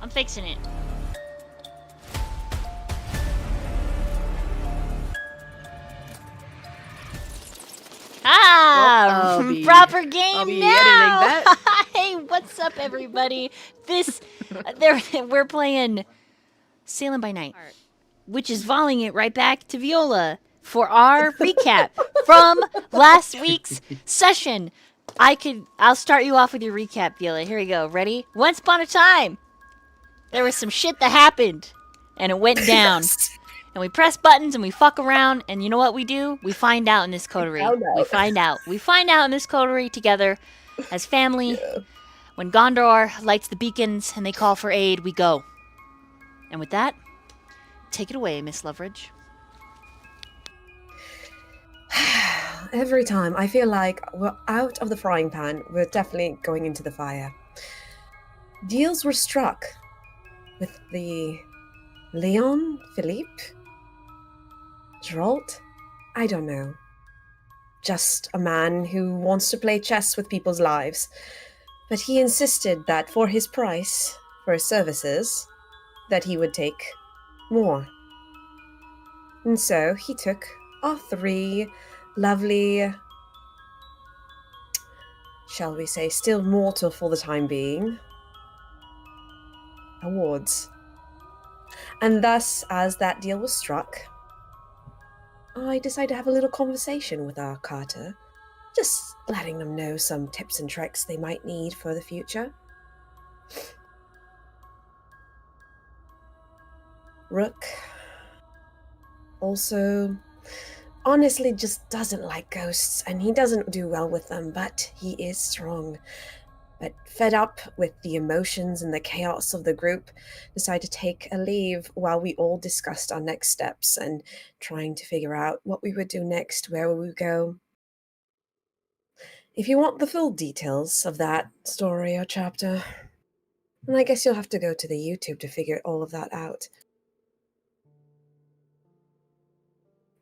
I'm fixing it. Ah, proper game I'll be now. editing that. Hey, what's up, everybody? We're playing Salem by Night, which is volleying it right back to Viola for our recap from last week's session. I'll start you off with your recap, Viola. Here we go. Ready? Once upon a time, there was some shit that happened, and it went down. And we press buttons and we fuck around, and you know what we do? We find out in this coterie. We find out. We find out in this coterie together as family. Yeah. When Gondor lights the beacons and they call for aid, we go. And with that, take it away, Miss Loveridge. Every time I feel like we're out of the frying pan, we're definitely going into the fire. Deals were struck with the Leon Philippe Geralt? I don't know. Just a man who wants to play chess with people's lives. But he insisted that for his price, for his services, that he would take more. And so he took our 3 lovely, shall we say, still mortal for the time being, awards. And thus, as that deal was struck, I decided to have a little conversation with our Carter, just letting them know some tips and tricks they might need for the future. Rook also honestly just doesn't like ghosts, and he doesn't do well with them, but he is strong. But fed up with the emotions and the chaos of the group, decided to take a leave while we all discussed our next steps and trying to figure out what we would do next, where we would go. If you want the full details of that story or chapter, then I guess you'll have to go to the YouTube to figure all of that out.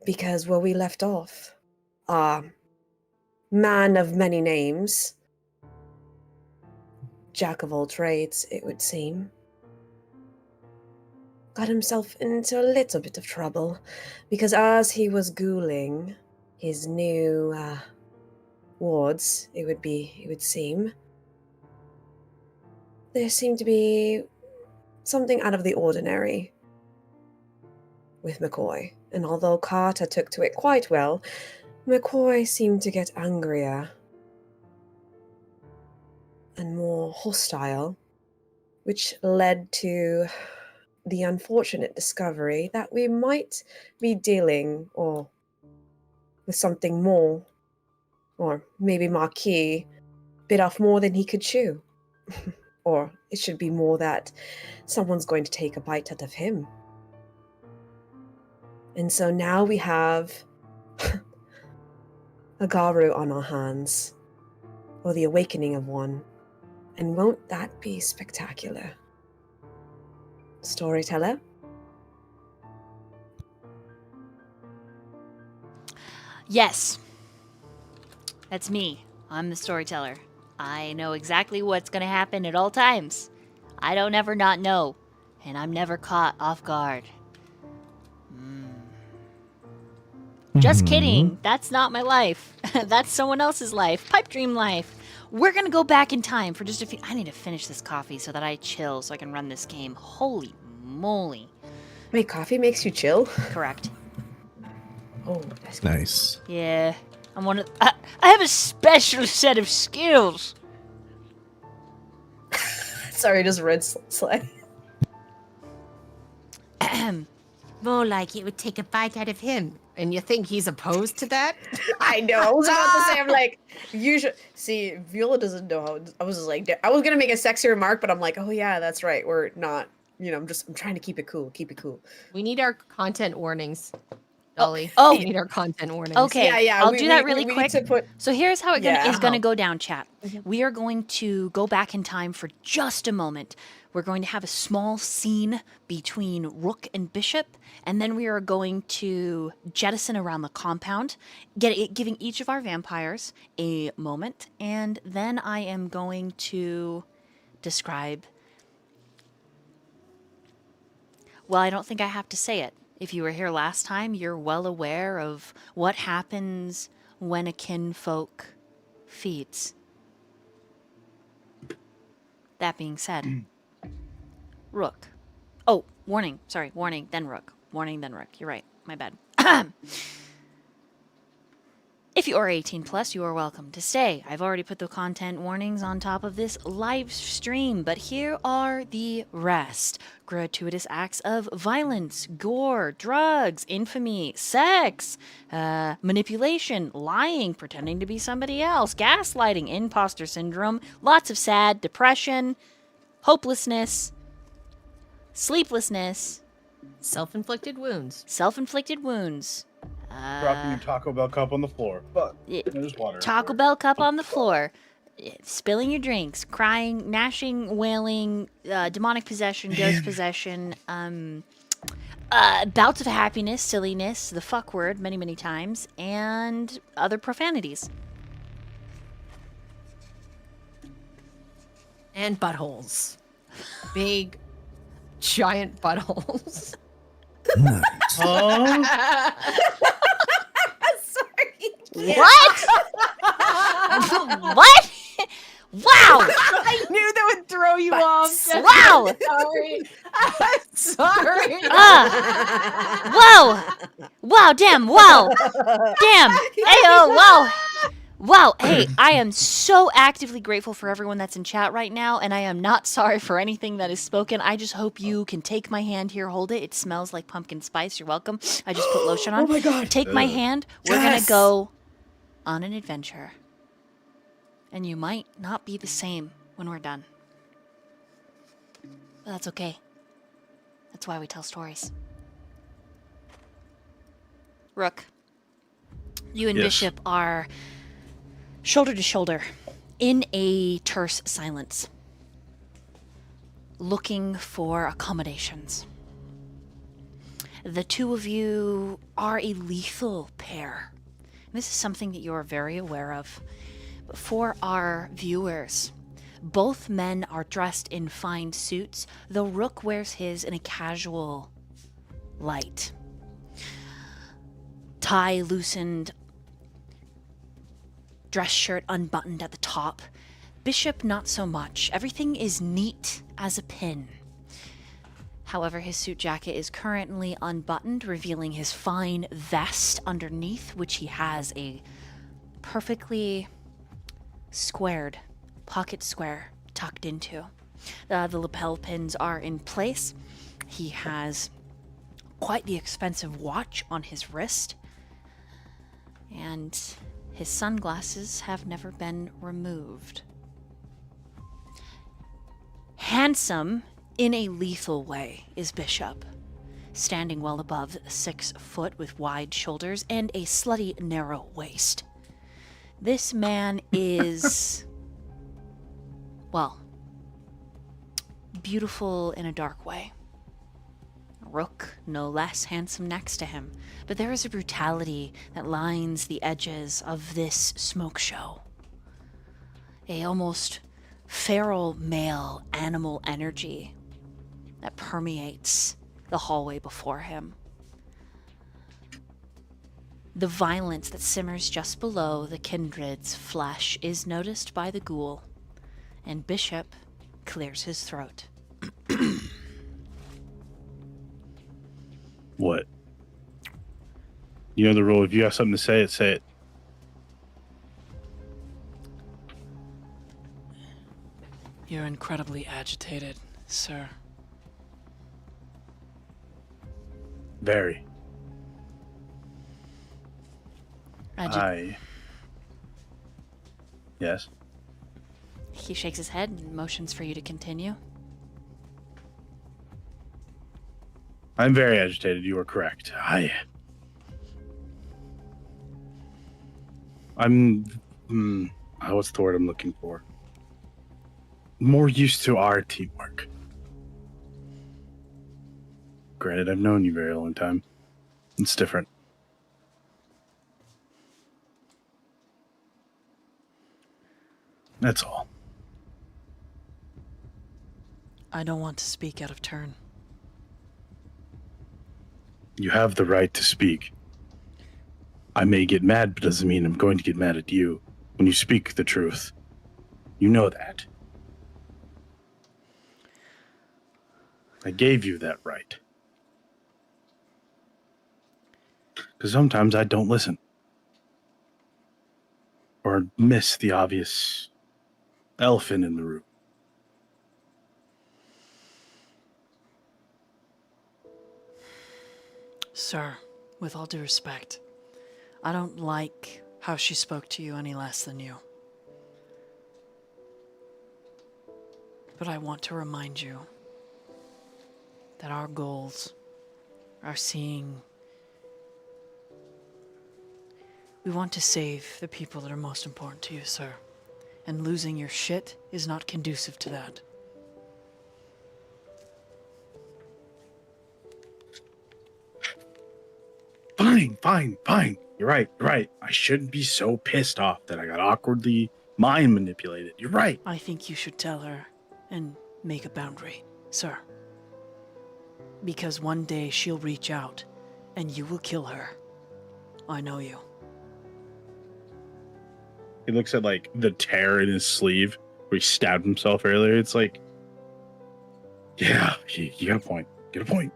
Because where we left off, our man of many names, jack of all trades, it would seem, got himself into a little bit of trouble, because as he was ghouling his new wards, it would seem, there seemed to be something out of the ordinary with McCoy. And although Carter took to it quite well, McCoy seemed to get angrier and more hostile, which led to the unfortunate discovery that we might be dealing with something more, or maybe Marquis bit off more than he could chew. Or it should be more that someone's going to take a bite out of him. And so now we have a Garu on our hands, or the awakening of one. And won't that be spectacular? Storyteller? Yes. That's me. I'm the storyteller. I know exactly what's going to happen at all times. I don't ever not know. And I'm never caught off guard. Just kidding. That's not my life. That's someone else's life. Pipe dream life. We're going to go back in time for just a few... I need to finish this coffee so that I chill so I can run this game. Holy moly. Wait, coffee makes you chill? Correct. Oh, that's good. Nice. Yeah. I have a special set of skills. Sorry, just red slide. More like it would take a bite out of him. And you think he's opposed to that? I know. I was about to say, I'm like, usually. See, Viola doesn't know how. I was just like, I was gonna make a sexy remark, but I'm like, oh yeah, that's right. We're not. I'm trying to keep it cool. Keep it cool. We need our content warnings, Dolly. Oh. We need our content warnings. Okay, Yeah. I'll do that really we quick. Need to put... So here's how it is going to go down, chat. Mhm. We are going to go back in time for just a moment. We're going to have a small scene between Rook and Bishop, and then we are going to jettison around the compound, giving each of our vampires a moment, and then I am going to describe Well, I don't think I have to say it. If you were here last time, you're well aware of what happens when a kinfolk feeds. That being said, Rook. Oh, warning. Sorry, warning, then Rook. Warning, then Rook. You're right. My bad. If you are 18 plus, you are welcome to stay. I've already put the content warnings on top of this live stream, but here are the rest. Gratuitous acts of violence, gore, drugs, infamy, sex, manipulation, lying, pretending to be somebody else, gaslighting, imposter syndrome, lots of sad, depression, hopelessness, sleeplessness, Self-inflicted wounds. self-inflicted wounds. Dropping your Taco Bell cup on the floor, but Yeah, there's water. Taco Bell cup on the floor, spilling your drinks, crying, gnashing, wailing, demonic possession, ghost possession, bouts of happiness, silliness, the fuck word many, many times, and other profanities. And buttholes. Big, giant buttholes. Huh? Sorry. What? What? Wow! I knew that would throw you off. Wow! Sorry. I'm sorry. Whoa! Wow, damn, wow! Damn! Ayo, wow! Wow, hey, I am so actively grateful for everyone that's in chat right now, and I am not sorry for anything that is spoken. I just hope you can take my hand here, hold it. It smells like pumpkin spice. You're welcome. I just put lotion on. Oh my God. Take my hand. We're gonna Yes. go on an adventure. And you might not be the same when we're done. But that's okay. That's why we tell stories. Rook, you and Yes. Bishop are shoulder to shoulder in a terse silence, looking for accommodations. The two of you are a lethal pair. This is something that you are very aware of. But for our viewers, both men are dressed in fine suits, though Rook wears his in a casual light. Tie loosened, dress shirt unbuttoned at the top. Bishop, not so much. Everything is neat as a pin. However, his suit jacket is currently unbuttoned, revealing his fine vest underneath, which he has a perfectly squared pocket square tucked into. The lapel pins are in place. He has quite the expensive watch on his wrist, and his sunglasses have never been removed. Handsome in a lethal way is Bishop, standing well above 6 foot with wide shoulders and a slutty narrow waist. This man is, well, beautiful in a dark way. Rook, no less handsome next to him, but there is a brutality that lines the edges of this smoke show. A almost feral male animal energy that permeates the hallway before him. The violence that simmers just below the kindred's flesh is noticed by the ghoul, and Bishop clears his throat. What? You know the rule. If you have something to say it, say it. You're incredibly agitated, sir. Very. Yes. He shakes his head and motions for you to continue. I'm very agitated. You are correct. I'm. What's the word I'm looking for? More used to our teamwork. Granted, I've known you a very long time. It's different. That's all. I don't want to speak out of turn. You have the right to speak. I may get mad, but doesn't mean I'm going to get mad at you when you speak the truth. You know that. I gave you that right. Because sometimes I don't listen. Or miss the obvious elephant in the room. Sir, with all due respect, I don't like how she spoke to you any less than you. But I want to remind you that our goals are seeing... We want to save the people that are most important to you, sir. And losing your shit is not conducive to that. Fine. You're right. I shouldn't be so pissed off that I got awkwardly mind manipulated. You're right. I think you should tell her and make a boundary, sir. Because one day she'll reach out and you will kill her. I know you. He looks at like the tear in his sleeve where he stabbed himself earlier. It's like, yeah, you got a point. Get a point.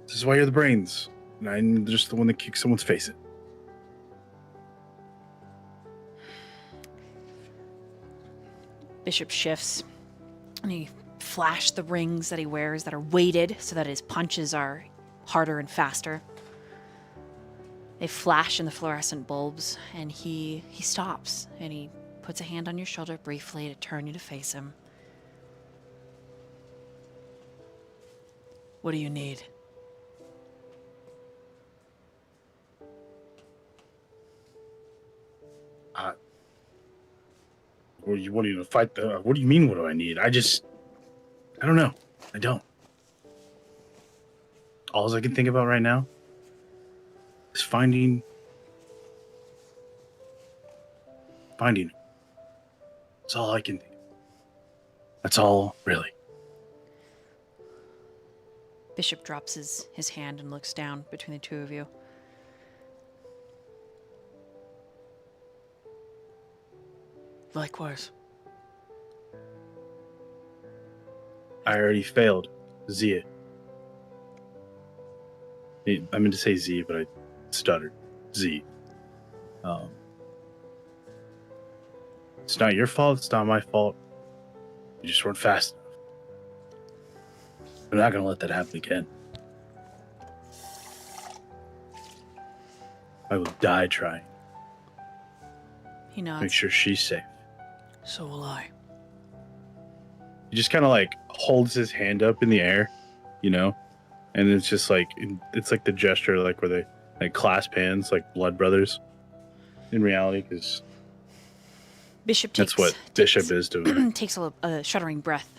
This is why you're the brains. And I'm just the one that kicks someone's face in. Bishop shifts, and he flashed the rings that he wears that are weighted so that his punches are harder and faster. They flash in the fluorescent bulbs, and he stops, and he puts a hand on your shoulder briefly to turn you to face him. What do you need? What do you fight the? What do you mean? What do I need? I don't know. I don't. All I can think about right now is finding. That's all I can think. That's all, really. Bishop drops his hand and looks down between the two of you. Likewise. I already failed Zia. I meant to say Z, but I stuttered. Z. It's not your fault. It's not my fault. You just weren't fast enough. I'm not going to let that happen again. I will die trying. He nods. Make sure she's safe. So will I. He just kind of like holds his hand up in the air, you know? And it's just like, it's like the gesture like where they like clasp hands like blood brothers in reality, because Bishop that's what Bishop is to him. takes a shuddering breath.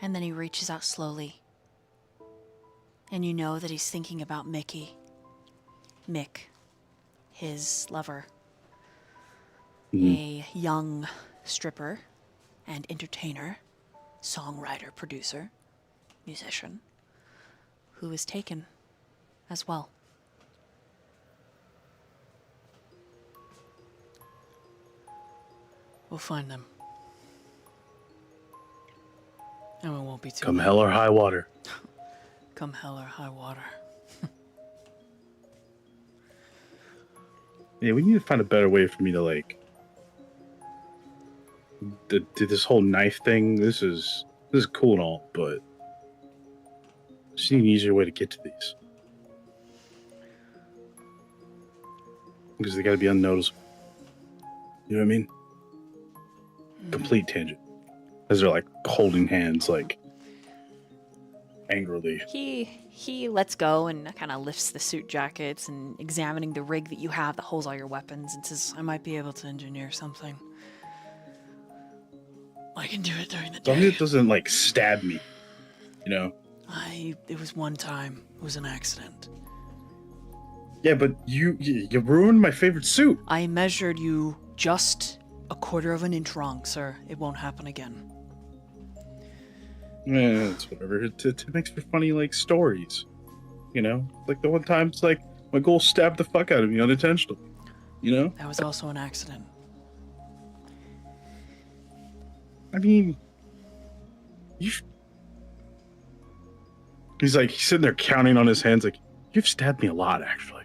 And then he reaches out slowly. And you know that he's thinking about Mickey. Mick, his lover. A young stripper and entertainer, songwriter, producer, musician, who was taken as well. We'll find them. And it won't be too Come late. hell or high water. Come hell or high water. Yeah, we need to find a better way for me to like do this whole knife thing. This is cool and all, but I just need an easier way to get to these. Because they gotta be unnoticeable. You know what I mean? Complete tangent. As they're like holding hands like angrily. He lets go and kind of lifts the suit jackets and examining the rig that you have that holds all your weapons and says, I might be able to engineer something. I can do it during the Something day. that doesn't like stab me. You know? It was one time. It was an accident. Yeah, but you ruined my favorite suit. I measured you just a quarter of an inch wrong, sir. It won't happen again. Yeah, it's whatever. It makes for funny, like, stories. You know? Like the one time it's like, my goal stabbed the fuck out of me unintentionally. You know? That was also an accident. I mean, he's like, he's sitting there counting on his hands, like, you've stabbed me a lot, actually.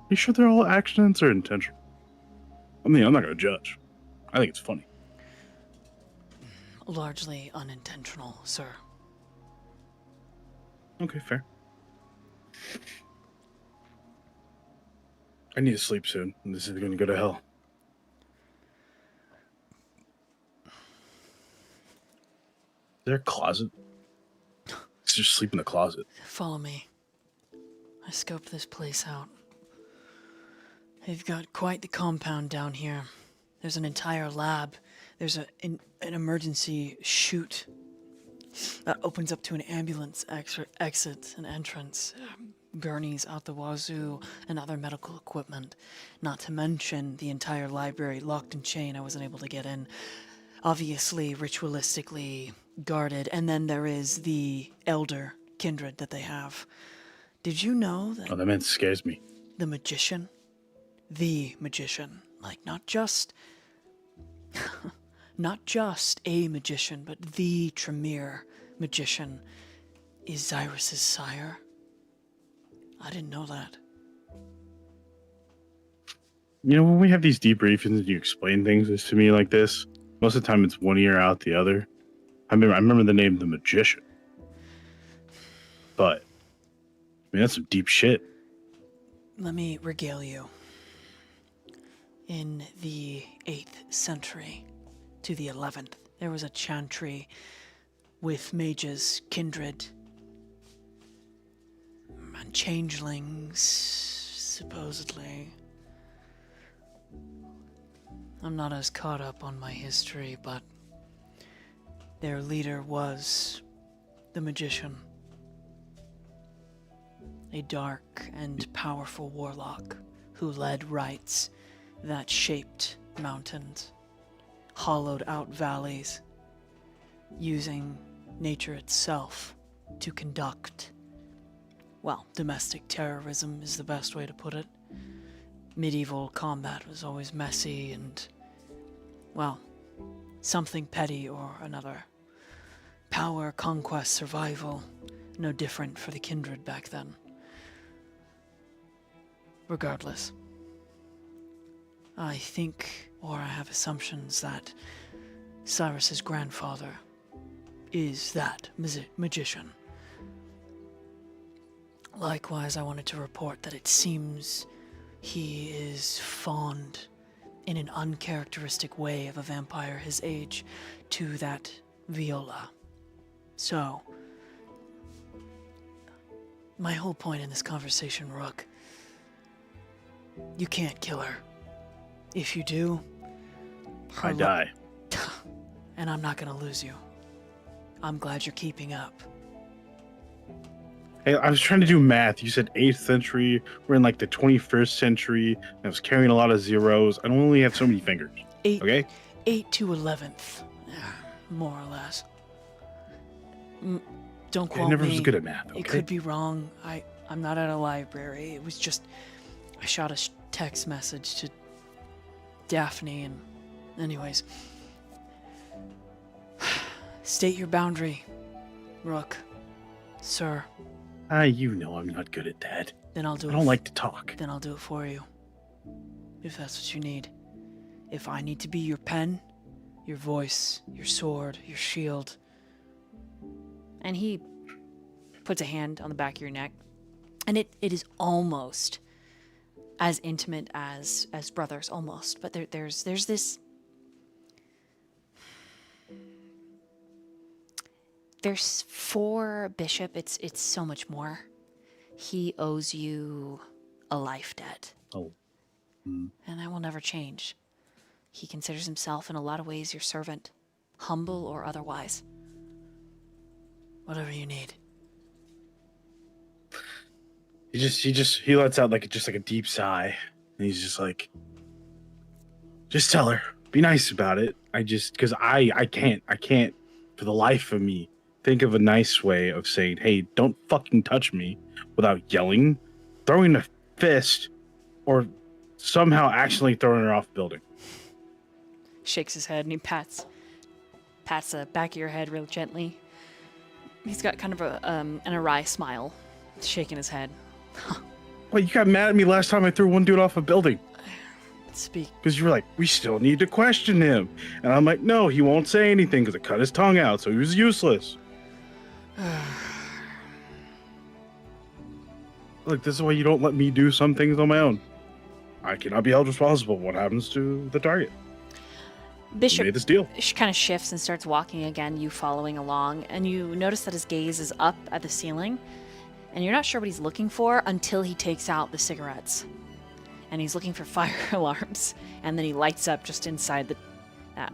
You sure they're all accidents or intentional? I mean, I'm not gonna judge. I think it's funny. Largely unintentional, sir. Okay, fair. I need to sleep soon. This is gonna go to hell. Is there a closet? Let's just sleep in the closet. Follow me. I scoped this place out. They've got quite the compound down here. There's an entire lab. There's an emergency chute that opens up to an ambulance exit and entrance. Gurneys out the wazoo and other medical equipment. Not to mention the entire library locked and chained. I wasn't able to get in. Obviously, ritualistically guarded. And then there is the elder kindred that they have. Did you know that Oh, that man scares me. the magician, like not just a magician, but the Tremere magician is Xirus's sire? I didn't know that. You know, when we have these debriefings and you explain things to me like this, most of the time it's one ear out the other. I remember the name the magician. But, I mean, that's some deep shit. Let me regale you. In the 8th century to the 11th, there was a chantry with mages, kindred, and changelings, supposedly. I'm not as caught up on my history, but their leader was the magician. A dark and powerful warlock who led rites that shaped mountains, hollowed out valleys, using nature itself to conduct, well, domestic terrorism is the best way to put it. Medieval combat was always messy and, well, something petty or another. Power, conquest, survival, no different for the kindred back then. Regardless, I think, or I have assumptions that Cyrus's grandfather is that magician. Likewise, I wanted to report that it seems he is fond, in an uncharacteristic way of a vampire his age, to that Viola. So, my whole point in this conversation, Rook, you can't kill her. If you do, I die. And I'm not gonna lose you. I'm glad you're keeping up. Hey, I was trying to do math. You said 8th century. We're in like the 21st century. I was carrying a lot of zeros. I don't only have so many fingers. Okay? 8 to 11th, more or less. Don't quote I never me. was good at math. Okay? It could be wrong. I'm not at a library. It was just I shot a text message to Daphne, and anyways, state your boundary, Rook, sir. You know I'm not good at that. Then I'll do I it. don't like to talk. Then I'll do it for you, if that's what you need. If I need to be your pen, your voice, your sword, your shield. And he puts a hand on the back of your neck, and it is almost as intimate as brothers, almost. But there's this. There's for Bishop. It's so much more. He owes you a life debt, Oh. and that will never change. He considers himself in a lot of ways your servant, humble or otherwise. Whatever you need. He lets out like a deep sigh, and he's just like, Just tell her. Be nice about it. Because I can't for the life of me think of a nice way of saying, hey, don't fucking touch me without yelling, throwing a fist, or somehow accidentally throwing her off the building. Shakes his head and he pats the back of your head real gently. He's got kind of an awry smile, shaking his head. Well, you got mad at me last time I threw one dude off a building. Speak. Because you were like, we still need to question him. And I'm like, no, he won't say anything because it cut his tongue out, so he was useless. Look, this is why you don't let me do some things on my own. I cannot be held responsible for what happens to the target. Bishop We made this deal. kind of shifts and starts walking again, you following along, and you notice that his gaze is up at the ceiling, and you're not sure what he's looking for until he takes out the cigarettes. And he's looking for fire alarms, and then he lights up just inside that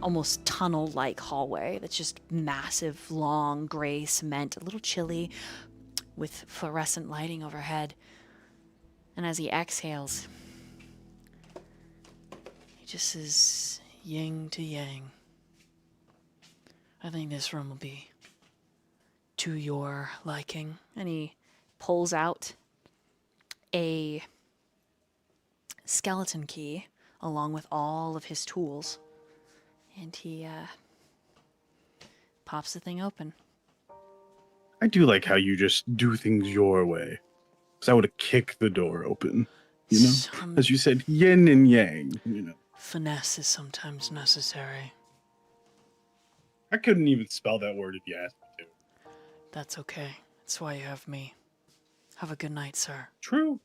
almost tunnel-like hallway that's just massive, long, gray cement, a little chilly, with fluorescent lighting overhead. And as he exhales, He just says yin to yang. I think this room will be to your liking. and he pulls out a skeleton key along with all of his tools, and he pops the thing open. I do like how you just do things your way. Because I would have kicked the door open. You know? Some As you said, yin and yang, you know. finesse is sometimes necessary. I couldn't even spell that word if you asked me to. That's okay. That's why you have me. Have a good night, sir. True.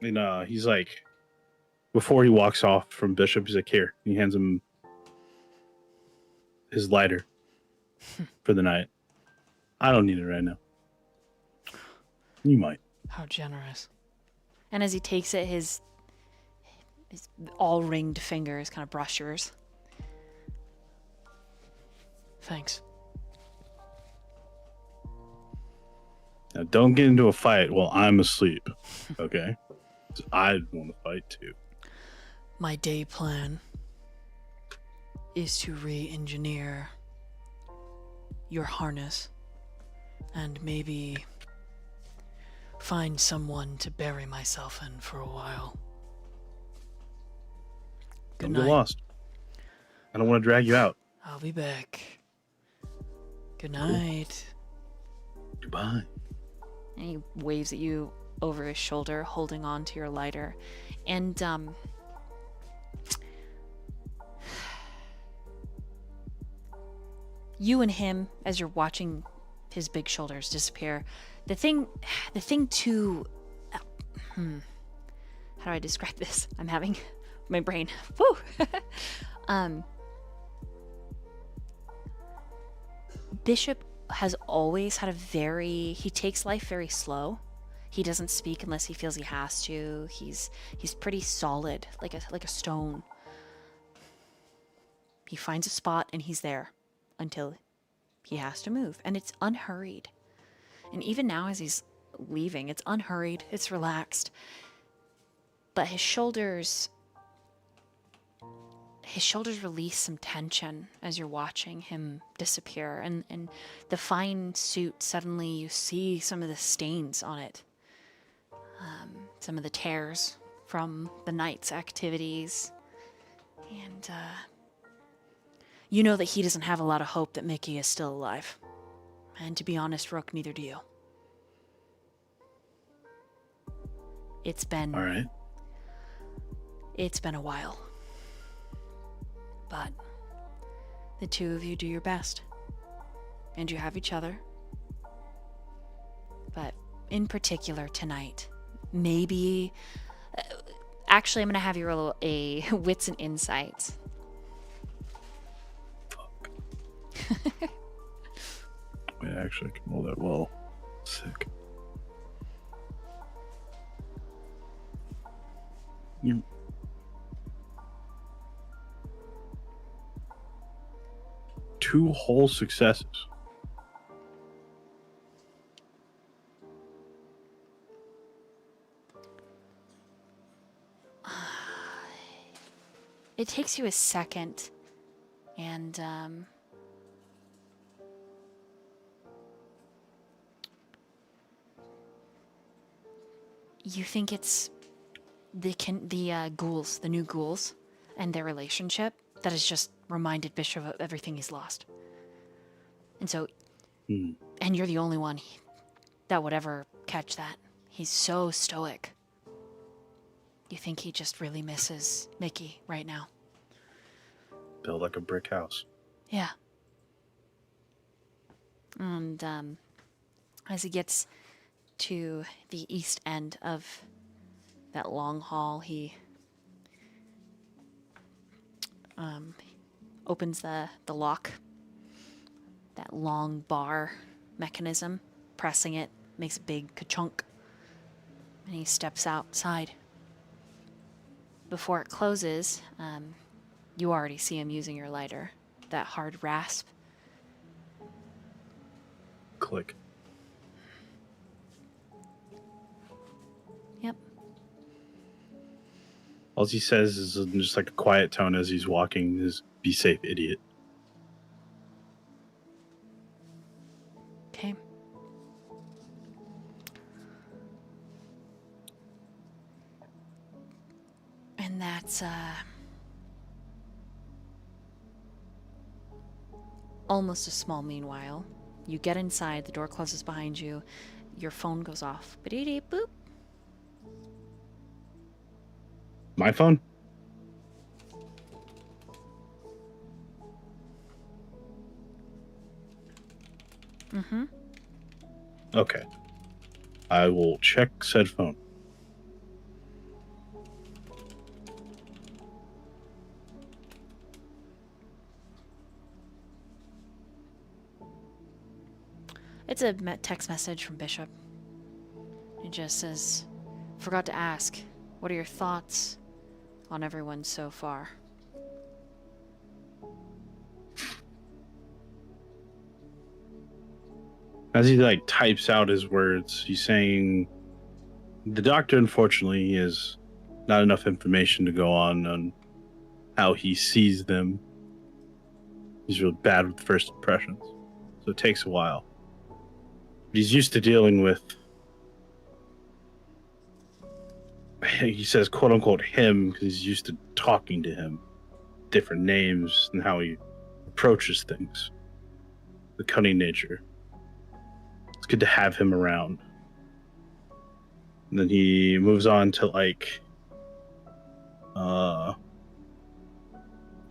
And he's like, before he walks off from Bishop, he's like, here. He hands him his lighter for the night. I don't need it right now. You might. How generous. And as he takes it, his all ringed fingers kind of brush yours. Thanks. Now, don't get into a fight while I'm asleep, okay? 'Cause I want to fight too. My day plan is to re-engineer your harness and maybe find someone to bury myself in for a while. Good Don't get night. lost. I don't want to drag you out. I'll be back. Good night. Goodbye. And he waves at you over his shoulder, holding on to your lighter. And you and him, as you're watching his big shoulders disappear, the thing to how do I describe this? I'm having my brain. Woo! Bishop has always had he takes life very slow. He doesn't speak unless he feels he has to. He's pretty solid, like a stone. He finds a spot and he's there until he has to move, and it's unhurried. And even now as he's leaving, it's unhurried, it's relaxed. But his shoulders release some tension as you're watching him disappear, and the fine suit, suddenly you see some of the stains on it, some of the tears from the night's activities, and you know that he doesn't have a lot of hope that Mickey is still alive. And to be honest, Rook, neither do you. It's been All right. It's been a while. But the two of you do your best. And you have each other. But in particular tonight, maybe... actually, I'm going to have you roll a wits and insights. Fuck. Wait, actually, I can roll that well. Sick. You... 2 whole successes. It takes you a second, and you think it's the ghouls, the new ghouls, and their relationship that has just reminded Bishop of everything he's lost. And so, and you're the only one that would ever catch that. He's so stoic. You think he just really misses Mickey right now? Built like a brick house. Yeah. And as he gets to the east end of that long hall, he opens the lock, that long bar mechanism, pressing it, makes a big ka-chunk, and he steps outside. Before it closes, you already see him using your lighter, that hard rasp. Click. Yep. All he says is just like a quiet tone as he's walking is, "Be safe, idiot." Okay. And that's almost a small meanwhile. You get inside, the door closes behind you, your phone goes off. Ba-dee-dee, boop. My phone? Mm-hmm. Okay. I will check said phone. It's a text message from Bishop. It just says, "Forgot to ask, what are your thoughts on everyone so far?" As he like types out his words, he's saying, "The doctor, unfortunately, has not enough information to go on how he sees them. He's real bad with first impressions, so it takes a while. But he's used to dealing with," he says, "quote unquote him," because he's used to talking to him, different names and how he approaches things, the cunning nature. It's good to have him around." And then he moves on to like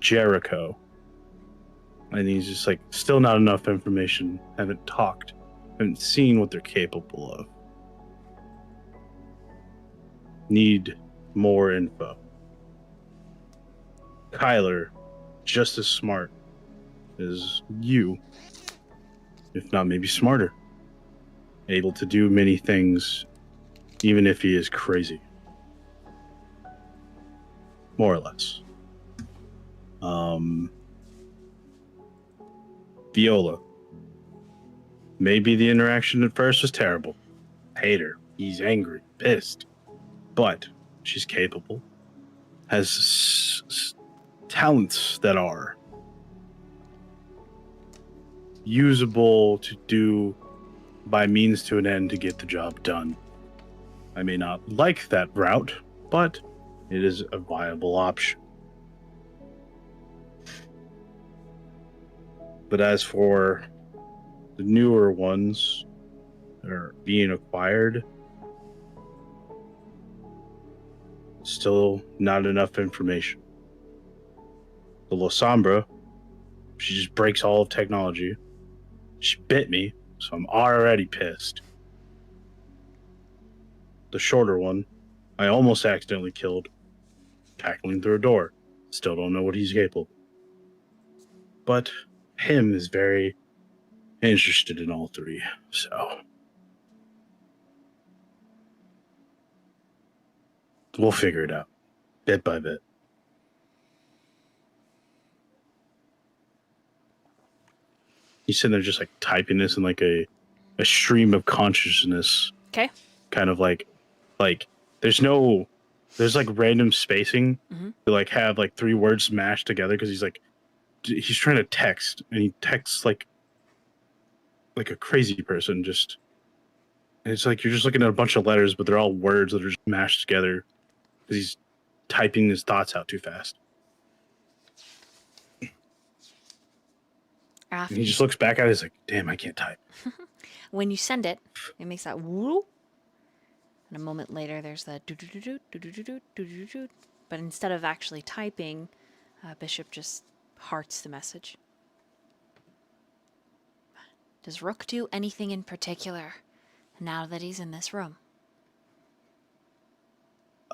Jericho. And he's just like, "Still not enough information. Haven't talked. Haven't seen what they're capable of. Need more info. Kyler, just as smart as you, if not maybe smarter. Able to do many things, even if he is crazy. More or less. Viola. Maybe the interaction at first was terrible. Hate her. He's angry, pissed. But she's capable. Has talents that are usable to do by means to an end to get the job done. I may not like that route, but it is a viable option. But as for the newer ones that are being acquired, still not enough information. The Losombra, she just breaks all of technology. She bit me, so I'm already pissed. The shorter one, I almost accidentally killed, tackling through a door. Still don't know what he's capable of. But him is very interested in all three, so we'll figure it out, bit by bit. He's sitting there just like typing this in like a stream of consciousness. Okay. Kind of like there's no there's like random spacing Mhm. to like have like 3 words mashed together because he's trying to text and he texts like a crazy person. Just and it's like you're just looking at a bunch of letters, but they're all words that are just mashed together because he's typing his thoughts out too fast. And he just looks back at it. He's like, "Damn, I can't type." When you send it, it makes that whoop. And a moment later, there's the do-do-do-do, do-do-do-do, do-do-do-do. But instead of actually typing, Bishop just hearts the message. Does Rook do anything in particular now that he's in this room?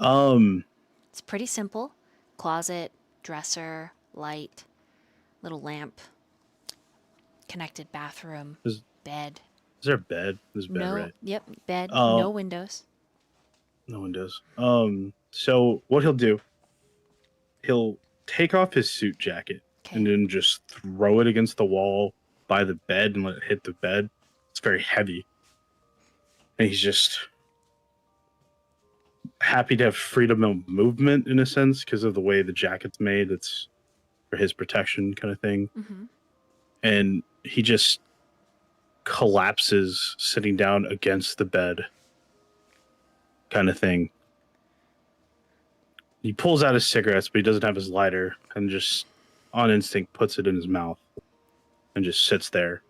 It's pretty simple. Closet, dresser, light, little lamp, connected bathroom, Is bed. there a bed? There's a bed, No, right? yep, bed, Um, no windows. No one does. So what he'll do, he'll take off his suit jacket and Okay. then just throw it against the wall by the bed and let it hit the bed. It's very heavy. And he's just happy to have freedom of movement in a sense because of the way the jacket's made. It's for his protection kind of thing. Mm-hmm. And he just collapses sitting down against the bed kind of thing. He pulls out his cigarettes, but he doesn't have his lighter, and just on instinct puts it in his mouth and just sits there,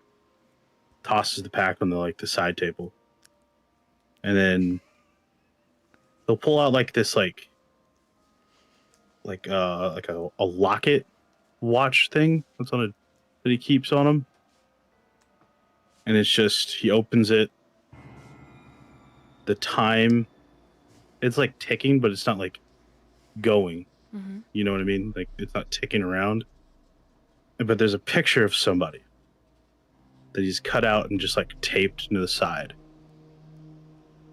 tosses the pack on the side table, and then he'll pull out this a locket watch thing that's on it that he keeps on him, and it's just he opens it. The time, it's like ticking, but it's not like going. Mm-hmm. You know what I mean? Like it's not ticking around. But there's a picture of somebody that he's cut out and just taped into the side.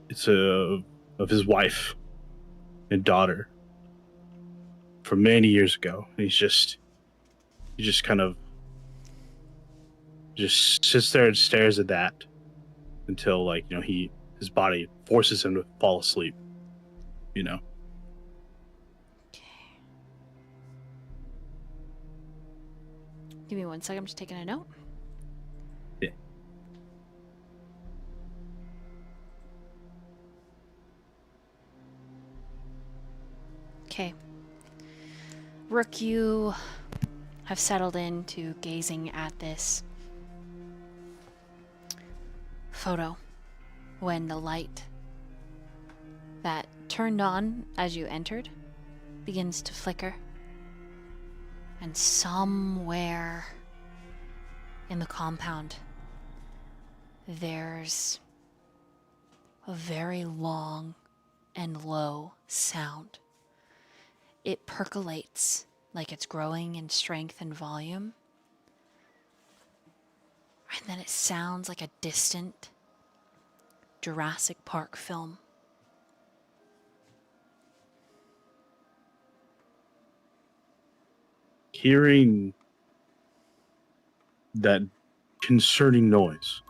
It's of his wife and daughter from many years ago. And he just kind of just sits there and stares at that until his body forces him to fall asleep. You know. Give me 1 second. I'm just taking a note. Yeah. Okay. Rook, you have settled into gazing at this photo when the light that turned on as you entered begins to flicker. And somewhere in the compound, there's a very long and low sound. It percolates like it's growing in strength and volume. And then it sounds like a distant Jurassic Park film. Hearing that concerning noise,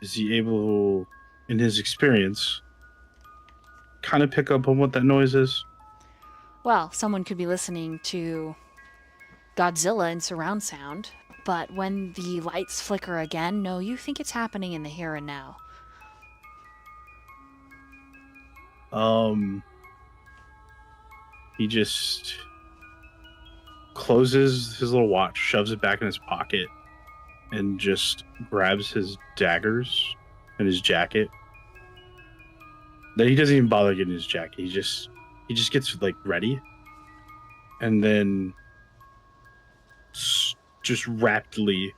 is he able, in his experience, kind of pick up on what that noise is? Well, someone could be listening to Godzilla in surround sound, but when the lights flicker again, no, you think it's happening in the here and now. He just closes his little watch, shoves it back in his pocket, and just grabs his daggers and his jacket. Then he doesn't even bother getting his jacket. He just gets ready, and then just rapidly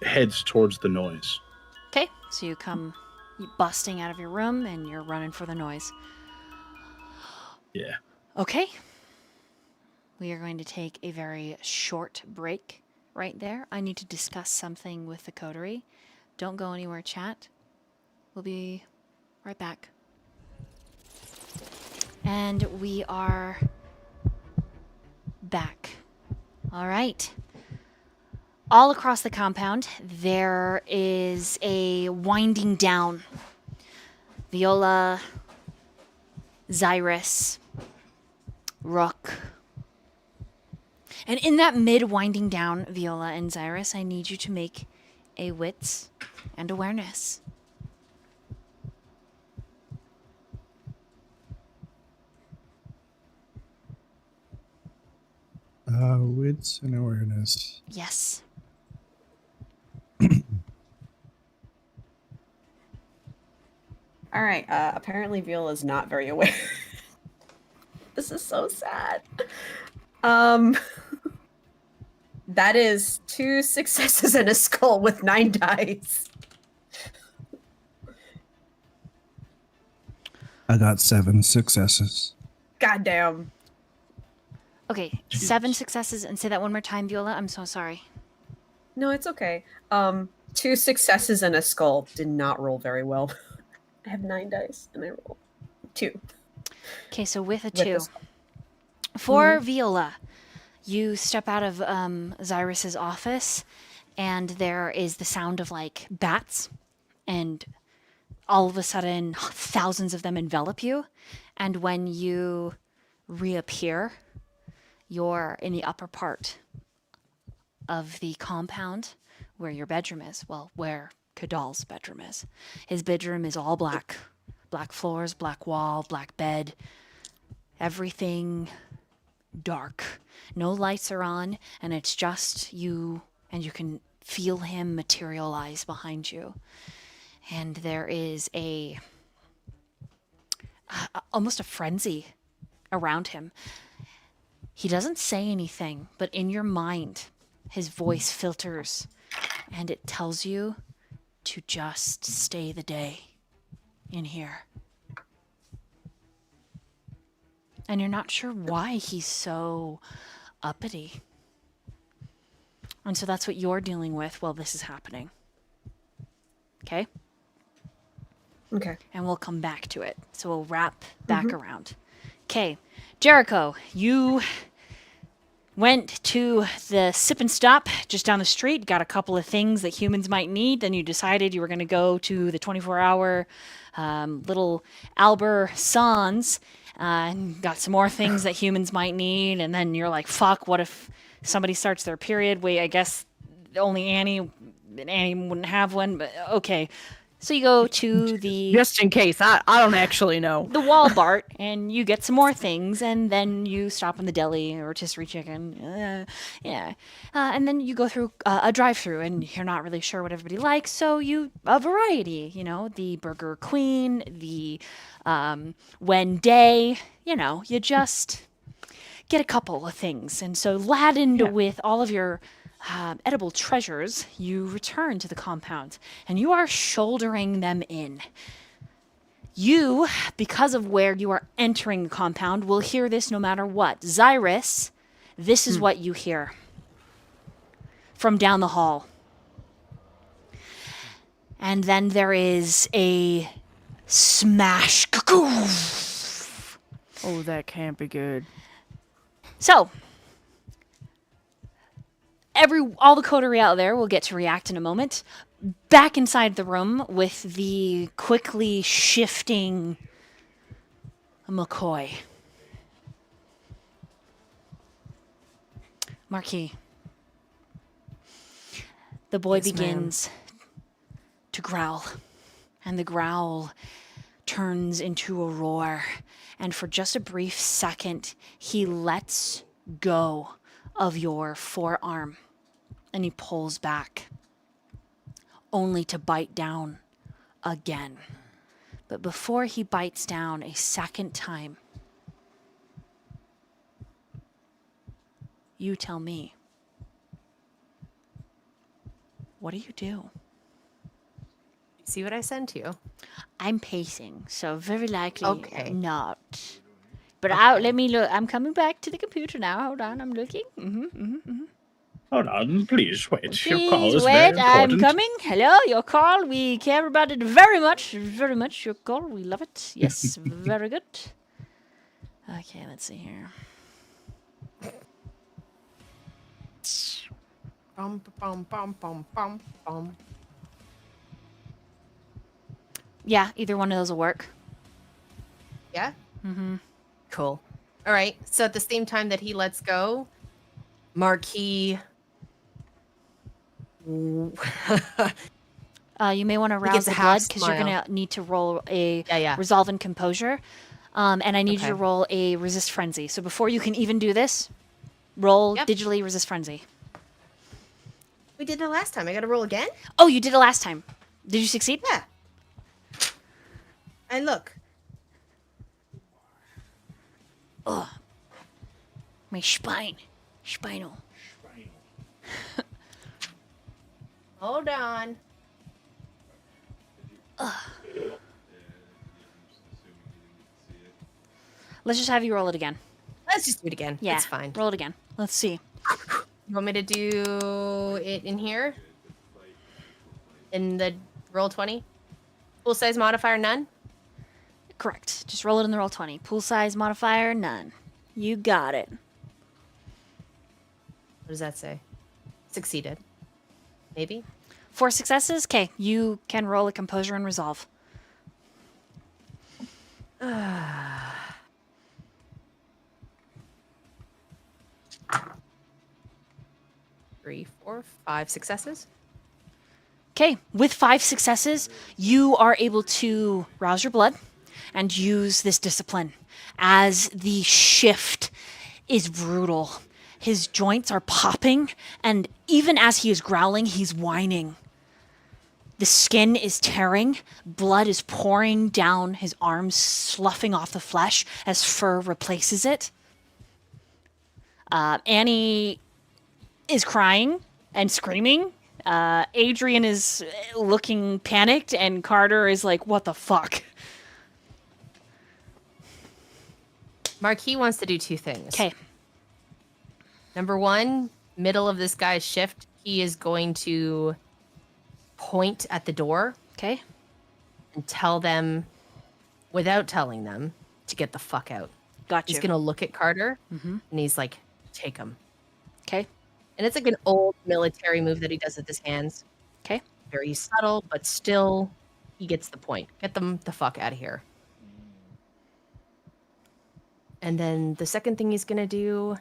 heads towards the noise. Okay, so you come busting out of your room and you're running for the noise. Yeah. Okay. We are going to take a very short break right there. I need to discuss something with the coterie. Don't go anywhere, chat. We'll be right back. And we are back. All right. All across the compound, there is a winding down. Viola Xirus, Rook. And in that mid-winding down, Viola and Xirus, I need you to make a wits and awareness. Wits and awareness. Yes. All right. Apparently, Viola's not very aware. This is so sad. That is 2 successes and a skull with 9 dice. I got 7 successes. Goddamn. Okay, Jesus. 7 successes, and say that one more time, Viola. I'm so sorry. No, it's okay. 2 successes and a skull. Did not roll very well. I have 9 dice and I rolled 2. Okay, so with a With the 2. skull. For Viola, you step out of Xirus's office, and there is the sound of like bats, and all of a sudden, thousands of them envelop you. And when you reappear, you're in the upper part of the compound where your bedroom is. Well, where Kadal's bedroom is. His bedroom is all black. Black floors, black wall, black bed. Everything dark. No lights are on, and it's just you, and you can feel him materialize behind you. And there is almost a frenzy around him. He doesn't say anything, but in your mind, his voice filters, and it tells you to just stay the day in here. And you're not sure why he's so uppity. And so that's what you're dealing with while this is happening. Okay? Okay. And we'll come back to it. So we'll wrap back around. Okay, Jericho, you went to the sip and stop just down the street, got a couple of things that humans might need. Then you decided you were going to go to the 24-hour little Albert Sans and got some more things that humans might need. And then you're like, fuck, what if somebody starts their period? Wait, I guess only Annie wouldn't have one, but okay. So you go to the Just in case. I don't actually know. the Walbart and you get some more things, and then you stop in the deli or rotisserie chicken, and then you go through a drive-through, and you're not really sure what everybody likes, so you a variety, the Burger Queen, the Wenday, you just get a couple of things, and so laden with all of your edible treasures, you return to the compound, and you are shouldering them in. You, because of where you are entering the compound, will hear this no matter what. Xirus, this is what you hear from down the hall. And then there is a smash. Oh, that can't be good. So, all the coterie out there will get to react in a moment. Back inside the room with the quickly shifting McCoy. Marquis. The boy Yes, ma'am. begins to growl, and the growl turns into a roar, and for just a brief second, he lets go of your forearm, and he pulls back, only to bite down again. But before he bites down a second time, you tell me, what do you do? See what I sent you? I'm pacing, so very likely Okay. not. But let me look. I'm coming back to the computer now. Hold on, I'm looking. Hold on, please wait. Your call Please is wait, very I'm important. coming. Hello, your call. We care about it very much. Very much, your call. We love it. Yes, very good. Okay, let's see here. Bum, bum, bum, bum, bum, bum. Yeah, either one of those will work. Yeah? Mm-hmm. Cool. All right. So at the same time that he lets go, Marquis. You may want to He rouse gets a the half blood because you're smile. gonna need to roll a Yeah. resolve and composure, and I need you to Okay. roll a resist frenzy. So before you can even do this, roll Yep. digitally resist frenzy. We did that last time. I got to roll again? Oh, you did it last time. Did you succeed? Yeah. And look. My spinal. Hold on. Let's just have you roll it again. Let's just do it again. Yeah, It's fine. roll it again. Let's see. You want me to do it in here? In the roll 20? Full size modifier, none? Correct. Just roll it in the roll 20. Pool size modifier, none. You got it. What does that say? Succeeded. Maybe? 4 successes. Okay, you can roll a composure and resolve. 3, 4, 5 successes. Okay, with 5 successes, you are able to rouse your blood and use this discipline as the shift is brutal. His joints are popping, and even as he is growling, he's whining. The skin is tearing, blood is pouring down his arms, sloughing off the flesh as fur replaces it. Annie is crying and screaming. Adrian is looking panicked, and Carter is like, what the fuck? Marquis wants to do 2 things. Okay. Number 1, middle of this guy's shift, he is going to point at the door Okay. and tell them, without telling them, to get the fuck out. Got He's you. going to look at Carter, and he's like, take him. Okay. And it's like an old military move that he does with his hands. Okay. Very subtle, but still, he gets the point. Get them the fuck out of here. And then the second thing he's going to do...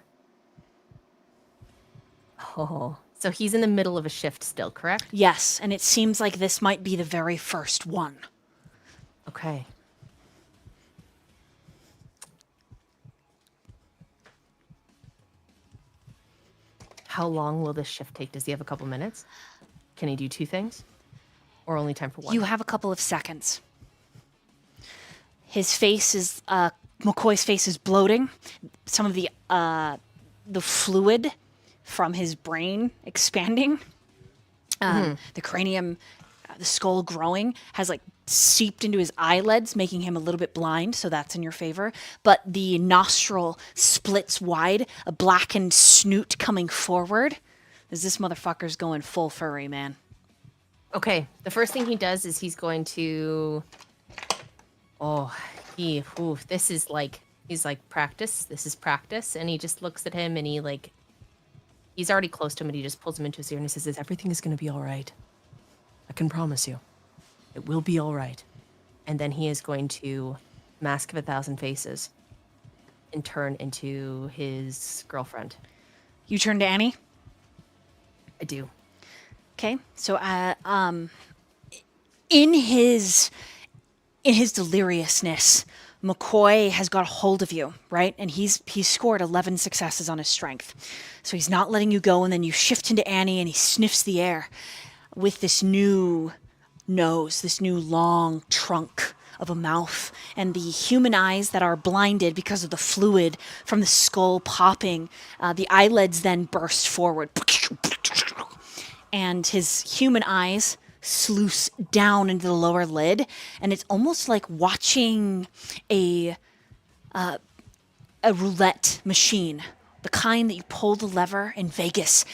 Oh, so he's in the middle of a shift still, correct? Yes, and it seems like this might be the very first one. Okay. How long will this shift take? Does he have a couple minutes? Can he do 2 things? Or only time for one? You have a couple of seconds. His face is, McCoy's face is bloating. Some of the fluid from his brain expanding. The cranium, the skull growing, has like seeped into his eyelids, making him a little bit blind, so that's in your favor. But the nostril splits wide, a blackened snoot coming forward. As this motherfucker's going full furry, man. Okay, the first thing he does is he's going to... this is like... He's like, practice. This is practice. And he just looks at him and he like... He's already close to him and he just pulls him into his ear and he says, everything is going to be all right. I can promise you. It will be all right. And then he is going to Mask of 1,000 Faces and turn into his girlfriend. You turn to Annie? I do. Okay, so in his deliriousness, McCoy has got a hold of you, right? And he's scored 11 successes on his strength. So he's not letting you go, and then you shift into Annie and he sniffs the air with this new nose, this new long trunk of a mouth, and the human eyes that are blinded because of the fluid from the skull popping. The eyelids then burst forward. And his human eyes sluice down into the lower lid, and it's almost like watching a roulette machine, the kind that you pull the lever in Vegas.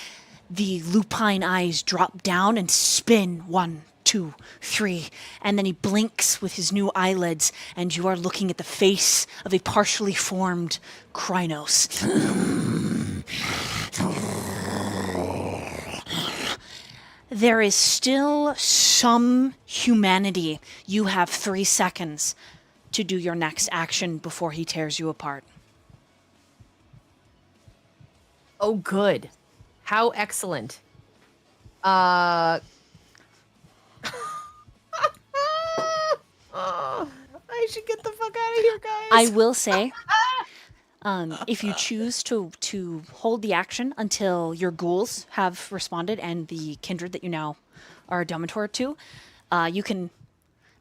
The lupine eyes drop down and spin 1, 2, 3, and then he blinks with his new eyelids, and you are looking at the face of a partially formed Krynos. There is still some humanity. You have 3 seconds to do your next action before he tears you apart. Oh, good. How excellent. I should get the fuck out of here, guys. I will say, if you choose to hold the action until your ghouls have responded and the kindred that you now are a dominator to, you can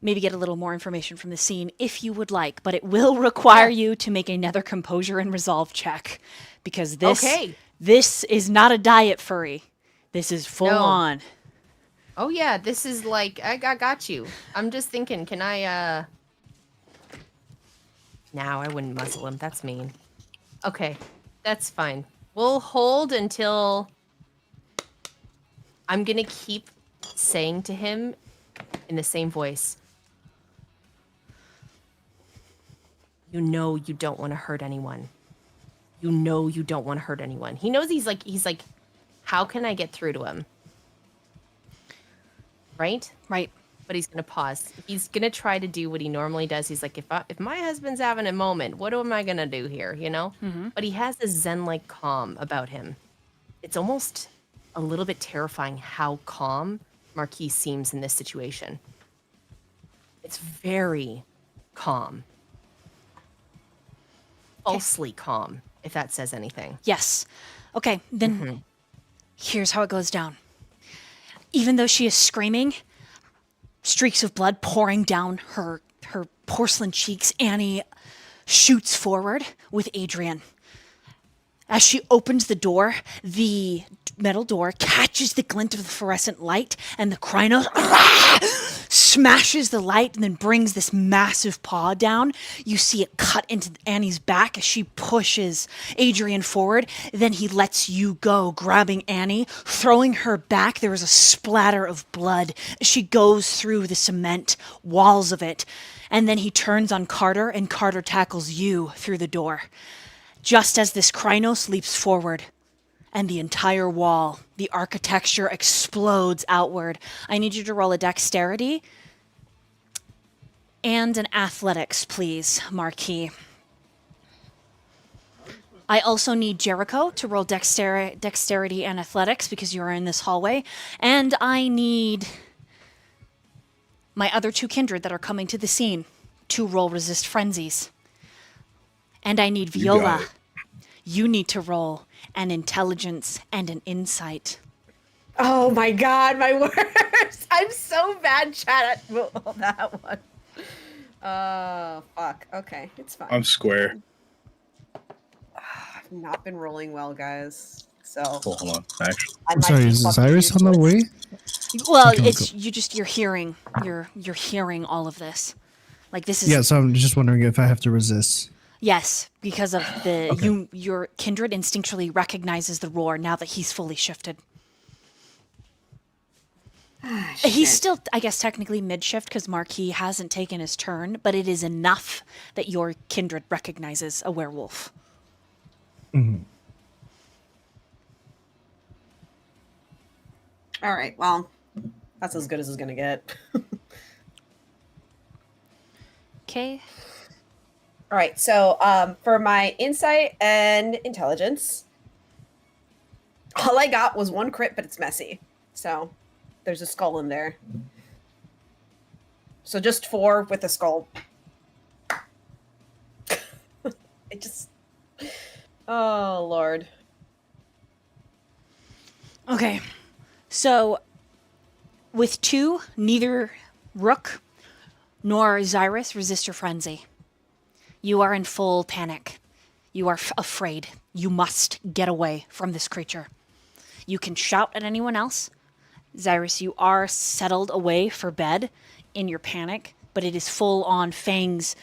maybe get a little more information from the scene if you would like, but it will require you to make another composure and resolve check, because this is not a diet furry. This is full on. Oh yeah, this is like I got you. I'm just thinking, can I No, I wouldn't muzzle him. That's mean. Okay, that's fine. We'll hold until I'm gonna keep saying to him in the same voice, you know you don't want to hurt anyone. You know you don't want to hurt anyone. He knows he's like, how can I get through to him? Right? Right. But he's gonna pause. He's gonna try to do what he normally does. He's like, if my husband's having a moment, what am I gonna do here? You know? Mm-hmm. But he has this zen-like calm about him. It's almost a little bit terrifying how calm Marquis seems in this situation. It's very calm. Falsely calm, if that says anything. Yes. Okay, then here's how it goes down. Even though she is screaming, streaks of blood pouring down her porcelain cheeks, Annie shoots forward with Adrian. As she opens the door, the metal door catches the glint of the fluorescent light, and the Krynos smashes the light and then brings this massive paw down. You see it cut into Annie's back as she pushes Adrian forward. Then he lets you go, grabbing Annie, throwing her back. There is a splatter of blood as she goes through the cement walls of it. And then he turns on Carter, and Carter tackles you through the door. Just as this Krynos leaps forward, and the entire wall, the architecture explodes outward. I need you to roll a dexterity and an athletics, please, Marquis. I also need Jericho to roll dexterity and athletics because you're in this hallway. And I need my other two kindred that are coming to the scene to roll resist frenzies. And I need Viola. You need to roll an intelligence and an insight. Oh my god, my worst! I'm so bad, chat, at that one. Fuck. Okay, it's fine. I'm square. I've not been rolling well, guys. So. Oh, hold on. Actually, I'm sorry, is Xirus on the way? Well, Okay, it's you're hearing all of this. Like this is Yeah, so I'm just wondering if I have to resist. Yes, because of the Okay. your kindred instinctually recognizes the roar now that he's fully shifted. He's still, I guess, technically mid-shift because Marquis hasn't taken his turn, but it is enough that your kindred recognizes a werewolf. Mm-hmm. All right. Well, that's as good as it's gonna get. Okay. All right. So, for my insight and intelligence, all I got was one crit, but it's messy. So, there's a skull in there. So just 4 with a skull. It just. Oh Lord. Okay. So, with 2, neither Rook nor Xirus resist your frenzy. You are in full panic. You are afraid. You must get away from this creature. You can shout at anyone else. Xirus, you are settled away for bed in your panic, but it is full on fangs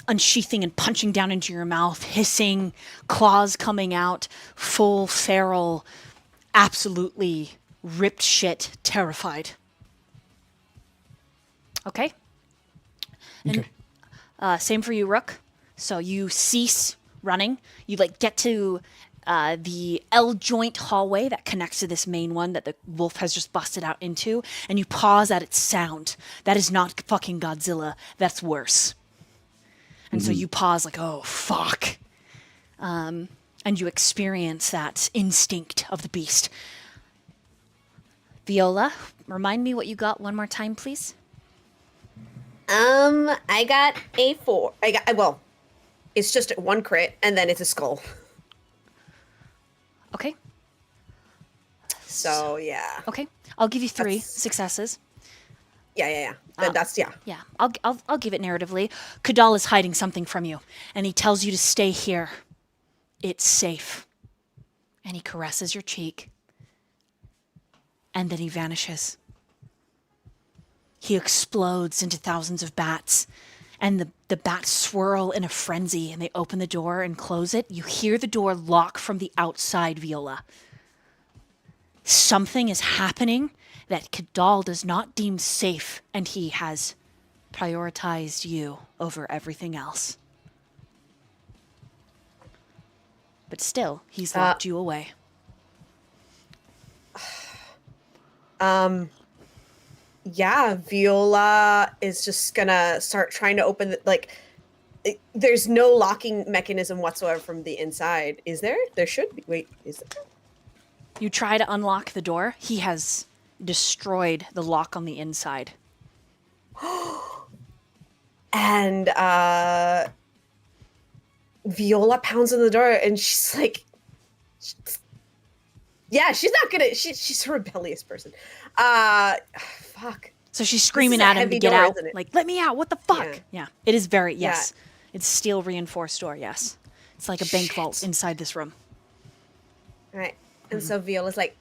unsheathing and punching down into your mouth, hissing, claws coming out, full feral, absolutely ripped shit, terrified. Okay? And same for you, Rook. So you cease running. You get to the L joint hallway that connects to this main one that the wolf has just busted out into, and you pause at its sound. That is not fucking Godzilla. That's worse. And so you pause like, oh, fuck. And you experience that instinct of the beast. Viola, remind me what you got one more time, please. I got a 4. Well, it's just 1 crit, and then it's a skull. Okay. So, yeah. Okay. I'll give you 3 That's- successes. Yeah. That's, yeah. Yeah, I'll give it narratively. Kadal is hiding something from you, and he tells you to stay here. It's safe. And he caresses your cheek, and then he vanishes. He explodes into thousands of bats, and the bats swirl in a frenzy, and they open the door and close it. You hear the door lock from the outside, Viola. Something is happening that Kadal does not deem safe, and he has prioritized you over everything else. But still, he's locked you away. Yeah, Viola is just gonna start trying to open there's no locking mechanism whatsoever from the inside. Is there? There should be. Wait, is there? You try to unlock the door. He has destroyed the lock on the inside. And Viola pounds on the door, and she's like, "Yeah, she's not gonna. She's a rebellious person. Fuck." So she's screaming is a at him to heavy get door, out. isn't it? Like, let me out. What the fuck? Yeah. Yeah. It is very, yes. It's steel reinforced door, yes. It's like a bank vault Shit. inside this room. All right, and so Viola's like,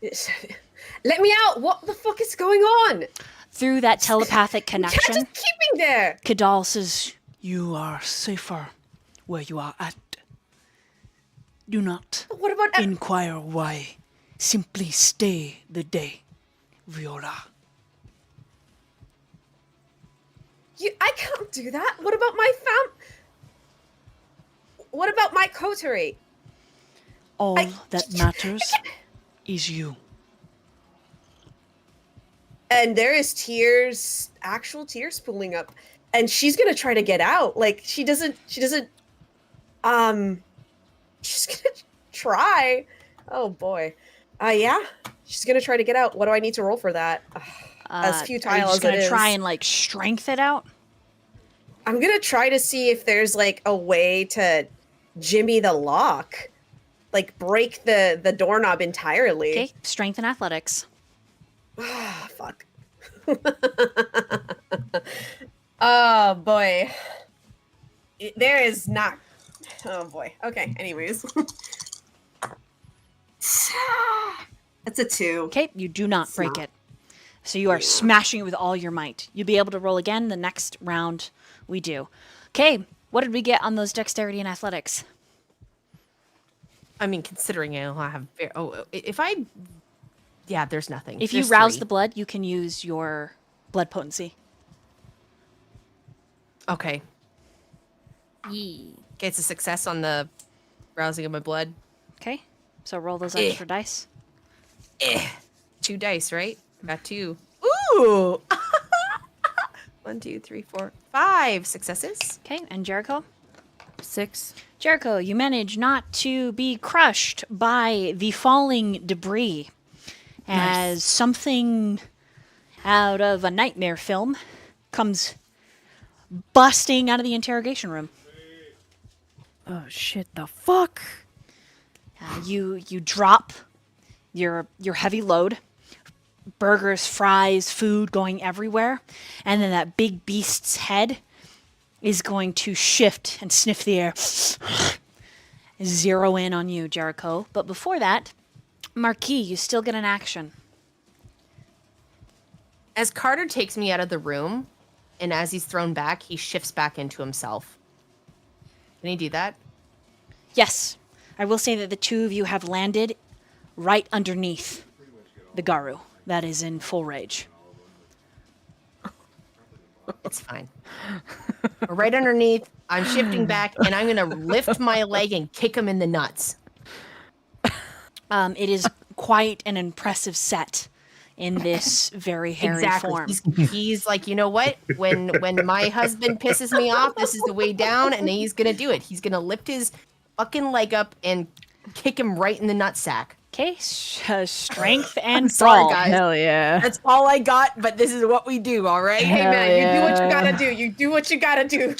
"Let me out! What the fuck is going on? Through that telepathic You can't connection, just keep me there." Kadal says, you are safer where you are at. Do not What about inquire why. Simply stay the day, Viola. I can't do that. What about my What about my coterie? All that matters is you. And there is tears, actual tears pooling up, and she's gonna try to get out. Like she's gonna try. Oh boy, yeah, she's gonna try to get out. What do I need to roll for that? As futile Are you as just it gonna is, try and like strength it out? I'm gonna try to see if there's like a way to jimmy the lock, like break the doorknob entirely. Okay, strength and athletics. Ah, fuck. Oh boy. There is not. Oh boy. Okay. Anyways. That's a 2. Okay, you do not It's break not. it. So you are smashing it with all your might. You'll be able to roll again the next round we do. Okay, what did we get on those dexterity and athletics? I mean, considering I'll have. Yeah, there's nothing. If you There's rouse 3. the blood, you can use your blood potency. Okay. Okay, it's a success on the rousing of my blood. Okay, so roll those Eh. extra dice. 2 dice, right? Got 2. Ooh! 1, 2, 3, 4, 5 successes. Okay, and Jericho? 6. Jericho, you manage not to be crushed by the falling debris as something out of a nightmare film comes busting out of the interrogation room. Oh shit! The fuck? You drop your heavy load, burgers, fries, food going everywhere, and then that big beast's head is going to shift and sniff the air, zero in on you, Jericho. But before that, Marquis, you still get an action. As Carter takes me out of the room, and as he's thrown back, he shifts back into himself. Can he do that? Yes, I will say that the two of you have landed right underneath the Garu that is in full rage. It's fine. We're right underneath. I'm shifting back, and I'm gonna lift my leg and kick him in the nuts. It is quite an impressive set. in this very hairy form. He's like, you know what? When my husband pisses me off, this is the way down, and he's gonna do it. He's gonna lift his fucking leg up and kick him right in the nutsack. Okay, strength and Sorry, brawl. guys. Hell yeah. That's all I got, but this is what we do, all right? Hey Hell man, you do what you yeah. gotta do. You do what you gotta do.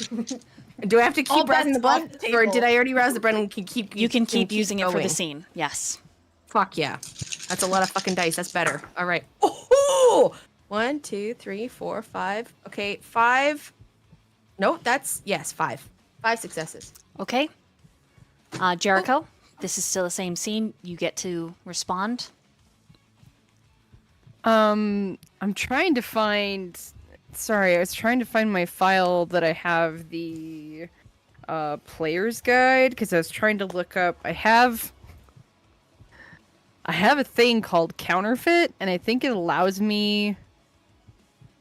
Do I have to All keep rousing the bets blood, off the or table. did I already rouse the blood and can keep? You can keep using it for going? the scene. Yes. Fuck yeah, that's a lot of fucking dice. That's better. All right. Oh, 1, 2, 3, 4, 5. Okay, 5. No, that's yes, 5. 5 successes. Okay. Jericho, this is still the same scene. You get to respond. I'm trying to find. Sorry, I was trying to find my file that I have the player's guide because I was trying to look up. I have a thing called counterfeit, and I think it allows me.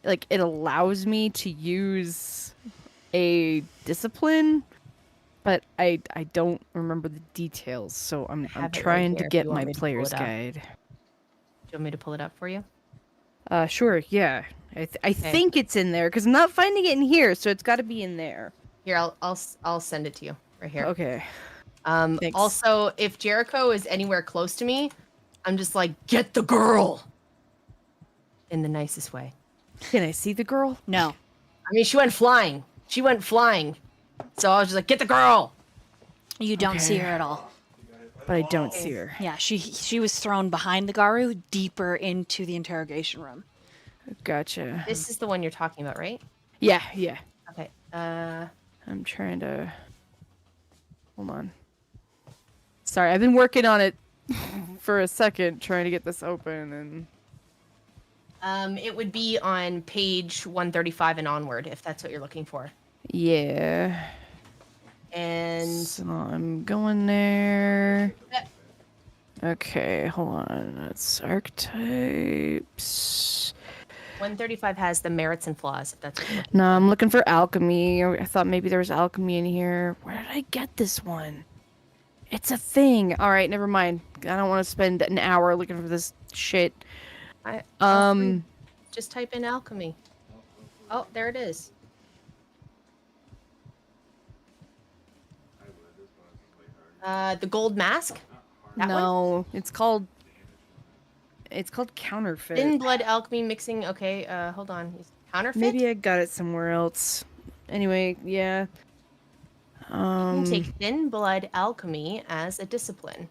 Like it allows me to use a discipline, but I don't remember the details. So I'm have it right trying to here if get you want my me to pull player's it up. guide. Do you want me to pull it up for you? Sure, yeah. I think it's in there because I'm not finding it in here, so it's got to be in there. Here, I'll send it to you right here. Okay. Thanks. Also, if Jericho is anywhere close to me, I'm just like, get the girl. In the nicest way. Can I see the girl? No. I mean, she went flying. So I was just like, get the girl. You don't see Okay. her at all. But I don't see her. Yeah, she was thrown behind the Garu deeper into the interrogation room. Gotcha. This is the one you're talking about, right? Yeah. Okay. I'm trying to. Hold on. Sorry, I've been working on it for a second, trying to get this open, and it would be on page 135 and onward, if that's what you're looking for. yeah. And So I'm going there. Yep. Okay, hold on. It's archetypes. 135 has the merits and flaws, if that's what you're looking No, I'm looking for alchemy. I thought maybe there was alchemy in here. Where did I get this one? It's a thing. All right, never mind. I don't want to spend an hour looking for this shit. for. Um, Just type in alchemy. Oh, there it is. The gold mask? That one? no, it's called counterfeit. Thin blood alchemy mixing. Okay, hold on. Counterfeit? Maybe I got it somewhere else. Anyway, yeah. You can take thin blood alchemy as a discipline.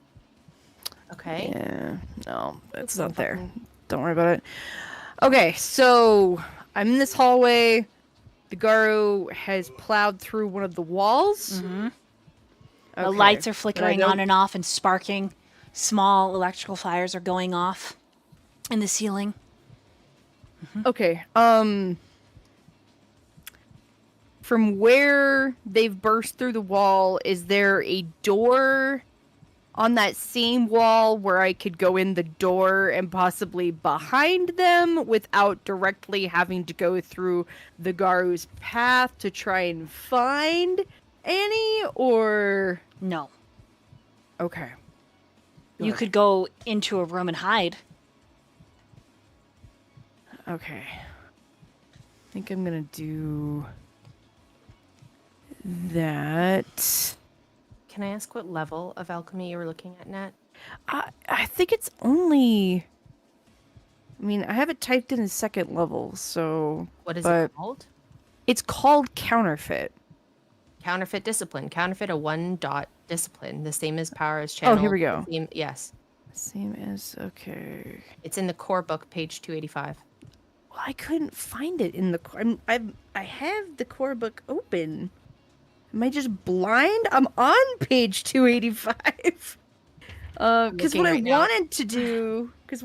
Okay. Yeah, no, it's not there. Don't worry about it. Okay, so I'm in this hallway. The Garu has plowed through one of the walls. Mm-hmm. Okay. The lights are But I flickering don't- on and off and sparking. Small electrical fires are going off in the ceiling. Okay. From where they've burst through the wall, is there a door on that same wall where I could go in the door and possibly behind them without directly having to go through the Garu's path to try and find Annie? Or No. okay. You Good. could go into a room and hide. Okay. I think I'm gonna do that. Can I ask what level of alchemy you were looking at, Nat? I think it's only. I mean, I have it typed in as second level, so What is But- it called? it's called counterfeit. Counterfeit discipline. Counterfeit a 1 discipline. The same as power as channel. here we go. Yes. Same as okay. It's in the core book, page 285. Well, I couldn't find it in the. I have the core book open. Am I just blind? I'm on page 285. Because Looking what I right now. wanted to do, was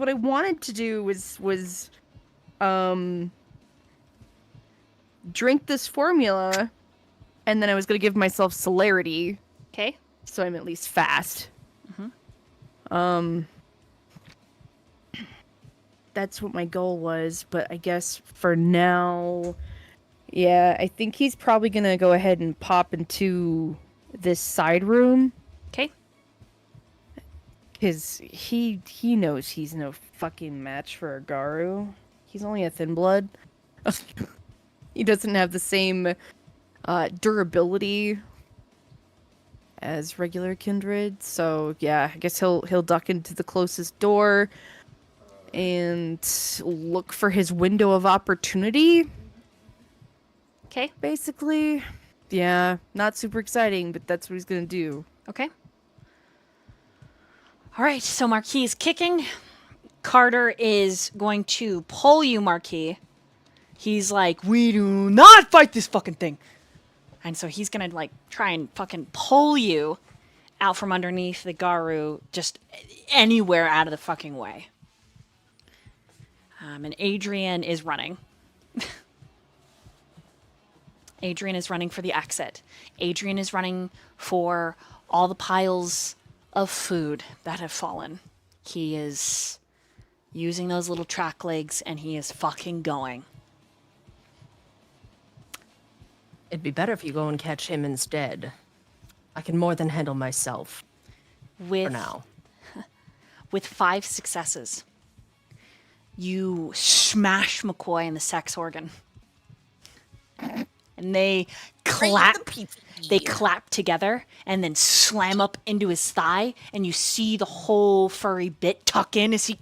drink this formula, and then I was gonna give myself celerity, Okay. so I'm at least fast. That's what my goal was, but I guess for now, yeah, I think he's probably gonna go ahead and pop into this side room. Okay. Because he knows he's no fucking match for a Garu. He's only a thin blood. He doesn't have the same durability as regular kindred. So yeah, I guess he'll duck into the closest door and look for his window of opportunity. Okay. Basically, yeah, not super exciting, but that's what he's gonna do. Okay. All right, so Marquis is kicking. Carter is going to pull you, Marquis. He's like, we do not fight this fucking thing. And so he's going to, like, try and fucking pull you out from underneath the Garu, just anywhere out of the fucking way. And Adrian is running. Adrian is running for the exit. Adrian is running for all the piles of food that have fallen. He is using those little track legs, and he is fucking going. It'd be better if you go and catch him instead. I can more than handle myself With for now. With 5 successes, you smash McCoy in the sex organ. And they clap. They clap together and then slam up into his thigh, and you see the whole furry bit tuck in as he.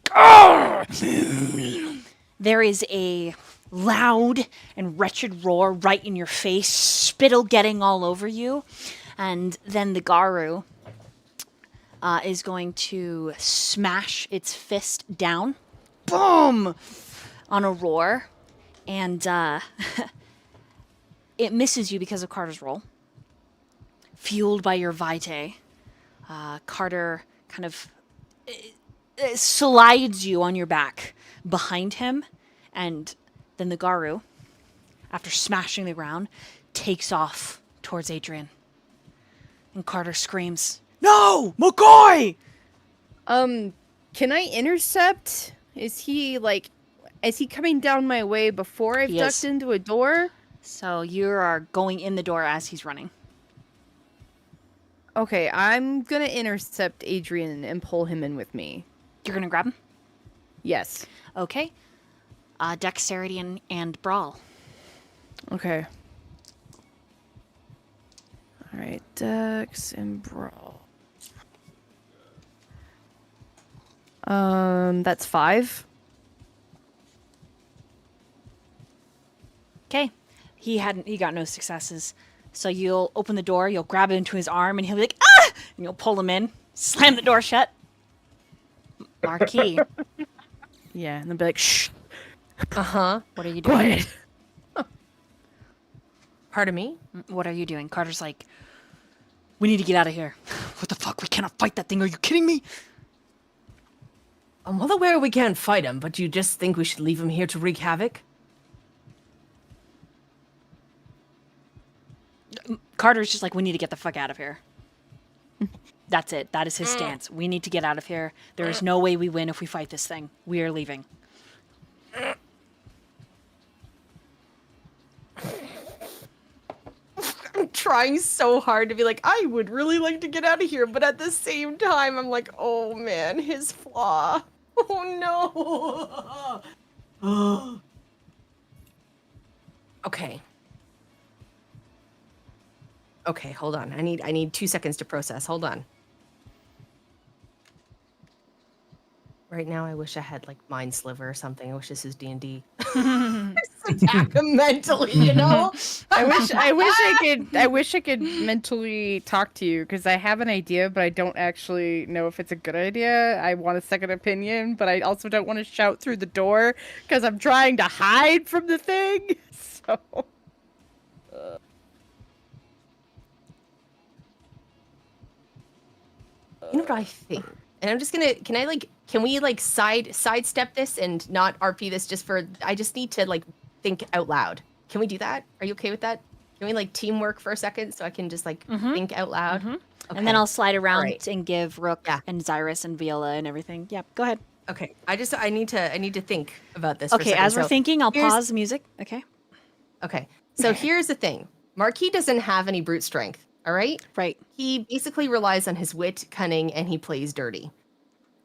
There is a loud and wretched roar right in your face, spittle getting all over you, and then the Garu is going to smash its fist down, boom, on a roar, and it misses you because of Carter's roll. Fueled by your vitae, Carter kind of slides you on your back behind him, and then the Garu, after smashing the ground, takes off towards Adrian. And Carter screams, "No! McCoy!" Can I intercept? Is he coming down my way before I've He ducked is. into a door? So you are going in the door as he's running. Okay, I'm gonna intercept Adrian and pull him in with me. You're going to grab him? Yes. Okay. Dexterity and brawl. Okay. Alright, Dex and Brawl. That's 5. Okay. He got no successes. So you'll open the door, you'll grab it into his arm, and he'll be like, "Ah!" And you'll pull him in, slam the door shut. Marquis, Yeah, and they'll be like, shh, Uh-huh. what are you doing? quiet. Pardon me? What are you doing? Carter's like, we need to get out of here. What the fuck? We cannot fight that thing. Are you kidding me? I'm well aware we can't fight him, but you just think we should leave him here to wreak havoc? Carter's just like, we need to get the fuck out of here. That's it. That is his stance. We need to get out of here. There is no way we win if we fight this thing. We are leaving. I'm trying so hard to be like, I would really like to get out of here, but at the same time, I'm like, oh man, his flaw. Oh no. Okay. Okay, hold on. I need 2 seconds to process. Hold on. Right now, I wish I had like Mind Sliver or something. I wish this is D&D. Attack him mentally, you know. I wish I could mentally talk to you because I have an idea, but I don't actually know if it's a good idea. I want a second opinion, but I also don't want to shout through the door because I'm trying to hide from the thing. So. You know what I think? And I'm just gonna, can we like sidestep this and not RP this just for, I just need to like think out loud. Can we do that? Are you okay with that? Can we like teamwork for a second so I can just like think out loud? Mhm. Okay. And then I'll slide around Alright. and give Rook Yeah. and Xirus and Viola and everything. Yep, go ahead. Okay. I need to think about this for a Okay, second. as we're So, thinking, I'll here's- pause the music. Okay. Okay. So here's the thing. Marquis doesn't have any brute strength, all right? Right. He basically relies on his wit, cunning, and he plays dirty.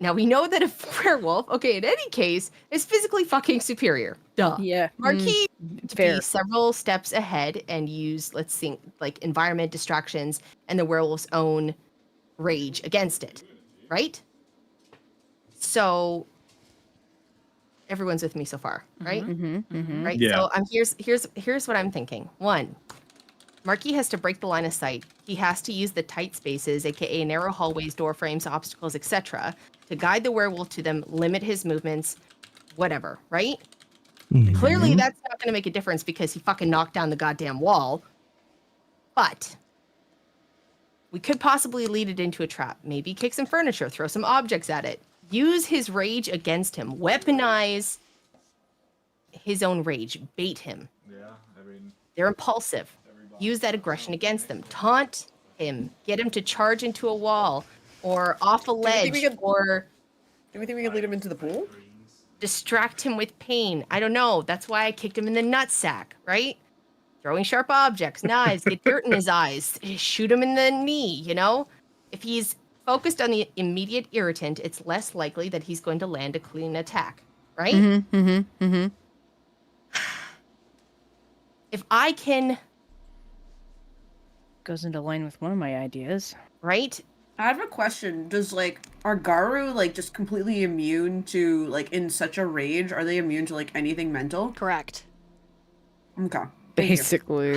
Now we know that a werewolf, okay, in any case, is physically fucking superior. Duh. Yeah. Marquis to fair. be several steps ahead and use, let's think, like environment distractions and the werewolf's own rage against it, right? So everyone's with me so far, right? Right. Yeah. So here's what I'm thinking. One, Marquis has to break the line of sight. He has to use the tight spaces, aka narrow hallways, door frames, obstacles, etc., to guide the werewolf to them, limit his movements, whatever, right? Clearly, that's not going to make a difference because he fucking knocked down the goddamn wall. But we could possibly lead it into a trap. Maybe kick some furniture, throw some objects at it, use his rage against him, weaponize his own rage, bait him. Yeah, I mean, They're impulsive. Use that aggression against them. Taunt him. Get him to charge into a wall or off a we think ledge we could- or Do we think we could lead him into the pool? distract him with pain. I don't know. That's why I kicked him in the nutsack, right? Throwing sharp objects, knives, get dirt in his eyes, shoot him in the knee, you know? If he's focused on the immediate irritant, it's less likely that he's going to land a clean attack, right? If I can, Goes into line with one of my ideas. right? I have a question. Does are Garu just completely immune to in such a rage? Are they immune to anything mental? Correct. Okay. Thank you. Basically.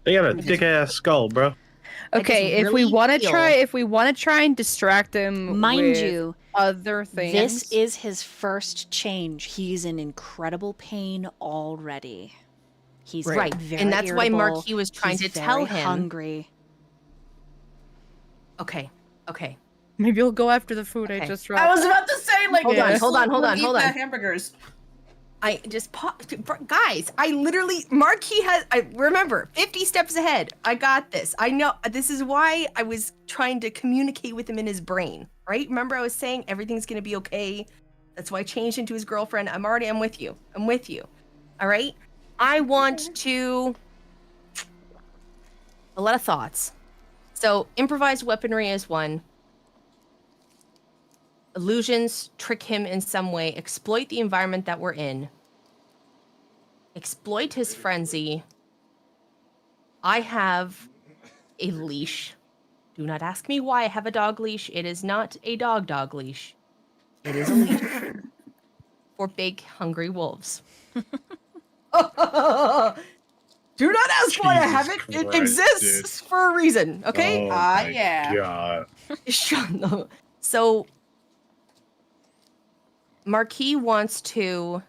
They got a thick ass skull, bro. Okay, if we really want to feel- try and distract him, Mind with you, other things. this is his first change. He's in incredible pain already. He's Right. very And that's why irritable. Marquis was trying He's to tell very him. hungry. Okay. Maybe you'll go after the food I Okay. just I dropped. was about to say Hold on. eat the hamburgers. I just guys, I literally Marquis has I remember 50 steps ahead. I got this. I know this is why I was trying to communicate with him in his brain, right? Remember I was saying everything's going to be okay. That's why I changed into his girlfriend. I'm with you. All right? I want to a lot of thoughts. So, improvised weaponry is one. Illusions, trick him in some way, exploit the environment that we're in, exploit his frenzy. I have a leash. Do not ask me why I have a dog leash. It is not a dog leash. It is a leash for big, hungry wolves. Do not ask why I Jesus have it. It Christ, exists for a reason, okay? Oh my yeah. God. Shut up. So, Marquis wants to.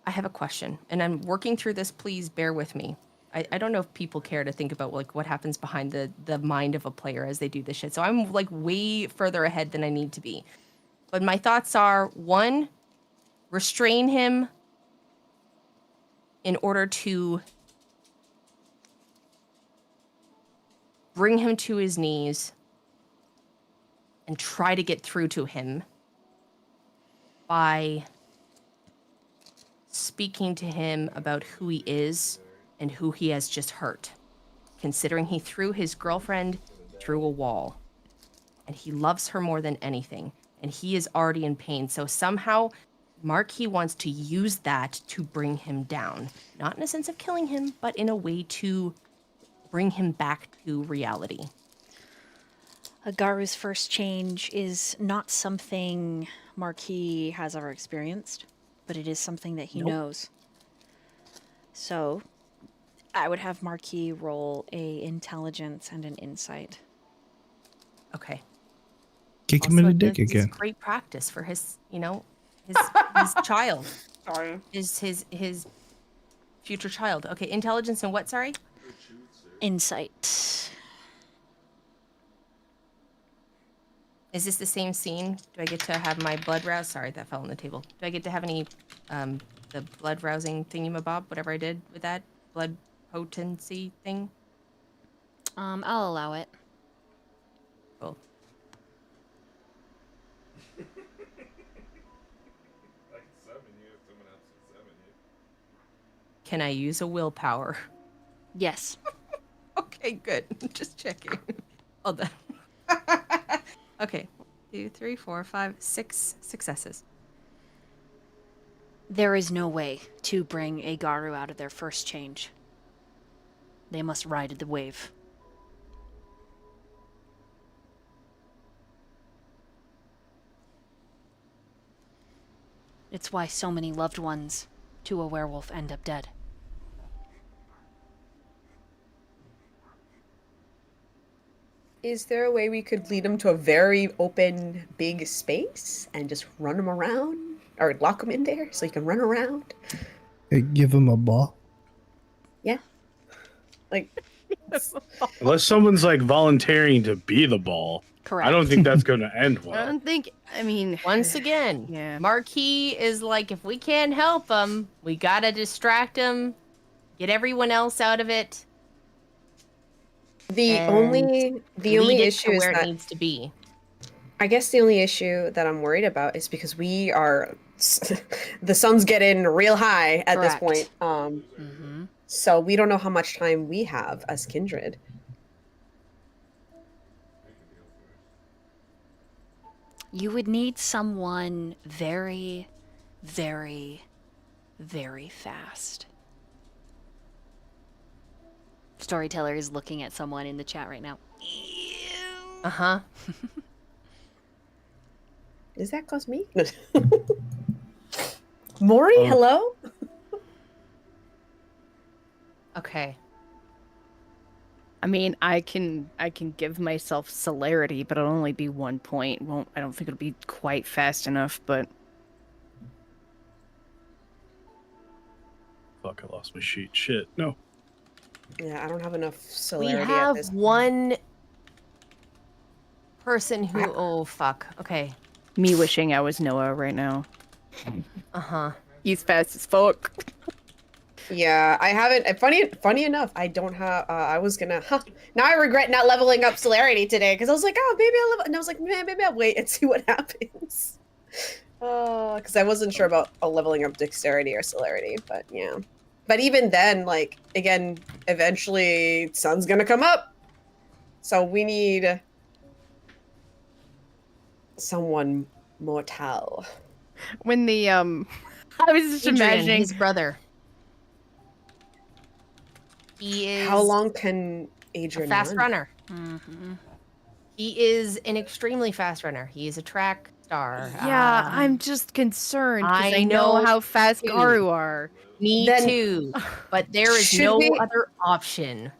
I have a question, and I'm working through this. Please bear with me. I don't know if people care to think about what happens behind the mind of a player as they do this shit. So I'm way further ahead than I need to be. But my thoughts are: one, restrain him in order to bring him to his knees and try to get through to him by speaking to him about who he is and who he has just hurt, considering he threw his girlfriend through a wall and he loves her more than anything and he is already in pain. So somehow Marquis wants to use that to bring him down, not in a sense of killing him, but in a way to bring him back to reality. Agaru's first change is not something Marquis has ever experienced, but it is something that he knows. So, I would have Marquis roll a intelligence and an insight. Okay. Kick him in the dick this is again. great practice for his, his child. Sorry. His future child. Okay, intelligence and what, sorry? Insight. Is this the same scene? Do I get to have my blood rouse? Sorry, that fell on the table. Do I get to have any, the blood rousing thingamabob, whatever I did with that? Blood potency thing? I'll allow it. Cool. I can summon you if someone else can summon you. Can I use a willpower? Yes. Okay, good. Just checking. Oh, that. Okay. 2, 3, 4, 5, 6 successes. There is no way to bring a Garu out of their first change. They must ride the wave. It's why so many loved ones to a werewolf end up dead. Is there a way we could lead him to a very open, big space and just run him around? Or lock him in there so he can run around? Hey, give him a ball. Yeah. Like, Unless someone's like volunteering to be the ball, Correct. I don't think that's going to end I well. don't think. I mean, Once again, Yeah. Marquis is like, if we can't help him, we gotta distract him, get everyone else out of it. the And only lead it issue to is where that it needs to be. I guess the only issue that I'm worried about is because we are the sun's getting real high at this Correct. point. Mm-hmm. So we don't know how much time we have as kindred. You would need someone very, very, very fast. Storyteller is looking at someone in the chat right now. Uh-huh. Is that cause me? Maury, Oh. hello? Okay. I mean, I can give myself celerity, but it'll only be 1 point. I don't think it'll be quite fast enough, but Fuck, I lost my sheet. Shit. No. Yeah, I don't have enough We celerity at have this one person who... Oh, fuck. Okay. me wishing I was Noah right now. Uh-huh. He's fast as fuck. Yeah, I haven't. Funny enough, I don't have. I was gonna. Now I regret not leveling up celerity today because I was like, oh, maybe I'll level. And I was like, man, maybe I'll wait and see what happens. Because I wasn't sure about leveling up dexterity or celerity, but yeah. But even then, like again, eventually sun's gonna come up, so we need someone mortal. When the I was just Adrian, imagining. his brother. He is How long can a Adrian fast run? runner. Mm-hmm. He is an extremely fast runner. He is a track star. Yeah, I'm just concerned because I I know know how fast too. Garu are. Me Then- too. But there is Should no we- other option.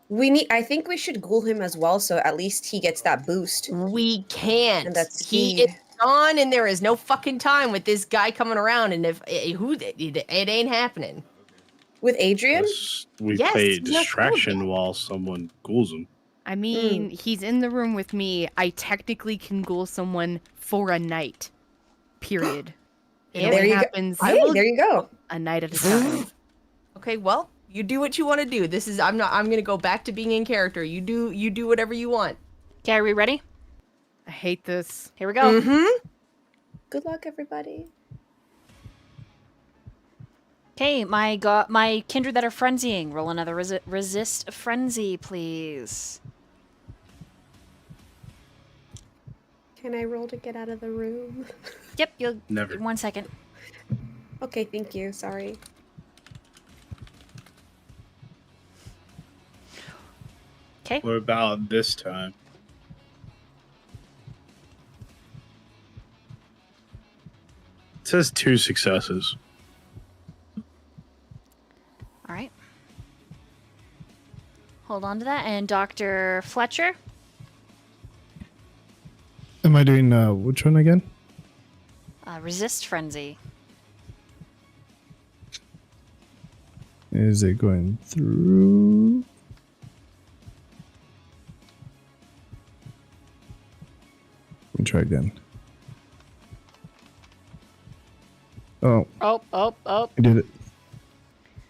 I think we should ghoul him as well, so at least he gets that boost. We can't. And that He speed. is gone, and there is no fucking time with this guy coming around. And if it ain't happening. With Adrian? Unless we Yes, play he's not distraction cool. while someone ghouls him. I mean, he's in the room with me. I technically can ghoul someone for a night. Period. It There only you go. happens Hey, there you go. a night at a time. Okay, well, you do what you want to do. This is I'm gonna go back to being in character. You do whatever you want. Okay, are we ready? I hate this. Here we go. Mm-hmm. Good luck, everybody. Okay, my kindred that are frenzying. Roll another resist frenzy, please. Can I roll to get out of the room? Yep, you'll Never. 1 second. Okay, thank you. Sorry. Okay. What about this time? It says 2 successes. All right. Hold on to that. And Dr. Fletcher? Am I doing which one again? Resist frenzy. Is it going through? Let me try again. Oh, Oh. I did it.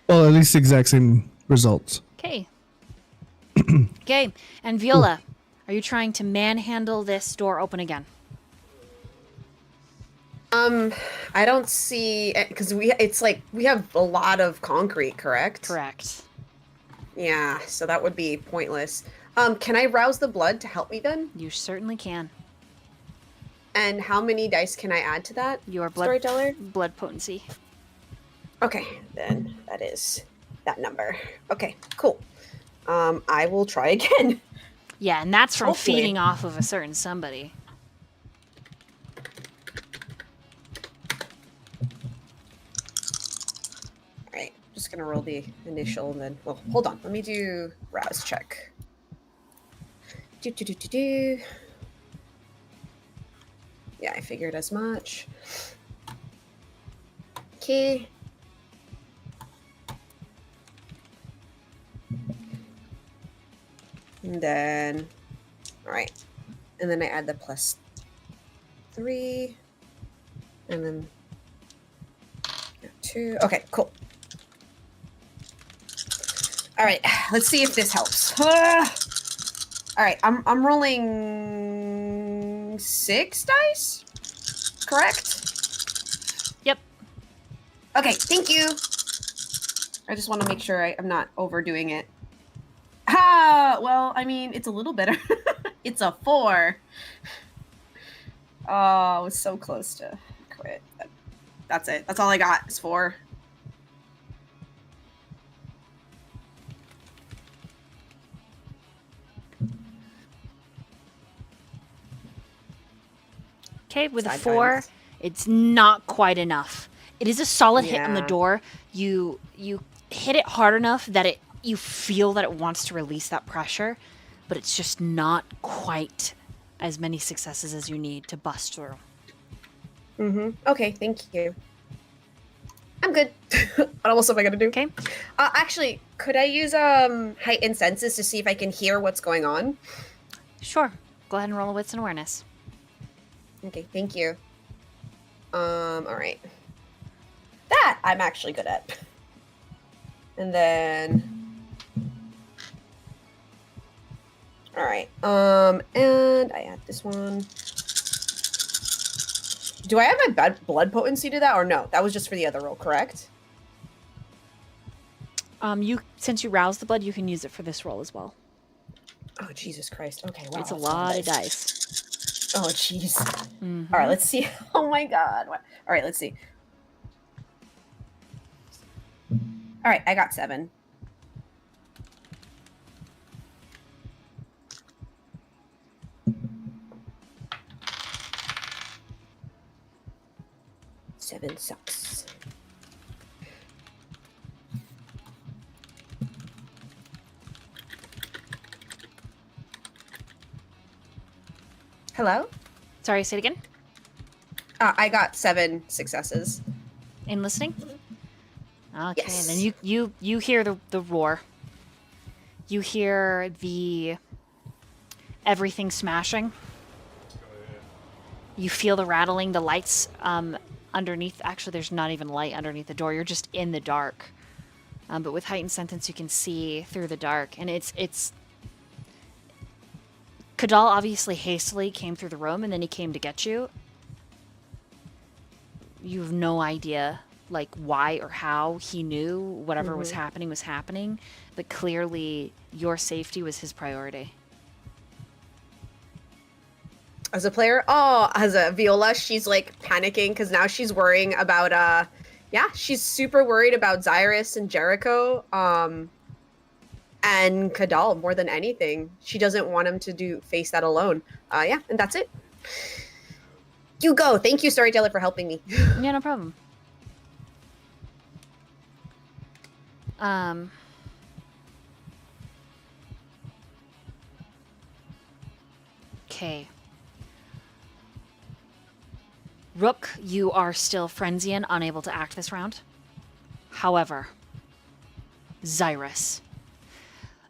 Well, at least the exact same results. Okay. Okay. And Viola, are you trying to manhandle this door open again? I don't see because it's like we have a lot of concrete, correct? Correct. Yeah, so that would be pointless. Can I rouse the blood to help me then? You certainly can. And how many dice can I add to that? Your blood Storyteller? blood potency. Okay, then that is that number. Okay, cool. I will try again. Yeah, and that's from Hopefully. feeding off of a certain somebody. Alright, just gonna roll the initial and then, well, hold on. Let me do rouse check. Do. Yeah, I figured as much. Okay. And then, alright. And then I add the +3. And then 2. Okay, cool. Alright, let's see if this helps. Alright, I'm rolling 6 dice? Correct? Yep. Okay, thank you. I just want to make sure I'm not overdoing it. Well, I mean, it's a little better. It's a 4. Oh, I was so close to crit. That's it. That's all I got is 4. Okay, with a Side 4, diamonds. it's not quite enough. It is a solid hit on the Yeah. door. You hit it hard enough that you feel that it wants to release that pressure, but it's just not quite as many successes as you need to bust through. Okay, thank you. I'm good. What else am I gonna do? Okay. Actually, could I use heightened senses to see if I can hear what's going on? Sure. Go ahead and roll a wits and awareness. Okay, thank you. Alright. That I'm actually good at. And then alright. And I add this one. Do I have my blood potency to that or no? That was just for the other roll, correct? Since you roused the blood, you can use it for this roll as well. Oh Jesus Christ. Okay, wow. It's a that's lot of dice. Oh jeez. Mhm. Alright, let's see. Oh my god. Alright, let's see. Alright, I got 7. Seven sucks. Hello? Sorry, say it again. I got 7 successes. In listening? Okay, Yes. and then you hear the roar. You hear the everything smashing. You feel the rattling, the lights underneath. Actually, there's not even light underneath the door. You're just in the dark. But with heightened sentence, you can see through the dark, and it's. Kadal obviously hastily came through the room, and then he came to get you. You have no idea, like, why or how he knew whatever was happening, but clearly your safety was his priority. As a player, as a Viola, she's like panicking because now she's worrying about she's super worried about Xirus and Jericho, and Kadal more than anything. She doesn't want him to face that alone. And that's it. You go. Thank you, Storyteller, for helping me. Yeah, no problem. Okay. Rook, you are still frenzy and unable to act this round. However, Xirus,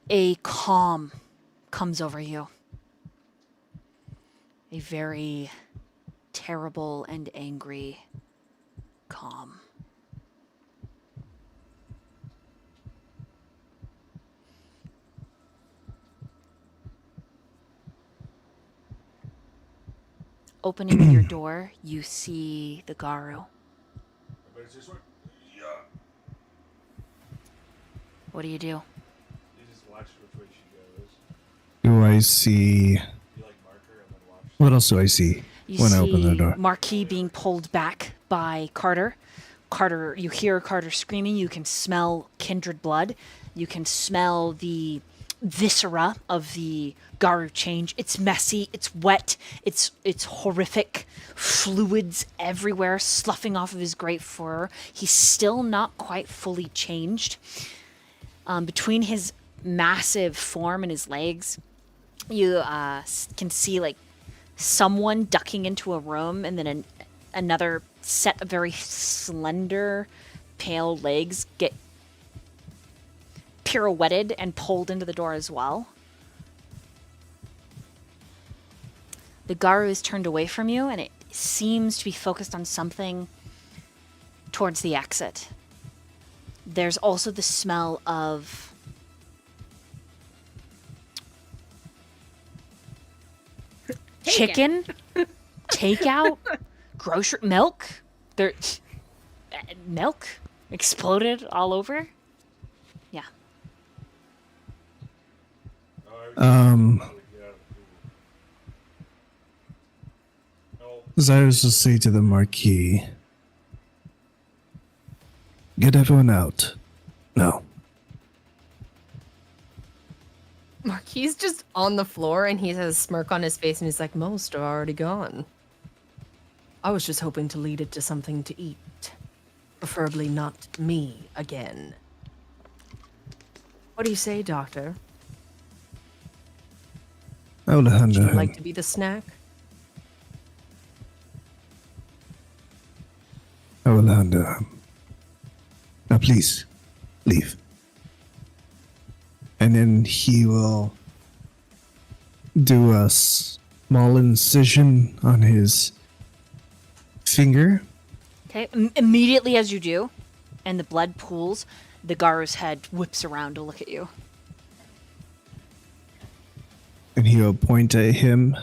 a calm comes over you. A very terrible and angry calm. Opening your door, you see the Garu. Everybody say sword. Yeah. What do? You just watch which way she goes. I see? What else do I see You when see I open the door? Marquis being pulled back by Carter. You hear Carter screaming. You can smell kindred blood. You can smell the viscera of the Garu change. It's messy. It's wet. It's horrific. Fluids everywhere, sloughing off of his great fur. He's still not quite fully changed. Between his massive form and his legs, you can see like someone ducking into a room, and then another set of very slender, pale legs get pirouetted and pulled into the door as well. The Garu is turned away from you, and it seems to be focused on something towards the exit. There's also the smell of chicken, takeout, grocery milk. Milk exploded all over. Yeah. Xirus will say to the Marquis, "Get everyone out. No." Marquis just on the floor and he has a smirk on his face and he's like, most are already gone. I was just hoping to lead it to something to eat. Preferably not me again. What do you say, Doctor? I will handle Would you him. like to be the snack? I will handle him. Now please, leave. And then he will do a small incision on his finger. Okay. Immediately as you do, and the blood pools, the Garu's head whips around to look at you. And he will point at him.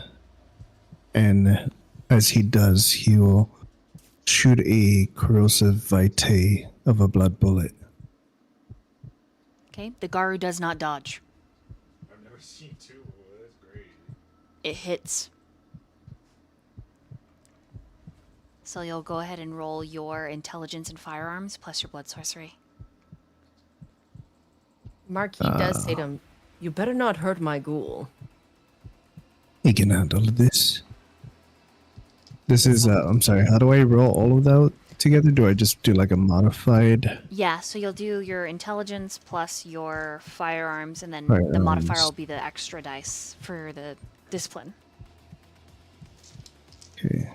And as he does, he will shoot a corrosive vitae of a blood bullet. Okay. The Garu does not dodge. I've never seen two. That's great. It hits. So you'll go ahead and roll your intelligence and firearms plus your blood sorcery. Marquis does say to him, you better not hurt my ghoul. He can handle this. This is, I'm sorry, how do I roll all of that together? Do I just do like a modified? Yeah, so you'll do your intelligence plus your firearms, and then Firearms. the modifier will be the extra dice for the discipline. Okay.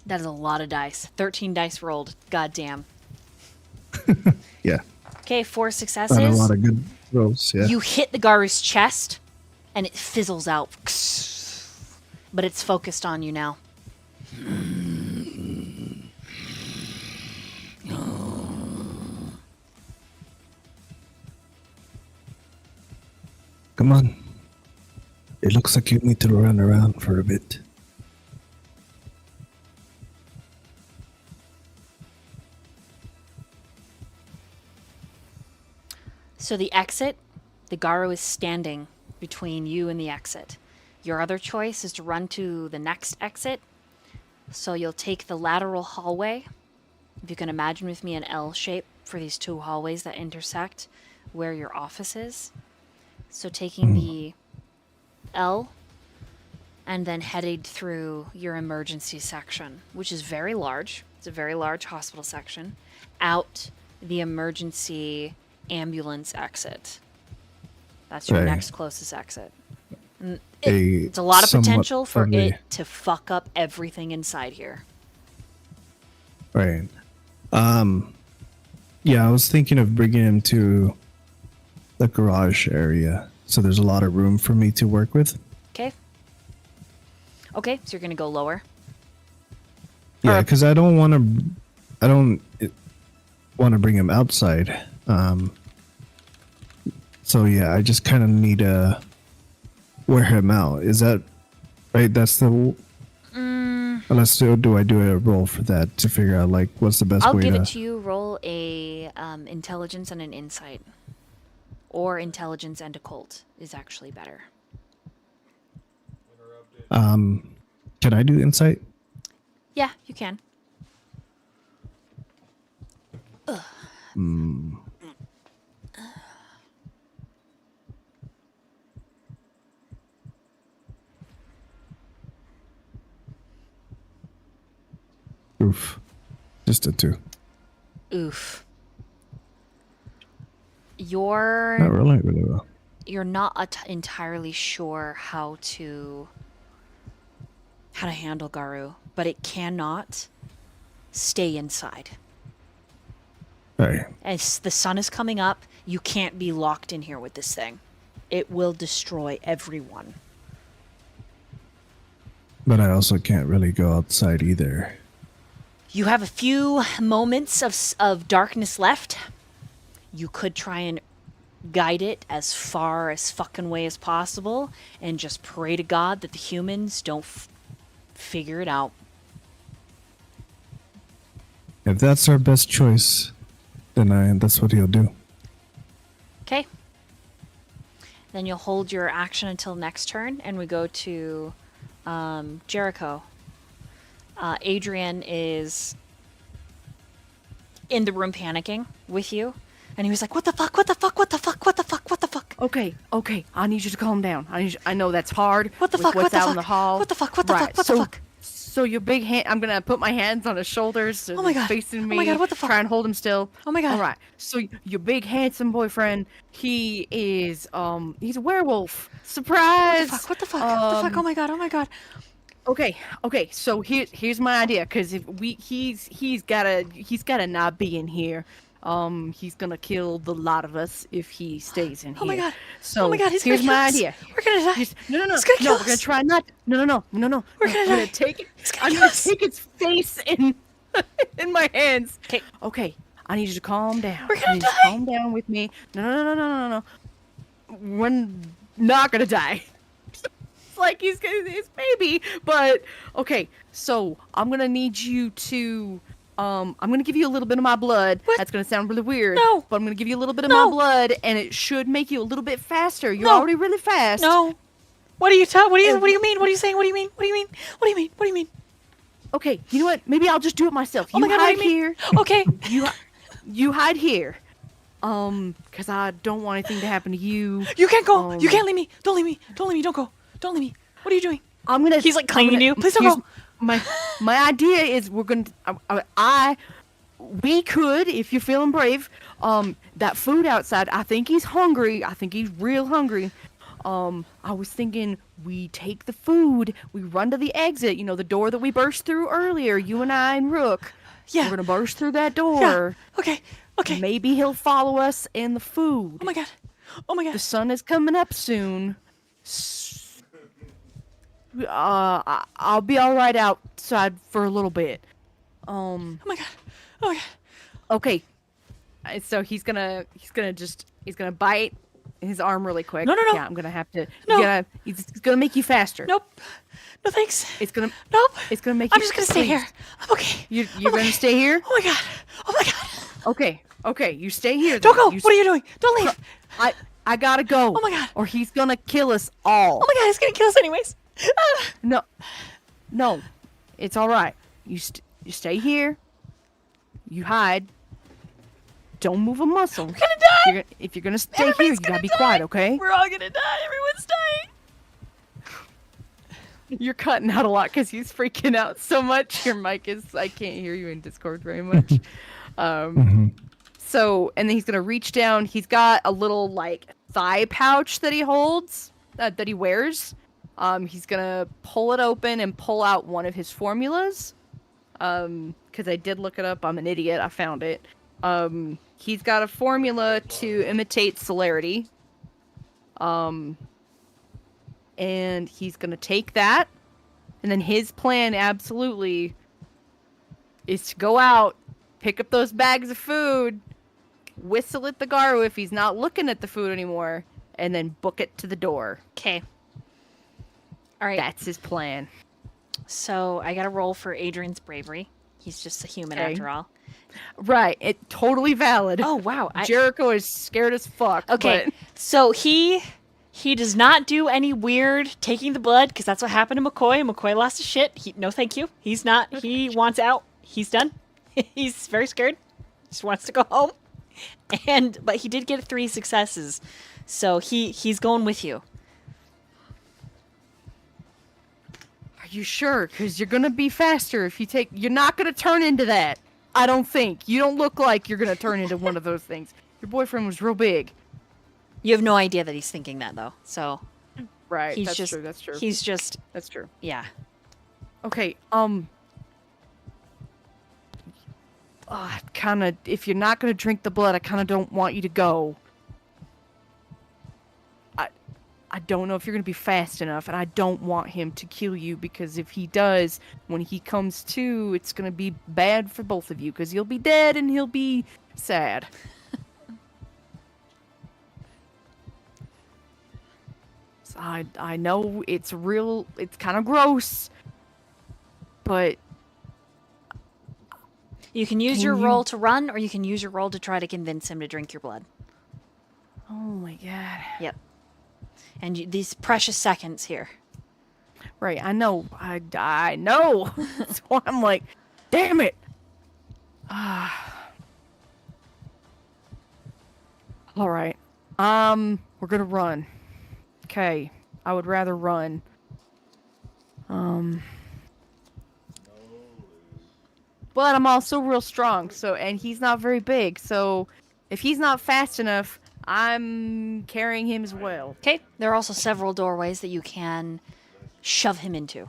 That is a lot of dice. 13 dice rolled. Goddamn. Yeah. Okay, 4 successes. Not a lot of good rolls, yeah. You hit the Garu's chest, and it fizzles out. But it's focused on you now. Come on. It looks like you need to run around for a bit. So the exit, the Garu is standing between you and the exit. Your other choice is to run to the next exit. So you'll take the lateral hallway. If you can imagine with me an L shape for these two hallways that intersect where your office is. So taking the L and then headed through your emergency section, which is very large. It's a very large hospital section. Out the emergency ambulance exit. That's your Right. next closest exit. A It's a lot of somewhat potential for ugly- it to fuck up everything inside here. Right. Yeah, I was thinking of bringing him to the garage area, so there's a lot of room for me to work with. Okay? Okay, so you're gonna go lower. Yeah, because I don't want to bring him outside. So yeah, I just kind of need to wear him out. Is that right? That's the Unless do I do a roll for that to figure out like what's the best I'll way give to? it to you. Roll a intelligence and an insight, or intelligence and occult is actually better. Can I do insight? Yeah, you can. Oof, just a 2. Oof. Not You're really well. you're not entirely sure how to handle Garu, but it cannot stay inside. Hey, As the sun is coming up, you can't be locked in here with this thing. It will destroy everyone. but I also can't really go outside either. You have a few moments of darkness left. You could try and guide it as far as fucking way as possible and just pray to God that the humans don't figure it out. If that's our best choice, then that's what he'll do. Okay. Then you'll hold your action until next turn, and we go to Jericho. Adrian is in the room panicking with you, and he was like, "What the fuck? What the fuck? What the fuck? What the fuck? What the fuck? Okay, I need you to calm down. I know that's hard. What the with fuck? What's What the out fuck? in the hall. What the fuck? What the fuck? What the fuck? So your big hand. I'm gonna put my hands on his shoulders. So Oh my he's God. facing Oh me. my God, what the fuck? Try and hold him still. Oh my God. All right. So your big handsome boyfriend. He is he's a werewolf. Surprise. What the fuck? What the fuck? Oh my God! Oh my God! Okay. So here's my idea. Cause if he's gotta not be in here. He's gonna kill the lot of us if he stays in here. Oh my God. So Oh my God, he's here's gonna kill my us. idea. We're gonna die. No. He's gonna kill We're gonna us. try not. No. We're gonna die. take it. He's gonna I'm kill gonna us. take its face in in my hands. 'Kay. Okay. I need you to calm down. We're gonna I need you to die. calm down with me. No. We're not gonna die. It's like he's baby, but okay. So I'm gonna need you to. I'm gonna give you a little bit of my blood. What? That's gonna sound really weird. No. But I'm gonna give you a little bit of No. my blood, and it should make you a little bit faster. You're No. already really fast. No. What do you What do you mean? What are you saying? What do you mean? What do you mean? What do you mean? What do you mean? Okay, you know what? Maybe I'll just do it myself. Oh You my God! hide What do you mean? here. Okay. You hide here. Cause I don't want anything to happen to you. You can't go. You Um, can't leave me. Don't leave me. Don't leave me. Don't go. Don't leave me. What are you doing? I'm gonna. He's like I'm clinging to gonna- you. Please don't here's go. My idea is we're gonna. We could, if you're feeling brave. That food outside. I think he's hungry. I think he's real hungry. I was thinking we take the food, we run to the exit. You know, the door that we burst through earlier. You and I and Rook. Yeah. We're gonna burst through that Yeah. door. Okay. Okay. Maybe he'll follow us in the food. Oh my God. Oh my God. The sun is coming up soon. I'll be all right outside for a little bit. Oh my God. Oh my God. Okay. So he's gonna bite his arm really quick. No. Yeah, I'm gonna have to. No. He's gonna make you faster. Nope. No thanks. It's gonna. Nope. It's gonna make I'm you. just gonna stay here. I'm okay. You're I'm gonna okay. stay here. Oh my God. Oh my God. Okay. You stay here. Don't then. go. What are you doing? Don't leave. I gotta go. Oh my God. Or he's gonna kill us all. Oh my God. He's gonna kill us anyways. Ah. No, it's all right. You stay here. You hide. Don't move a muscle. We're gonna die. If you're gonna stay here, Everybody's you gotta gonna be die. quiet, okay? We're all gonna die. Everyone's dying. You're cutting out a lot because he's freaking out so much. Your mic is. I can't hear you in Discord very much. So, and then he's gonna reach down. He's got a little like thigh pouch that he holds, that he wears. He's gonna pull it open and pull out one of his formulas. Because I did look it up. I'm an idiot. I found it. He's got a formula to imitate celerity. And he's gonna take that, and then his plan absolutely is to go out, pick up those bags of food, whistle at the Garu if he's not looking at the food anymore, and then book it to the door. Okay. All right. That's his plan. So I got to roll for Adrian's bravery. He's just a human Okay. after all. Right. It totally valid. Oh wow. Jericho is scared as fuck. Okay. But... So he does not do any weird taking the blood because that's what happened to McCoy. McCoy lost his shit. No, thank you. He's not. He wants out. He's done. He's very scared. Just wants to go home. But he did get 3 successes, so he's going with you. Are you sure? Because you're gonna be faster if you take. You're not gonna turn into that. I don't think. You don't look like you're gonna turn into one of those things. Your boyfriend was real big. You have no idea that he's thinking that though. So Right. he's that's just true. That's true. he's just That's true. yeah. Okay. Kind of. If you're not gonna drink the blood, I kind of don't want you to go. I don't know if you're gonna be fast enough, and I don't want him to kill you because if he does, when he comes to, it's gonna be bad for both of you because you'll be dead and he'll be sad. So I know it's real. It's kind of gross, but You can use Can your you- roll to run, or you can use your roll to try to convince him to drink your blood. oh my god. Yep. And these precious seconds here. Right, I know. I know. That's why I'm like, damn it. All right. We're gonna run. Okay. I would rather run. But I'm also real strong, so and he's not very big, so if he's not fast enough, I'm carrying him as well. Okay. There are also several doorways that you can shove him into.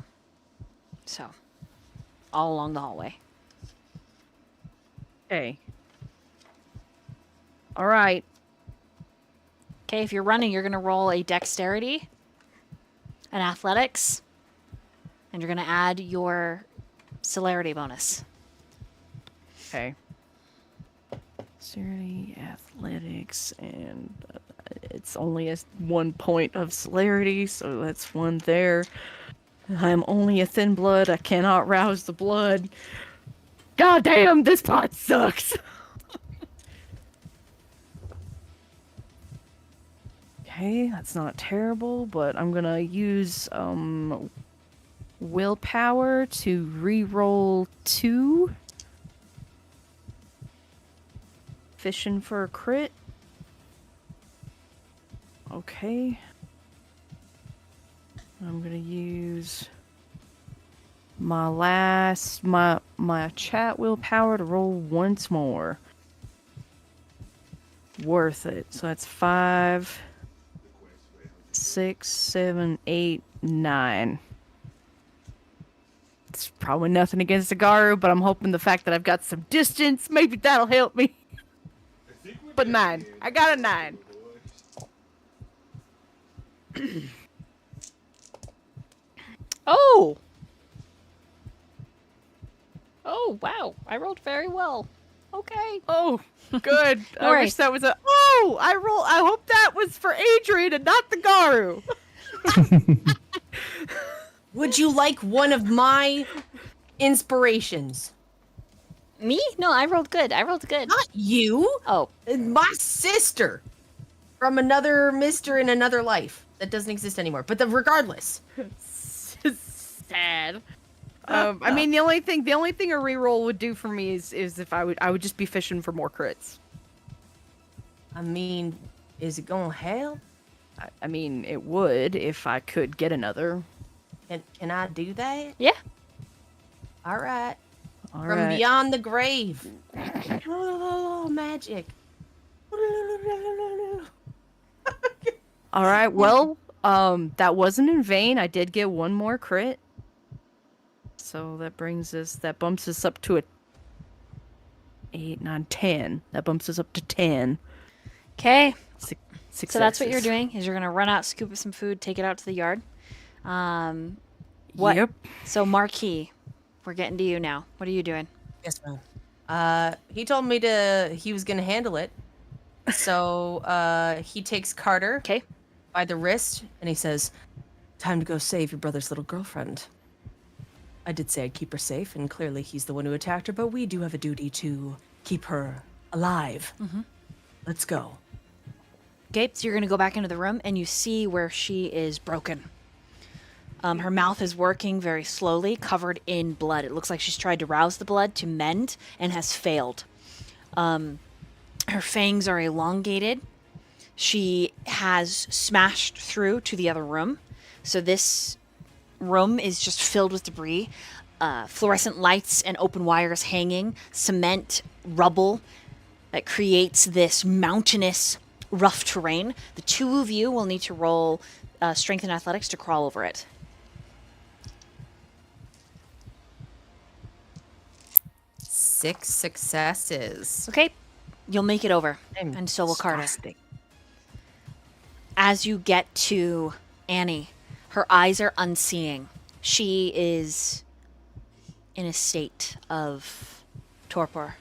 So, all along the hallway. Okay. All right. Okay, if you're running, you're going to roll a dexterity, an athletics, and you're going to add your celerity bonus. Okay. Celerity, athletics, and it's only a 1 point of celerity, so that's 1 there. I'm only a thin blood. I cannot rouse the blood. God damn, this pot sucks. Okay, that's not terrible, but I'm gonna use willpower to re-roll 2. Fishing for a crit. Okay. I'm gonna use my my chat willpower to roll once more. Worth it. So that's 5, 6, 7, 8, 9. It's probably nothing against Agaru, but I'm hoping the fact that I've got some distance, maybe that'll help me. But 9. I got a 9. Oh! Oh, wow. I rolled very well. Okay. Oh, good. No I worries. wish that was a. Oh, I hope that was for Adrian and not the Garu. Would you like one of my inspirations? Me? No, I rolled good. I rolled good. Not you. Oh. My sister from another mister in another life that doesn't exist anymore. But regardless. Sad. I mean, the only thing a reroll would do for me is if I would just be fishing for more crits. I mean, is it gonna help? I mean, it would if I could get another. Can I do that? Yeah. All right. All From right. beyond the grave. Magic. All right. Well, that wasn't in vain. I did get 1 more crit. So that bumps us up to 8, 9, 10. That bumps us up to 10. Okay. Successes. So that's what you're doing, is you're going to run out, scoop up some food, take it out to the yard. What? Yep. So, Marquis, we're getting to you now. What are you doing? Yes, ma'am. He told me he was gonna handle it. So he takes Carter Okay. by the wrist and he says, "Time to go save your brother's little girlfriend." I did say I'd keep her safe, and clearly he's the one who attacked her, but we do have a duty to keep her alive. Let's go. Okay, so you're going to go back into the room, and you see where she is broken. Her mouth is working very slowly, covered in blood. It looks like she's tried to rouse the blood to mend and has failed. Her fangs are elongated. She has smashed through to the other room. So this room is just filled with debris. Fluorescent lights and open wires hanging. Cement, rubble that creates this mountainous, rough terrain. The two of you will need to roll strength and athletics to crawl over it. 6 successes. Okay, you'll make it over, I'm and so will Carter. exhausted. As you get to Annie, her eyes are unseeing. She is in a state of torpor.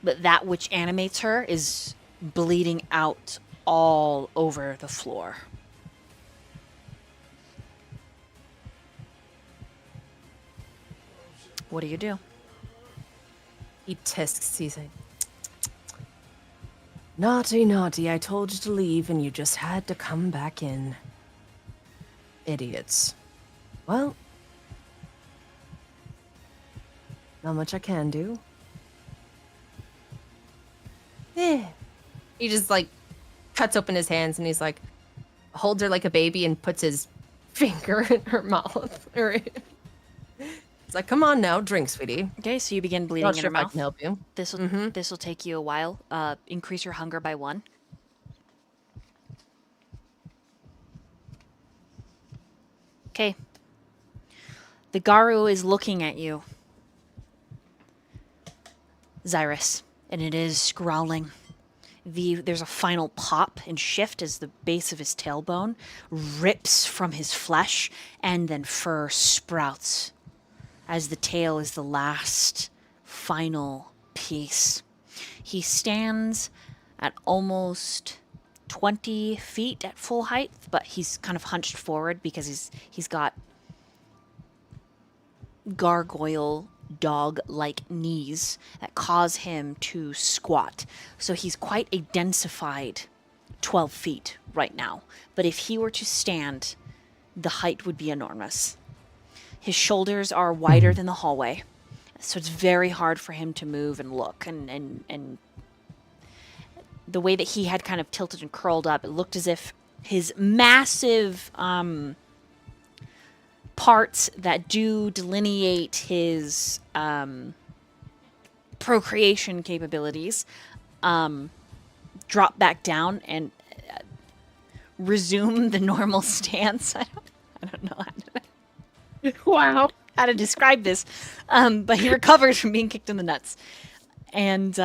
But that which animates her is bleeding out all over the floor. What do you do? He tisks. He's like, naughty, naughty. I told you to leave, and you just had to come back in. Idiots. Well, not much I can do. He just like cuts open his hands and he's like holds her like a baby and puts his finger in her mouth. It's like, come on now, drink, sweetie. Okay, so you begin bleeding Not in sure her if I mouth. can help you. This will take you a while. Increase your hunger by 1. Okay. The Garu is looking at you, Xirus, and it is growling. There's a final pop and shift as the base of his tailbone rips from his flesh, and then fur sprouts as the tail is the last final piece. He stands at almost 20 feet at full height, but he's kind of hunched forward because he's got gargoyle dog-like knees that cause him to squat. So he's quite a densified 12 feet right now. But if he were to stand, the height would be enormous. His shoulders are wider than the hallway, so it's very hard for him to move and look. And the way that he had kind of tilted and curled up, it looked as if his massive parts that do delineate his procreation capabilities drop back down and resume the normal stance. I don't know how to describe this, but he recovers from being kicked in the nuts, and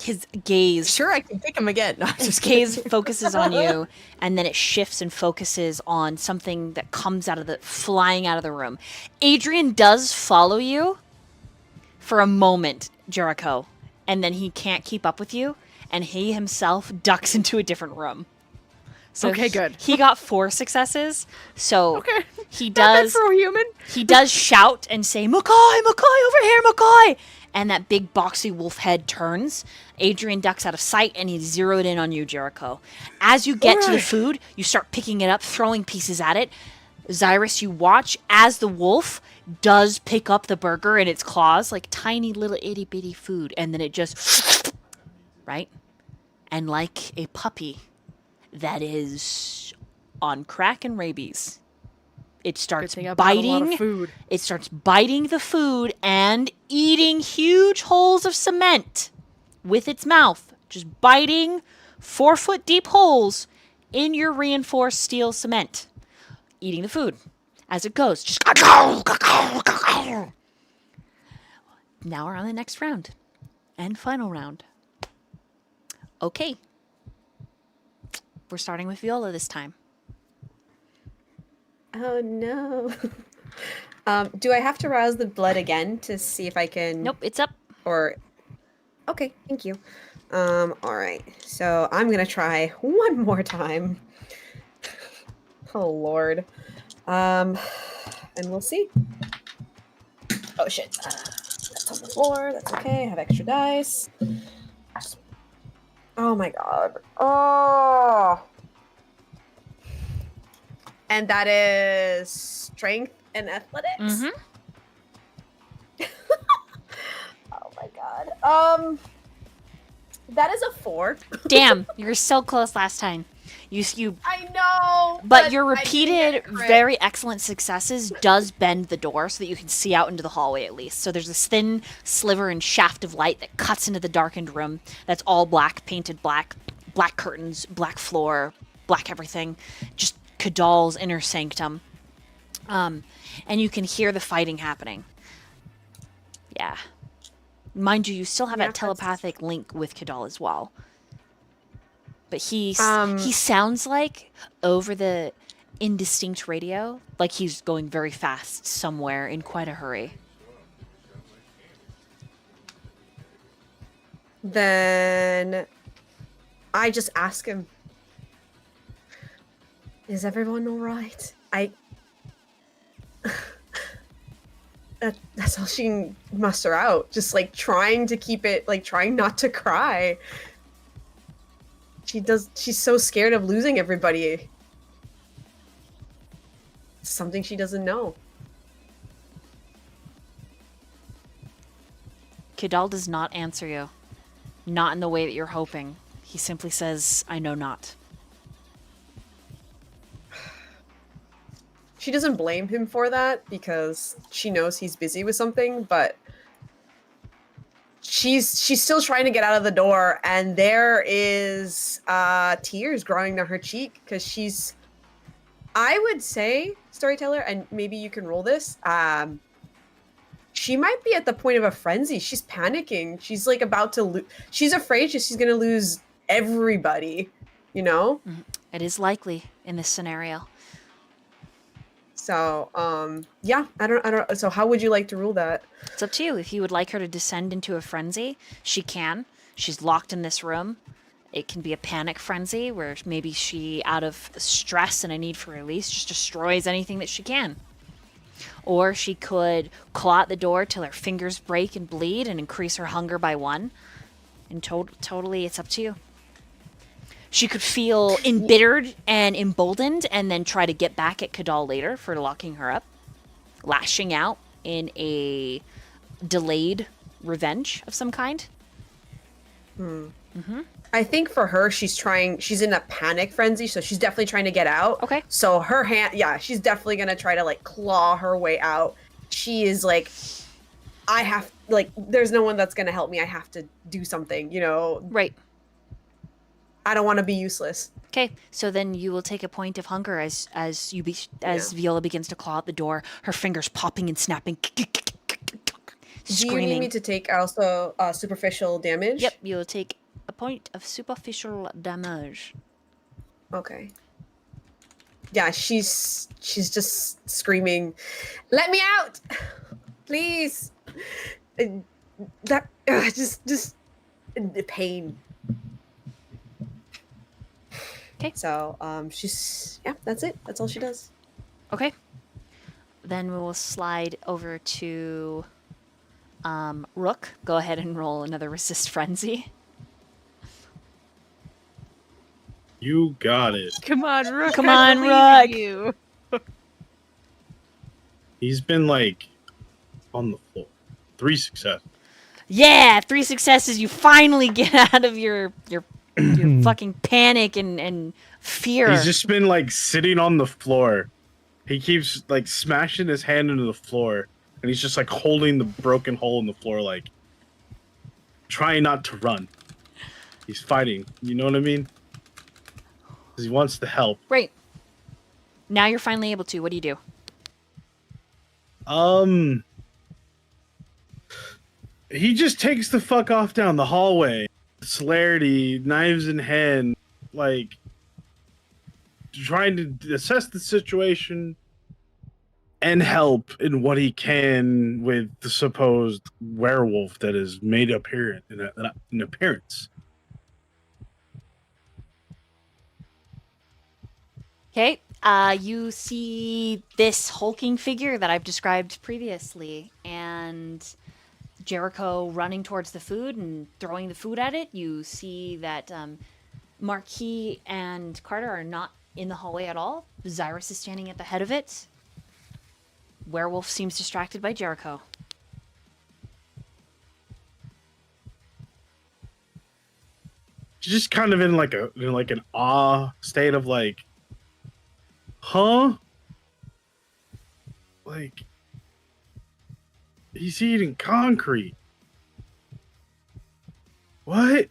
his gaze Sure, I can kick him again. No, I'm his just gaze kidding. focuses on you, and then it shifts and focuses on something that comes flying out of the room. Adrian does follow you for a moment, Jericho, and then he can't keep up with you, and he himself ducks into a different room. So Okay, good. He got 4 successes, so Okay. he Not bad does for a human. he does shout and say, "Mackay, Mackay, over here, Mackay!" And that big boxy wolf head turns. Adrian ducks out of sight, and he's zeroed in on you, Jericho. As you get to the food, you start picking it up, throwing pieces at it. Xirus, you watch as the wolf does pick up the burger in its claws, like tiny little itty bitty food, and then it just, right? And like a puppy that is on crack and rabies, it starts thing I've had a lot of biting. food. It starts biting the food and eating huge holes of cement with its mouth, just biting 4-foot deep holes in your reinforced steel cement, eating the food as it goes. Just now we're on the next round and final round. Okay, we're starting with Viola this time. Oh no. Do I have to rouse the blood again to see if I can? Nope, it's up. Or okay, thank you. All right. So I'm gonna try one more time. Oh Lord. and we'll see. Oh shit. That's on the floor. That's okay. I have extra dice. Oh my god. Oh. And that is strength and athletics. Mm-hmm. Oh my god. That is a 4. Damn, you were so close last time. You I know. But your I didn't get repeated, a crit. very excellent successes does bend the door so that you can see out into the hallway at least. So there's this thin sliver and shaft of light that cuts into the darkened room. That's all black, painted black, black curtains, black floor, black everything. Just Kadal's inner sanctum. And you can hear the fighting happening. Yeah. Mind you, you still have Yeah, that that's- telepathic link with Kadal as well. But he sounds like over the indistinct radio, like he's going very fast somewhere in quite a hurry. Then I just ask him, is everyone all right? That's all she can muster out. Just like trying to keep it, like trying not to cry. She's so scared of losing everybody. It's something she doesn't know. Kadal does not answer you. Not in the way that you're hoping. He simply says, I know not. She doesn't blame him for that because she knows he's busy with something, but she's still trying to get out of the door, and there is tears growing down her cheek because she's, I would say, storyteller, and maybe you can roll this. She might be at the point of a frenzy. She's panicking. She's like about to she's afraid she's going to lose everybody, you know? It is likely in this scenario. So, yeah, I don't. So, how would you like to rule that? It's up to you. If you would like her to descend into a frenzy, she can. She's locked in this room. It can be a panic frenzy where maybe she, out of stress and a need for release, just destroys anything that she can. Or she could claw at the door till her fingers break and bleed and increase her hunger by 1. And totally, it's up to you. She could feel embittered and emboldened and then try to get back at Kadal later for locking her up, lashing out in a delayed revenge of some kind. I think for her, she's in a panic frenzy, so she's definitely trying to get out. Okay. So her hand, yeah, she's definitely going to try to, like, claw her way out. She is like, there's no one that's going to help me. I have to do something, you know? Right. I don't want to be useless. Okay, so then you will take a point of hunger as Viola begins to claw at the door, her fingers popping and snapping, screaming. Do you need me to take also superficial damage? Yep, you will take a point of superficial damage. Okay. Yeah, she's just screaming, "Let me out, please!" Just the pain. Okay. So that's it. That's all she does. Okay. Then we will slide over to Rook. Go ahead and roll another resist frenzy. You got it. Come on, Rook. Come I on, believe Rook. in You. He's been like on the floor. 3 success. Yeah, 3 successes. You finally get out of your fucking panic and fear. He's just been like sitting on the floor. He keeps like smashing his hand into the floor, and he's just like holding the broken hole in the floor, like trying not to run. He's fighting. You know what I mean? 'Cause he wants to help. Right. Now you're finally able to. What do you do? He just takes the fuck off down the hallway. Celerity, knives in hand, like trying to assess the situation and help in what he can with the supposed werewolf that is made an appearance. Okay. You see this hulking figure that I've described previously, and Jericho running towards the food and throwing the food at it. You see that Marquis and Carter are not in the hallway at all. Xirus is standing at the head of it. Werewolf seems distracted by Jericho. She's just kind of in like an awe state of like, huh? Like, he's eating concrete. What?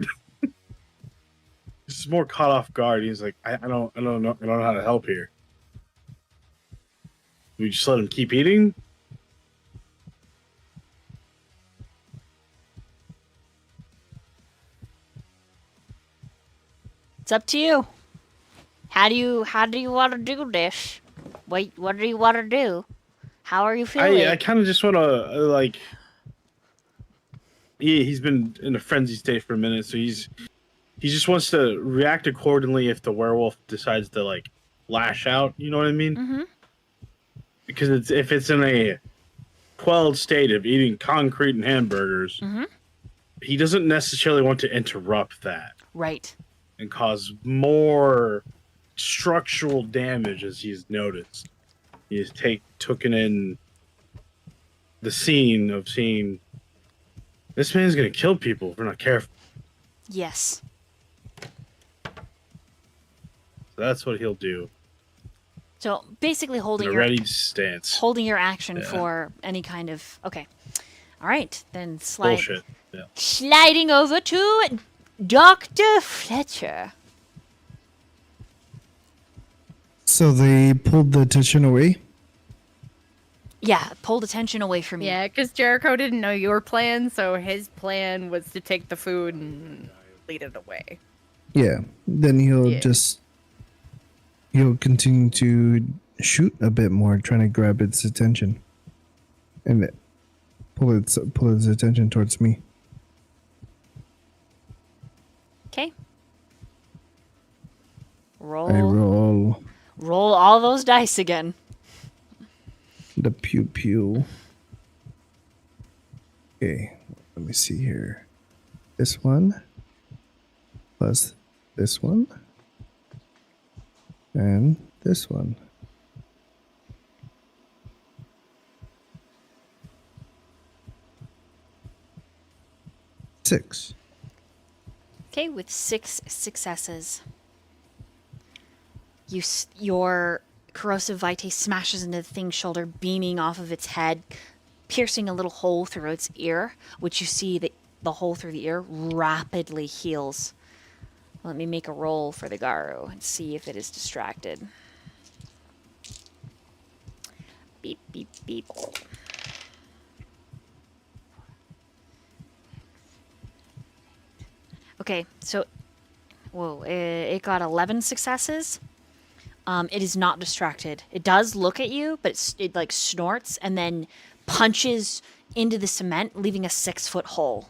He's more caught off guard. He's like, I don't know how to help here. We just let him keep eating? It's up to you. How do you want to do this? What do you want to do? How are you feeling? I kind of just want to like. He's been in a frenzy state for a minute, so he just wants to react accordingly if the werewolf decides to like lash out. You know what I mean? Mm-hmm. Because if it's in a quelled state of eating concrete and hamburgers, Mm-hmm. he doesn't necessarily want to interrupt that Right. and cause more structural damage, as he's noticed. He has taken in the scene of seeing this man's gonna kill people if we're not careful. Yes. So that's what he'll do. So basically holding In a your ready stance. holding your action Yeah. for any kind of okay. All right, then Bullshit. Yeah. sliding over to Dr. Fletcher. So they pulled the attention away? Yeah, pulled attention away from you. Yeah, because Jericho didn't know your plan, so his plan was to take the food and lead it away. Yeah. Then he'll Yeah. he'll continue to shoot a bit more, trying to grab its attention. And pull its attention towards me. Okay. I Roll roll all those dice again. the pew pew. Okay, let me see here. This one plus this one and this one. Six. Okay, with 6 successes. Your corrosive vitae smashes into the thing's shoulder, beaming off of its head, piercing a little hole through its ear, which you see that the hole through the ear rapidly heals. Let me make a roll for the Garu and see if it is distracted. Beep, beep, beep. Okay, so, whoa, it got 11 successes. It is not distracted. It does look at you, but it like snorts and then punches into the cement, leaving a 6-foot hole.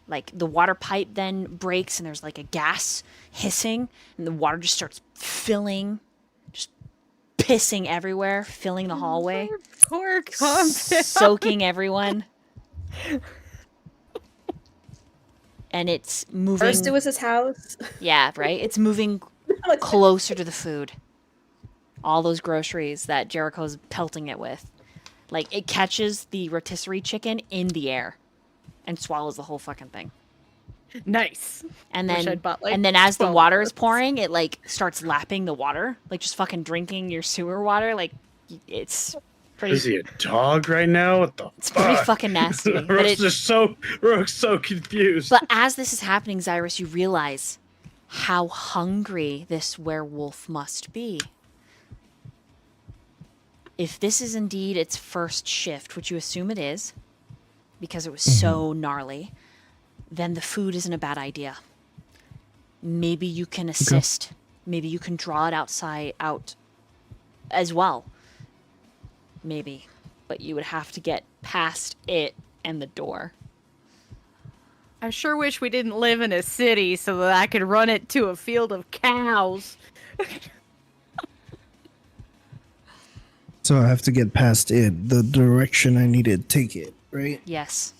Like the water pipe then breaks and there's like a gas hissing and the water just starts filling, just pissing everywhere, filling the hallway, Poor compound. soaking everyone. And it's moving. First it was his house. Yeah, right? It's moving Like, closer to the food. All those groceries that Jericho's pelting it with. Like, it catches the rotisserie chicken in the air and swallows the whole fucking thing. Nice. And Wish then, I'd bought, like, and then as the 12 water is of those. pouring, it, like, starts lapping the water. Like, just fucking drinking your sewer water. Like, it's pretty... Is he a dog right now? What the It's pretty fuck? fucking nasty. But, Rook's so confused. but as this is happening, Xirus, you realize how hungry this werewolf must be. If this is indeed its first shift, which you assume it is, because it was so gnarly, then the food isn't a bad idea. Maybe you can assist. Maybe you can draw it out as well. Maybe. But you would have to get past it and the door. I sure wish we didn't live in a city so that I could run it to a field of cows. So I have to get past it, the direction I need to take it, right? Yes.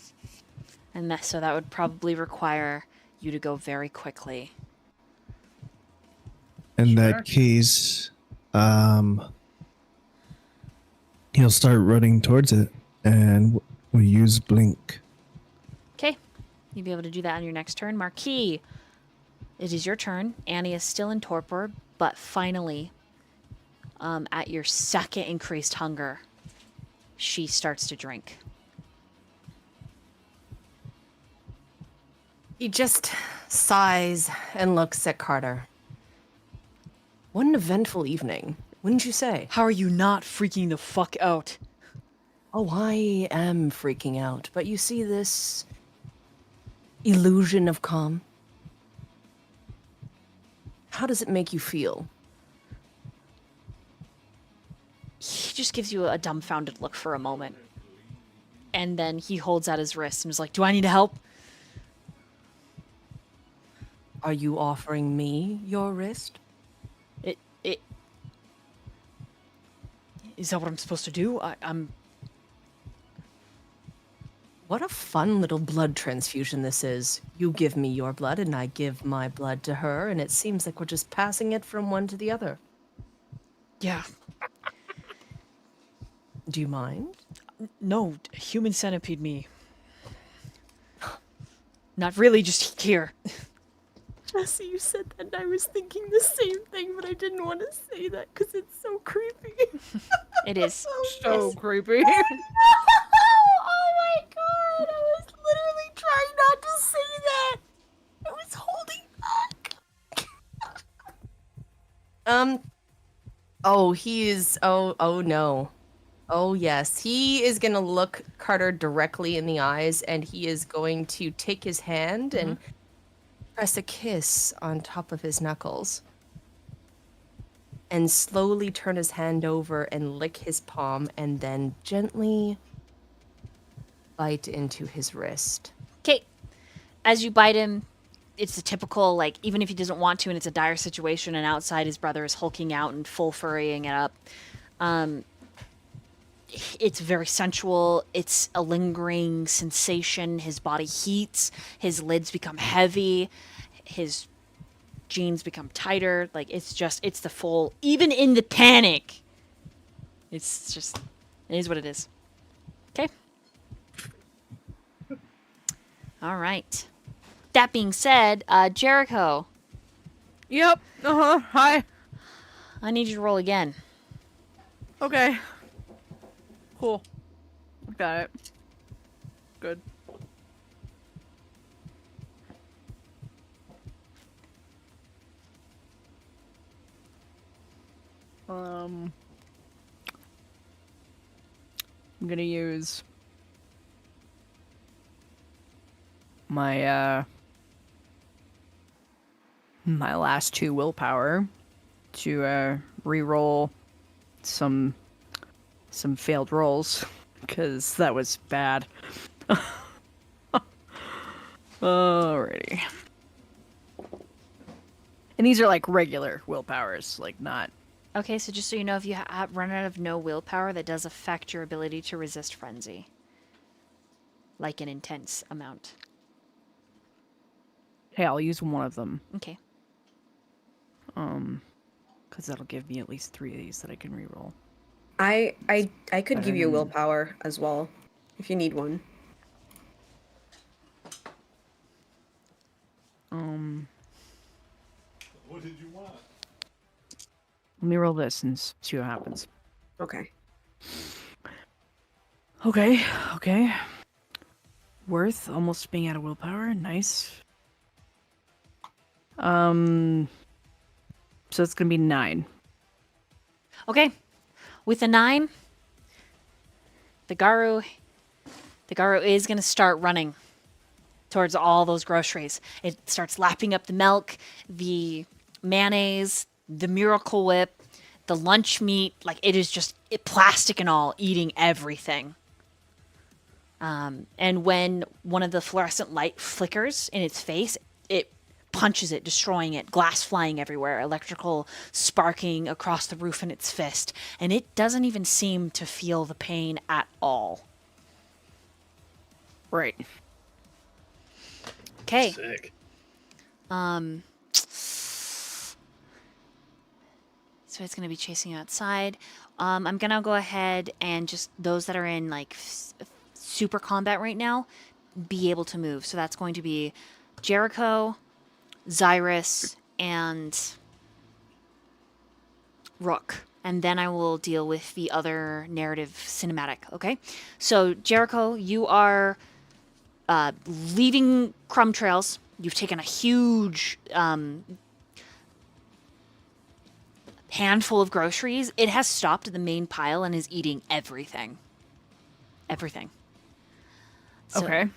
And so that would probably require you to go very quickly. In Sure. that case, he'll start running towards it, and we'll use blink. Okay. You'll be able to do that on your next turn. Marquis, it is your turn. Annie is still in torpor, but finally, at your second increased hunger, she starts to drink. He just sighs and looks at Carter. What an eventful evening, wouldn't you say? How are you not freaking the fuck out? Oh, I am freaking out, but you see this illusion of calm? How does it make you feel? He just gives you a dumbfounded look for a moment. And then he holds out his wrist and is like, do I need help? Are you offering me your wrist? Is that what I'm supposed to do? I'm... What a fun little blood transfusion this is. You give me your blood and I give my blood to her, and it seems like we're just passing it from one to the other. Yeah. Do you mind? No, human centipede me. Not really, just here. Jesse, you said that and I was thinking the same thing, but I didn't want to say that because it's so creepy. It is. So creepy. Oh my god, I was literally trying not to say that. I was holding back. Oh, he is, oh no. Oh yes, he is gonna look Carter directly in the eyes and he is going to take his hand and press a kiss on top of his knuckles. And slowly turn his hand over and lick his palm and then gently bite into his wrist. Okay. As you bite him, it's a typical, like, even if he doesn't want to and it's a dire situation and outside his brother is hulking out and full furrying it up, it's very sensual. It's a lingering sensation. His body heats. His lids become heavy. His jeans become tighter. Like, it's the full, even in the panic. It's just, it is what it is. Okay. All right. That being said, Jericho, Yep. Hi. I need you to roll again. Okay. Cool. Got it. Good. I'm gonna use my my last 2 willpower to re-roll some failed rolls because that was bad. Alrighty. And these are like regular willpowers, like not. Okay, so just so you know, if you run out of no willpower, that does affect your ability to resist frenzy. Like an intense amount. Hey, I'll use one of them. Okay. Because that'll give me at least 3 of these that I can reroll. I could give you willpower as well, if you need one. What did you want? Let me roll this and see what happens. Okay. Okay. Worth almost being out of willpower. Nice. So it's gonna be 9. Okay. With a 9, the Garu is going to start running towards all those groceries. It starts lapping up the milk, the mayonnaise, the Miracle Whip, the lunch meat. Like, it is just plastic and all, eating everything. And when one of the fluorescent light flickers in its face, it punches it, destroying it, glass flying everywhere, electrical sparking across the roof in its fist, and it doesn't even seem to feel the pain at all. Right. Okay. Sick. So it's going to be chasing you outside. I'm going to go ahead and just those that are in like super combat right now be able to move. So that's going to be Jericho, Xirus, and Rook. And then I will deal with the other narrative cinematic, okay? So Jericho, you are leaving crumb trails. You've taken a huge handful of groceries. It has stopped the main pile and is eating everything. Everything. So Okay.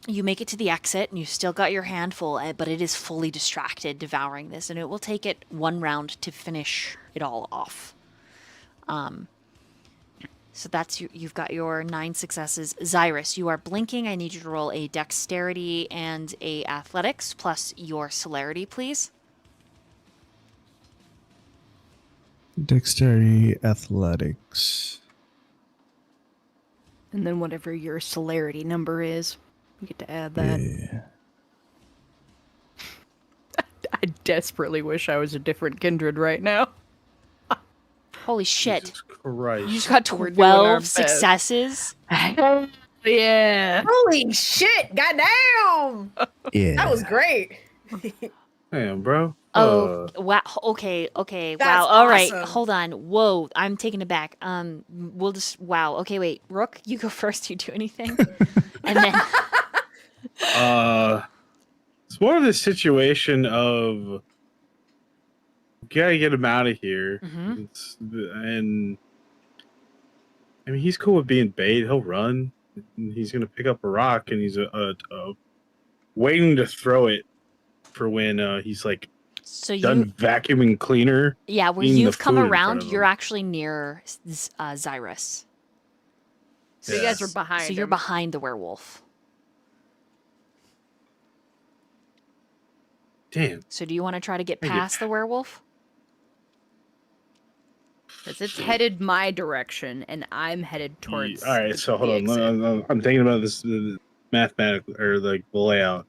you make it to the exit and you've still got your handful, but it is fully distracted devouring this, and it will take it one round to finish it all off. So that's you've got your 9 successes. Xirus, you are blinking. I need you to roll a dexterity and a athletics plus your celerity, please. Dexterity, athletics. And then whatever your celerity number is, you get to add that. Yeah. I desperately wish I was a different kindred right now. Holy shit. Jesus Christ. You just got We're doing our 12 best. successes. Yeah. Holy shit! Goddamn! Yeah. That was great. Damn, bro. Oh, wow. Okay. That's Wow. All right. awesome. Hold on. Whoa. I'm taking it back. We'll just, wow. Okay, wait. Rook, you go first. You do anything? And then, It's more of the situation of gotta get him out of here. Mhm. And I mean, he's cool with being bait. He'll run. He's gonna pick up a rock, and he's waiting to throw it for when he's like so you, done vacuuming cleaner. yeah, where eating the you've come food in front around, of you're him. actually near Xirus. So you guys are behind. So you're him. behind the werewolf. Damn. So do you want to try to get I get- past the werewolf? Because it's headed my direction, and I'm headed towards. All right, the- so hold the on. exit. I'm thinking about this mathematically, or like the layout.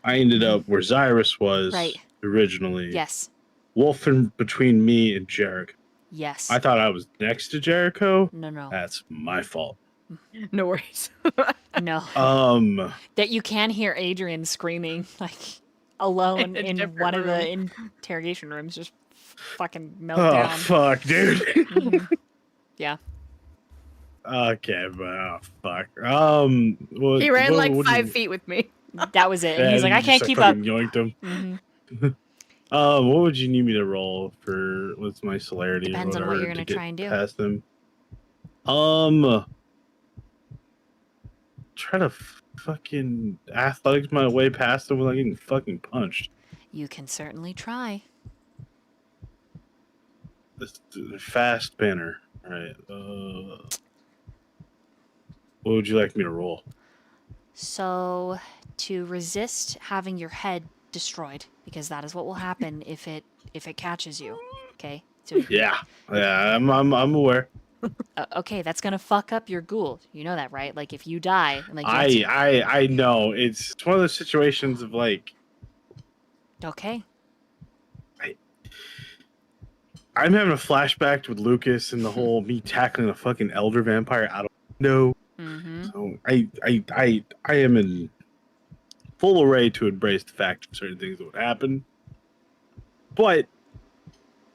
I ended up where Xirus was Right. originally. Yes. Wolf in between me and Jericho. Yes. I thought I was next to Jericho. No. That's my fault. No worries. No. That You can hear Adrian screaming like alone In a in different one of the room. interrogation rooms, just fucking melt Oh down. fuck, dude. Mhm. Yeah. Okay, but oh fuck. What, He ran like what do 5 you- feet with me. That was it. And he's like, you I can't just, keep up. fucking Yoinked him. Mhm. What would you need me to roll for? What's my celerity? or Depends on what whatever you're gonna to get try and do. Past them. Try to fucking athletics my way past them without getting fucking punched. You can certainly try. This fast banner. All right. What would you like me to roll? So to resist having your head destroyed, because that is what will happen if it catches you. Okay. So Yeah, I'm aware. okay, that's gonna fuck up your ghoul. You know that, right? Like if you die, like you have I know. It's one of those situations of like to- okay. I'm having a flashback with Lucas and the whole me tackling a fucking elder vampire out of window. Mm-hmm. So I am in full array to embrace the fact of certain things that would happen. But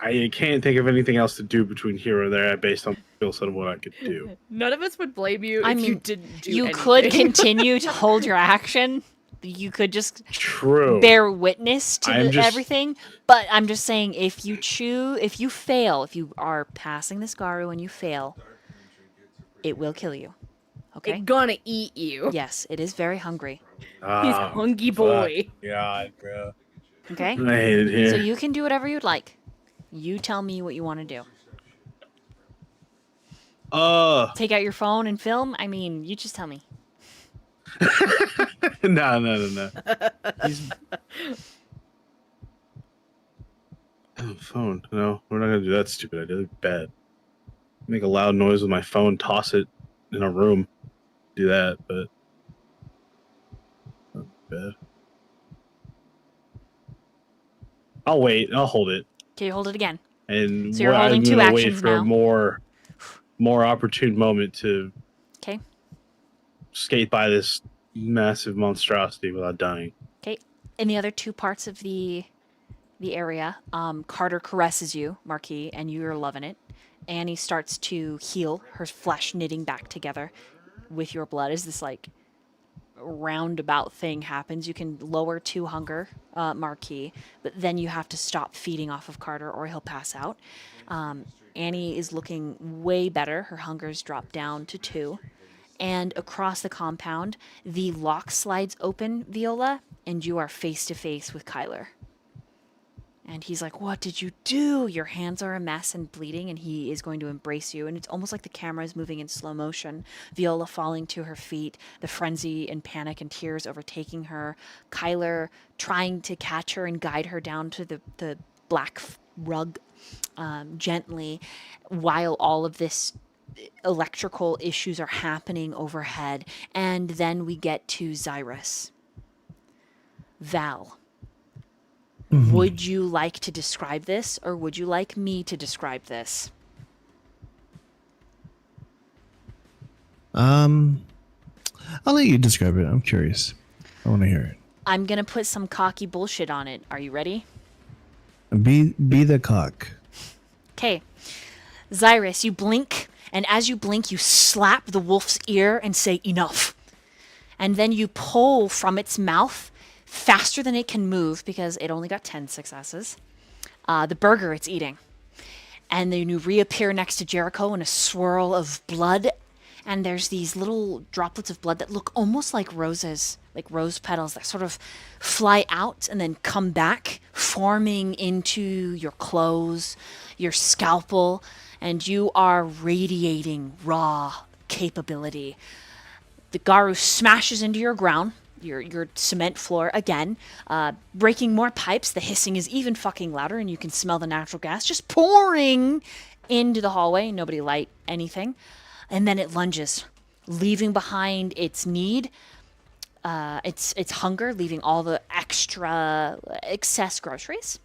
I can't think of anything else to do between here or there based on the skill set of what I could do. None of us would blame you I if you mean, didn't do You anything. could continue to hold your action. You could just True. bear witness to I'm just- everything. But I'm just saying, if you fail, if you are passing this Garu and you fail, it will kill you. Okay? It's gonna eat you. Yes, it is very hungry. He's Ah, hungry boy. fuck. God, bro. Okay? I hate it here. So you can do whatever you'd like. You tell me what you want to do. Take out your phone and film? I mean, you just tell me. No. phone. No, we're not gonna do that stupid idea. That's bad. Make a loud noise with my phone, toss it in a room. Do that, but not bad. I'll wait. I'll hold it. Okay, hold it again. And So you're holding I'm 2 gonna wait actions for now. a more opportune moment to Okay. skate by this massive monstrosity without dying. Okay. In the other 2 parts of the area, Carter caresses you, Marquis, and you're loving it. Annie starts to heal, her flesh knitting back together with your blood as this like roundabout thing happens. You can lower 2 hunger, Marquis, but then you have to stop feeding off of Carter or he'll pass out. Annie is looking way better. Her hunger's dropped down to 2. And across the compound, the lock slides open, Viola, and you are face to face with Kyler. And he's like, "What did you do? Your hands are a mess and bleeding," and he is going to embrace you. And it's almost like the camera is moving in slow motion. Viola falling to her feet, the frenzy and panic and tears overtaking her. Kyler trying to catch her and guide her down to the black rug gently, while all of this electrical issues are happening overhead. And then we get to Xirus. Val. Would you like to describe this, or would you like me to describe this? I'll let you describe it. I'm curious. I want to hear I'm going to put some cocky bullshit on it. Are you ready? it. Be the cock. Okay. Xirus, you blink, and as you blink, you slap the wolf's ear and say, "Enough." And then you pull from its mouth faster than it can move, because it only got 10 successes, the burger it's eating. And then you reappear next to Jericho in a swirl of blood, and there's these little droplets of blood that look almost like roses, like rose petals that sort of fly out and then come back, forming into your clothes, your scalpel, and you are radiating raw capability. The Garu smashes into your ground, your cement floor again, breaking more pipes. The hissing is even fucking louder, and you can smell the natural gas just pouring into the hallway. Nobody light anything. And then it lunges, leaving behind its need, its hunger, leaving all the excess groceries.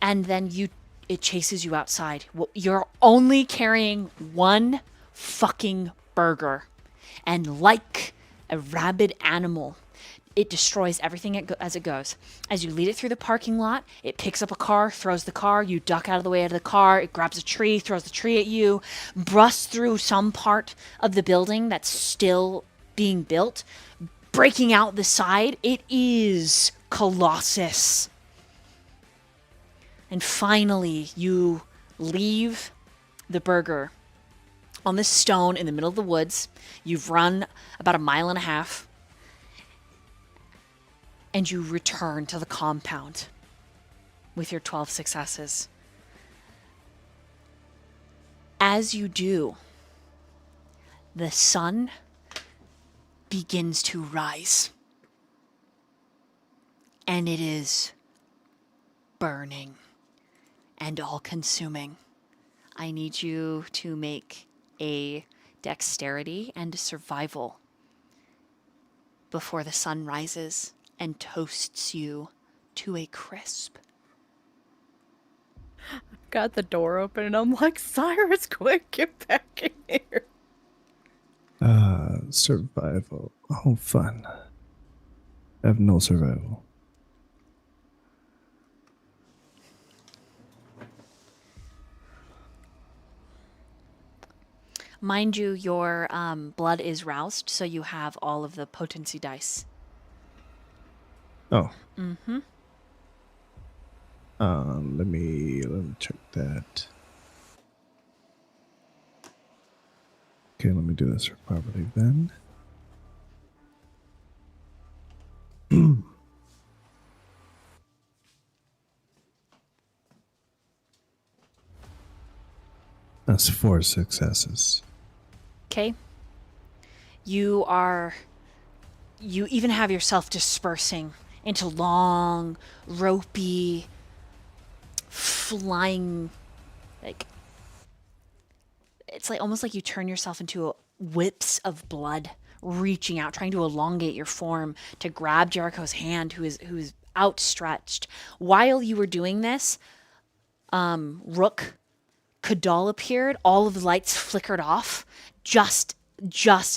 And then it chases you outside. You're only carrying 1 fucking burger. And like a rabid animal, it destroys everything as it goes. As you lead it through the parking lot, it picks up a car, throws the car, you duck out of the way of the car, it grabs a tree, throws the tree at you, busts through some part of the building that's still being built, breaking out the side. It is Colossus. And finally, you leave the burger on this stone in the middle of the woods. You've run about 1.5 miles, and you return to the compound with your 12 successes. As you do, the sun begins to rise, and it is burning and all-consuming. I need you to make a dexterity and a survival before the sun rises and toasts you to a crisp. Got the door open and I'm like, "Cyrus, quick, get back in here." Survival. Oh, fun. I have no survival. Mind you, your blood is roused, so you have all of the potency dice. Oh. Mm-hmm. Let me check that. Okay, let me do this properly then. That's 4 successes. Okay. You even have yourself dispersing into long, ropey, flying, like, it's like almost like you turn yourself into whips of blood, reaching out, trying to elongate your form to grab Jericho's hand, who is outstretched. While you were doing this, Rook, Kadal appeared. All of the lights flickered off, just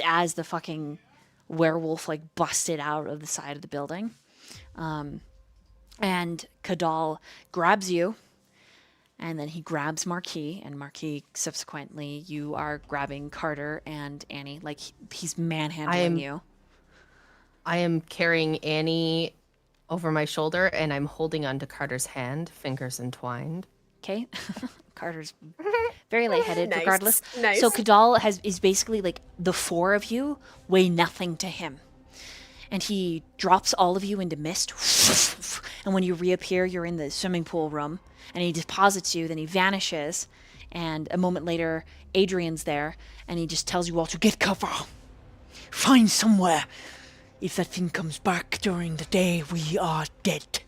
as the fucking werewolf like busted out of the side of the building. And Kadal grabs you, and then he grabs Marquis, and Marquis subsequently, you are grabbing Carter and Annie, like he's manhandling you. I am carrying Annie over my shoulder, and I'm holding onto Carter's hand, fingers entwined. Okay, Carter's very lightheaded, Nice, regardless. nice. So Kadal is basically like the four of you weigh nothing to him. And he drops all of you into mist. And when you reappear, you're in the swimming pool room. And he deposits you, then he vanishes. And a moment later, Adrian's there. And he just tells you all to get cover. Find somewhere. If that thing comes back during the day, we are dead.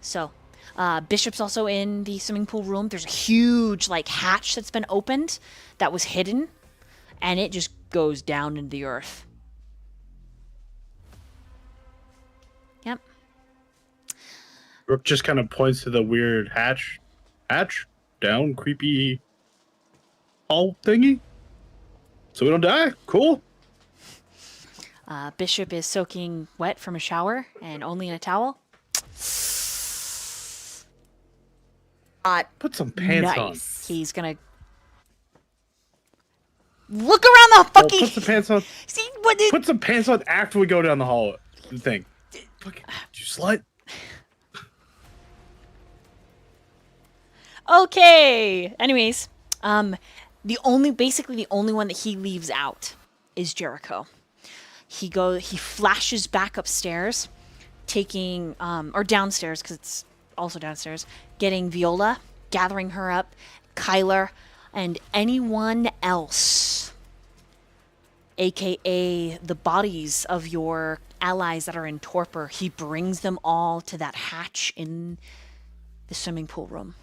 So, Bishop's also in the swimming pool room. There's a huge, like, hatch that's been opened that was hidden. And it just goes down into the earth. Yep. Rook just kind of points to the weird hatch down, creepy hall thingy. So we don't die. Cool. Bishop is soaking wet from a shower and only in a towel. Put some pants on. He's gonna look around the fucking. Put some pants on. See what? Put some pants on after we go down the hall. The thing. Fucking, you slut. Okay. Anyways, the only one that he leaves out is Jericho. He flashes back upstairs, taking or downstairs because it's also downstairs, getting Viola, gathering her up, Kyler, and anyone else, aka the bodies of your allies that are in torpor. He brings them all to that hatch in the swimming pool room.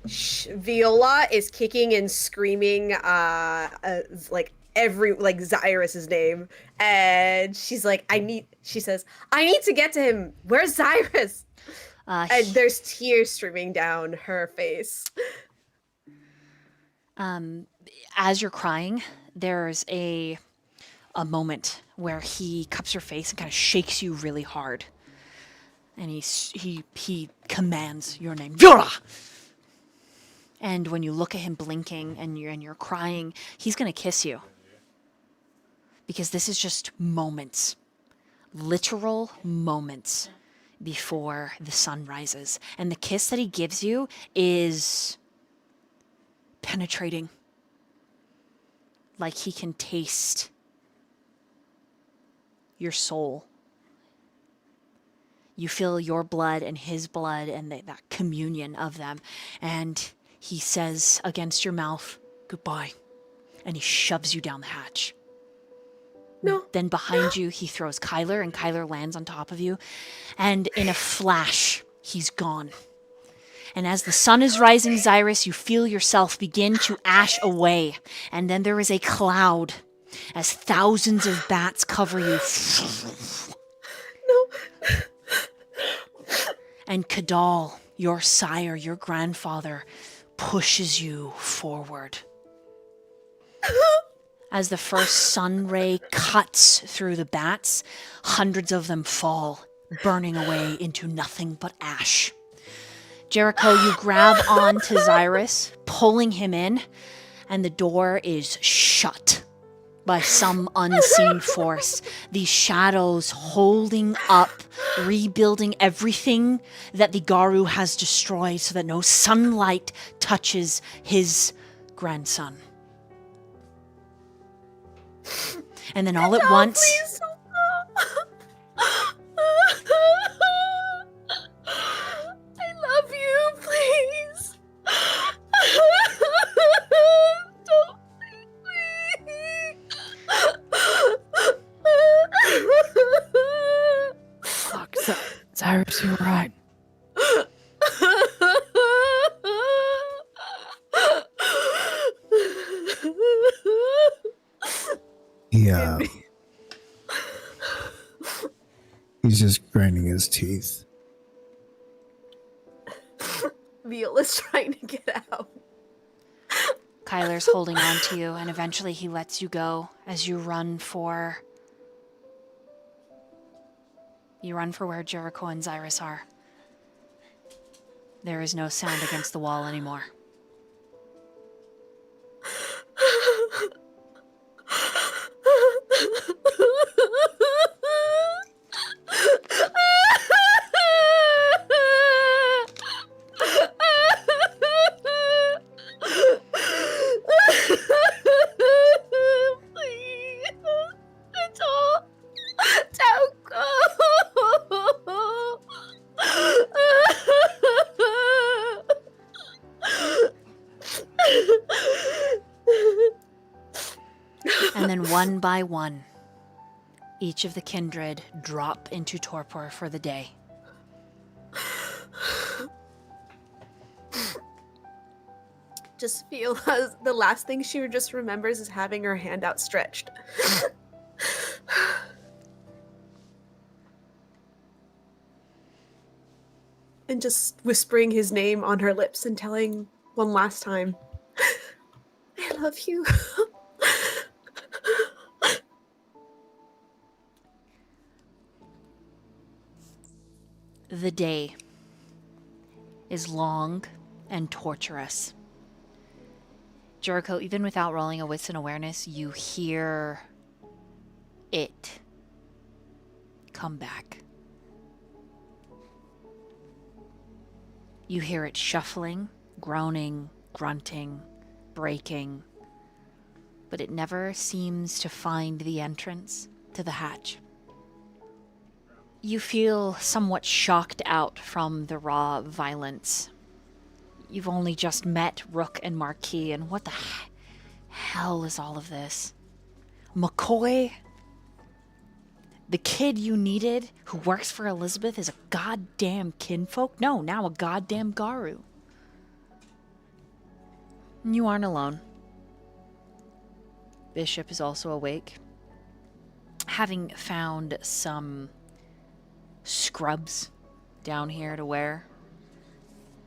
Viola is kicking and screaming, like Xirus's name, and she's like, she says, I need to get to him. Where's Xirus? And there's tears streaming down her face. As you're crying, there's a moment where he cups your face and kind of shakes you really hard, and he commands your name, Viola. And when you look at him blinking and you're crying, he's gonna kiss you. Because this is just moments, literal moments before the sun rises. And the kiss that he gives you is penetrating. Like he can taste your soul. You feel your blood and his blood and that communion of them. And he says against your mouth, goodbye. And he shoves you down the hatch. No. Then behind you, he throws Kyler, and Kyler lands on top of you. And in a flash, he's gone. And as the sun is rising, Xirus, you feel yourself begin to ash away. And then there is a cloud as thousands of bats cover you. No. And Kadal, your sire, your grandfather, pushes you forward. As the first sun ray cuts through the bats, hundreds of them fall, burning away into nothing but ash. Jericho, you grab onto Xirus, pulling him in, and the door is shut by some unseen force. These shadows holding up, rebuilding everything that the Garu has destroyed so that no sunlight touches his grandson. And then all at once... Please. I love you, please. Don't leave me. Fuck, Xirus, you were right. Yeah. He's just grinding his teeth. Viola's trying to get out. Kyler's holding on to you, and eventually he lets you go as you run for... You run for where Jericho and Xirus are. There is no sound against the wall anymore. And then one by one, each of the kindred drop into torpor for the day. Just feel as the last thing she just remembers is having her hand outstretched. And just whispering his name on her lips and telling one last time, I love you. The day is long and torturous. Jericho, even without rolling a wits and awareness, you hear it come back. You hear it shuffling, groaning, grunting, breaking, but it never seems to find the entrance to the hatch. You feel somewhat shocked out from the raw violence. You've only just met Rook and Marquis, and what the hell is all of this? McCoy? The kid you needed who works for Elizabeth is a goddamn kinfolk? No, now a goddamn Garu. You aren't alone. Bishop is also awake, having found some scrubs down here to wear.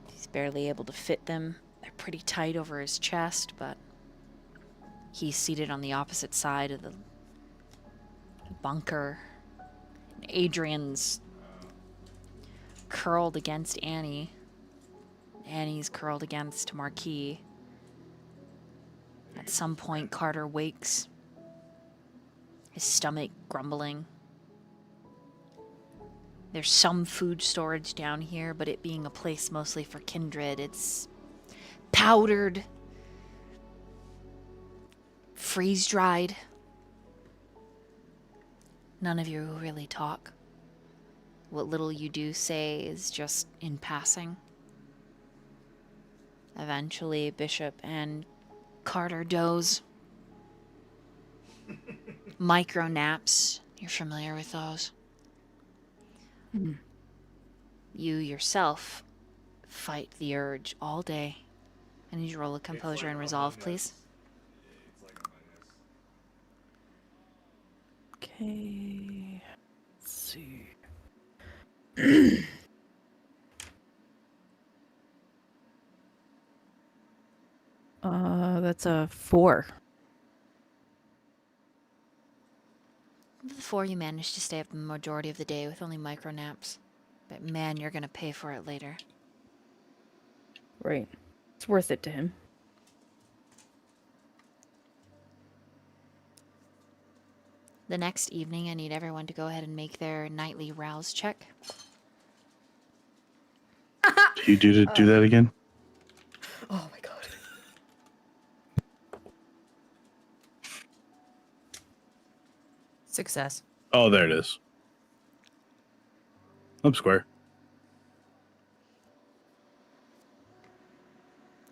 He's barely able to fit them. They're pretty tight over his chest, but he's seated on the opposite side of the bunker. And Adrian's curled against Annie. Annie's curled against Marquis. At some point, Carter wakes, his stomach grumbling. There's some food storage down here, but it being a place mostly for kindred, it's powdered, freeze-dried. None of you really talk. What little you do say is just in passing. Eventually, Bishop and Carter doze. Micro naps. You're familiar with those. You yourself fight the urge all day. I need you to roll a composure and resolve, please. Okay. Let's see. That's a 4. Before you managed to stay up the majority of the day with only micro naps. But man, you're gonna pay for it later. Right. It's worth it to him. The next evening, I need everyone to go ahead and make their nightly rouse check. Do you do that again? Oh my god. Success. Oh, there it is. I'm square.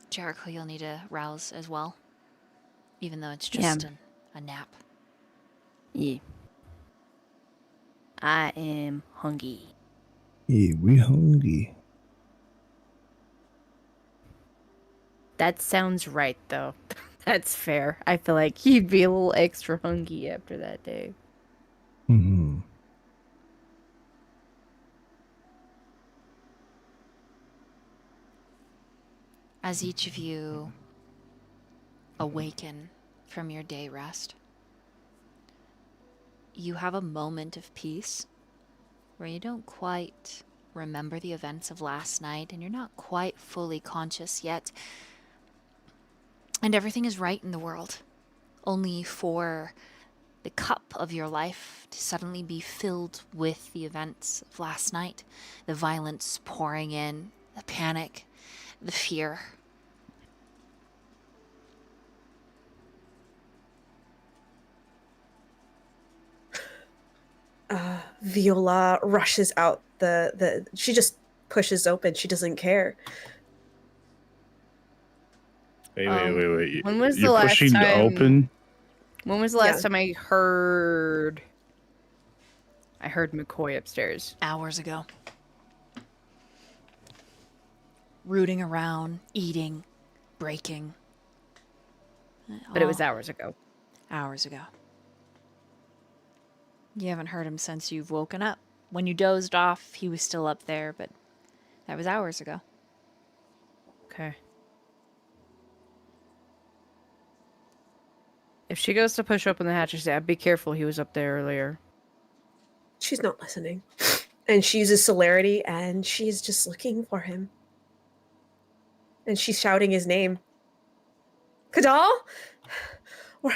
Jericho, you'll need to rouse as well. Even though it's just a nap. Yeah. I am hungry. Yeah, we hungry. That sounds right, though. That's fair. I feel like he'd be a little extra hungry after that day. Hmm. As each of you awaken from your day rest, you have a moment of peace where you don't quite remember the events of last night and you're not quite fully conscious yet. And everything is right in the world, only for the cup of your life to suddenly be filled with the events of last night, the violence pouring in, the panic, the fear. Viola rushes out she just pushes open. She doesn't care. Wait. When was the You're last pushing time? open? When was the last time I heard McCoy upstairs? Hours ago. Rooting around, eating, breaking. But it was All hours ago. hours ago. You haven't heard him since you've woken up. When you dozed off, he was still up there, but that was hours ago. Okay. If she goes to push open the hatch, she said, "Be careful. He was up there earlier." She's not listening. And she uses celerity, and she's just looking for him. And she's shouting his name. Kadal? What?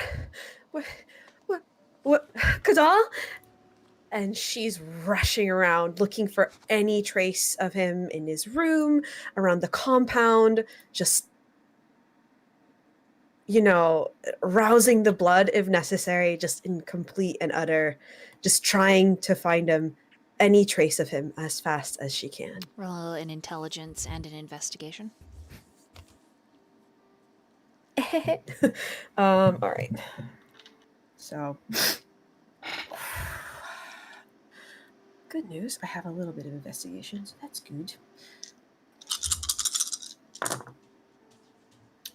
Kadal? And she's rushing around looking for any trace of him in his room, around the compound, just, rousing the blood if necessary, just in complete and utter, just trying to find him, any trace of him as fast as she can. Roll an intelligence and an investigation. All right. So, good news. I have a little bit of investigation, so that's good.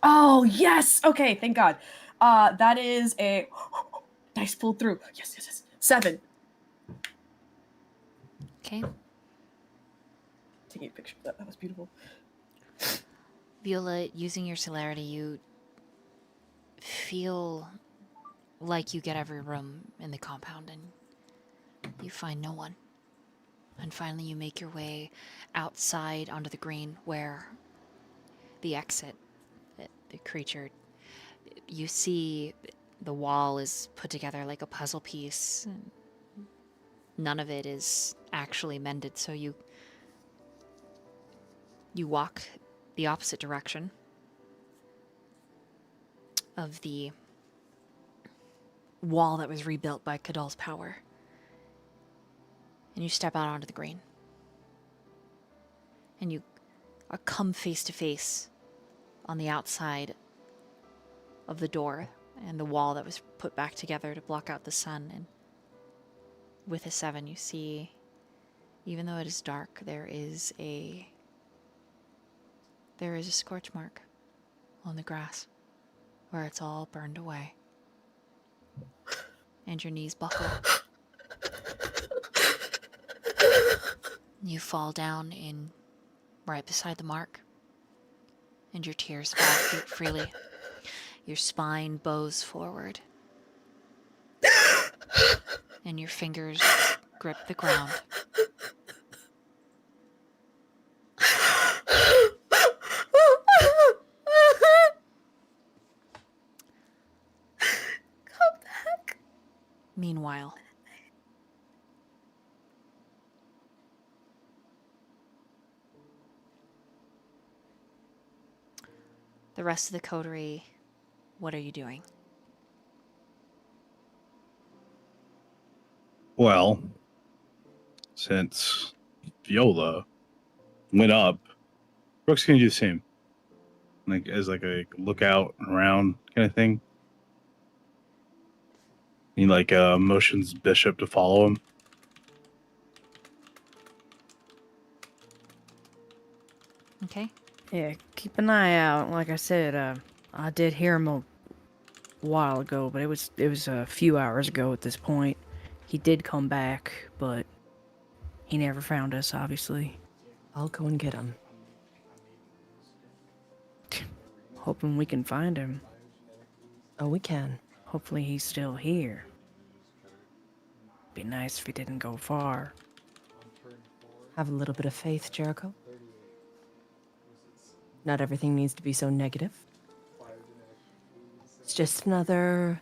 Oh, yes. Okay, thank God. That is a dice pulled through. Yes. 7. Okay. Taking a picture of that. That was beautiful. Viola, using your celerity, you feel like you get every room in the compound and you find no one. And finally you make your way outside onto the green where the exit, the creature, you see the wall is put together like a puzzle piece. None of it is actually mended, so you walk the opposite direction of the wall that was rebuilt by Kadal's power. And you step out onto the green. And you come face to face on the outside of the door and the wall that was put back together to block out the sun. And with a 7, you see, even though it is dark, there is a scorch mark on the grass where it's all burned away. And your knees buckle. You fall down in right beside the mark, and your tears fall freely. Your spine bows forward, and your fingers grip the ground. Come back. Meanwhile, the rest of the coterie, what are you doing? Well, since Viola went up, Rook's gonna do the same. Like as like a lookout around kind of thing. He motions Bishop to follow him. Okay. Yeah, keep an eye out. Like I said, I did hear him while ago, but it was a few hours ago at this point. He did come back, but he never found us, obviously. I'll go and get him. Hoping we can find him. Oh, we can. Hopefully he's still here. Be nice if he didn't go far. Have a little bit of faith, Jericho. Not everything needs to be so negative. It's just another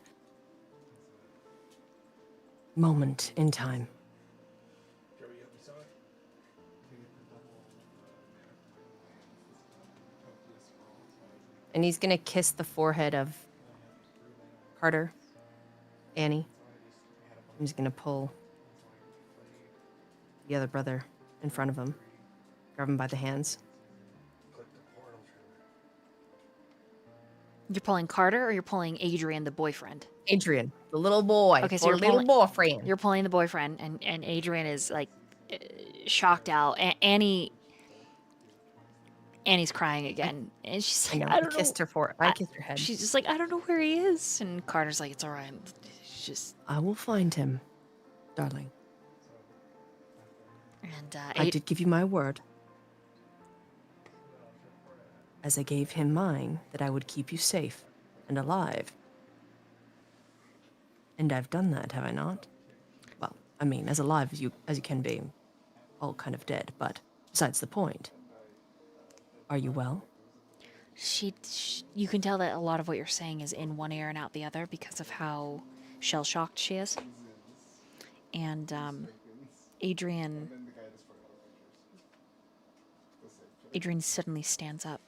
moment in time. And he's gonna kiss the forehead of Carter, Annie. He's gonna pull the other brother in front of him, grab him by the hands. You're pulling Carter or you're pulling Adrian, the boyfriend? Adrian, the little boy, Okay, so or you're little pulling- boyfriend. You're pulling the boyfriend, and Adrian is like shocked out. Annie's crying again, and she's I like, know. I don't know. Kissed her for. I kissed her head. She's just like, I don't know where he is. And Carter's like, it's all right. It's just. I will find him, darling. And I did give you my word, as I gave him mine, that I would keep you safe and alive. And I've done that, have I not? Well, I mean, as alive as you can be, all kind of dead. But besides the point, are you well? you can tell that a lot of what you're saying is in one ear and out the other because of how shell shocked she is. And Adrian suddenly stands up.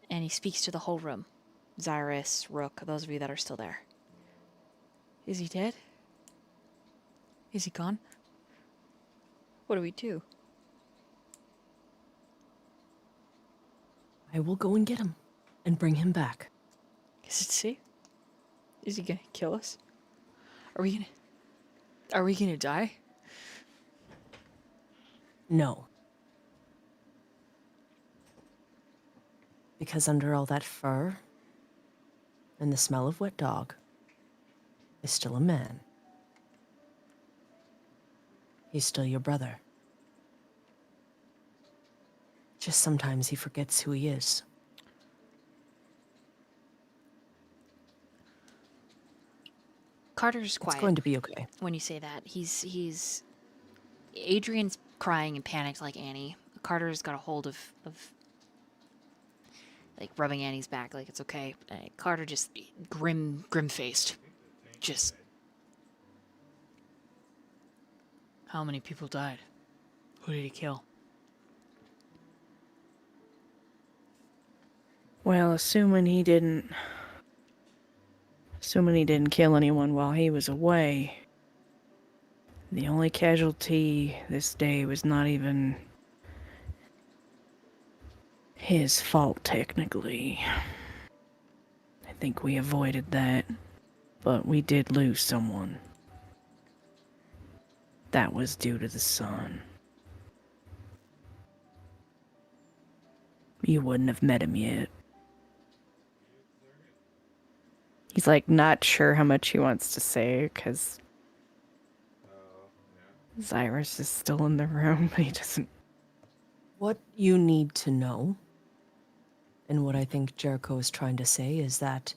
And he speaks to the whole room. Xirus, Rook, those of you that are still there. Is he dead? Is he gone? What do we do? I will go and get him and bring him back. Is it safe? Is he gonna kill us? Are we gonna die? No. Because under all that fur and the smell of wet dog is still a man. He's still your brother. Just sometimes he forgets who he is. Carter's quiet. It's going to be okay. When you say that. He's Adrian's crying and panicked like Annie. Carter's got a hold of like rubbing Annie's back like it's okay. Carter just grim-faced. Just How many people died? Who did he kill? Well, assuming he didn't kill anyone while he was away, the only casualty this day was not even his fault, technically. I think we avoided that, but we did lose someone. That was due to the sun. You wouldn't have met him yet. He's like not sure how much he wants to say because Xirus is still in the room, but he doesn't. What you need to know, and what I think Jericho is trying to say, is that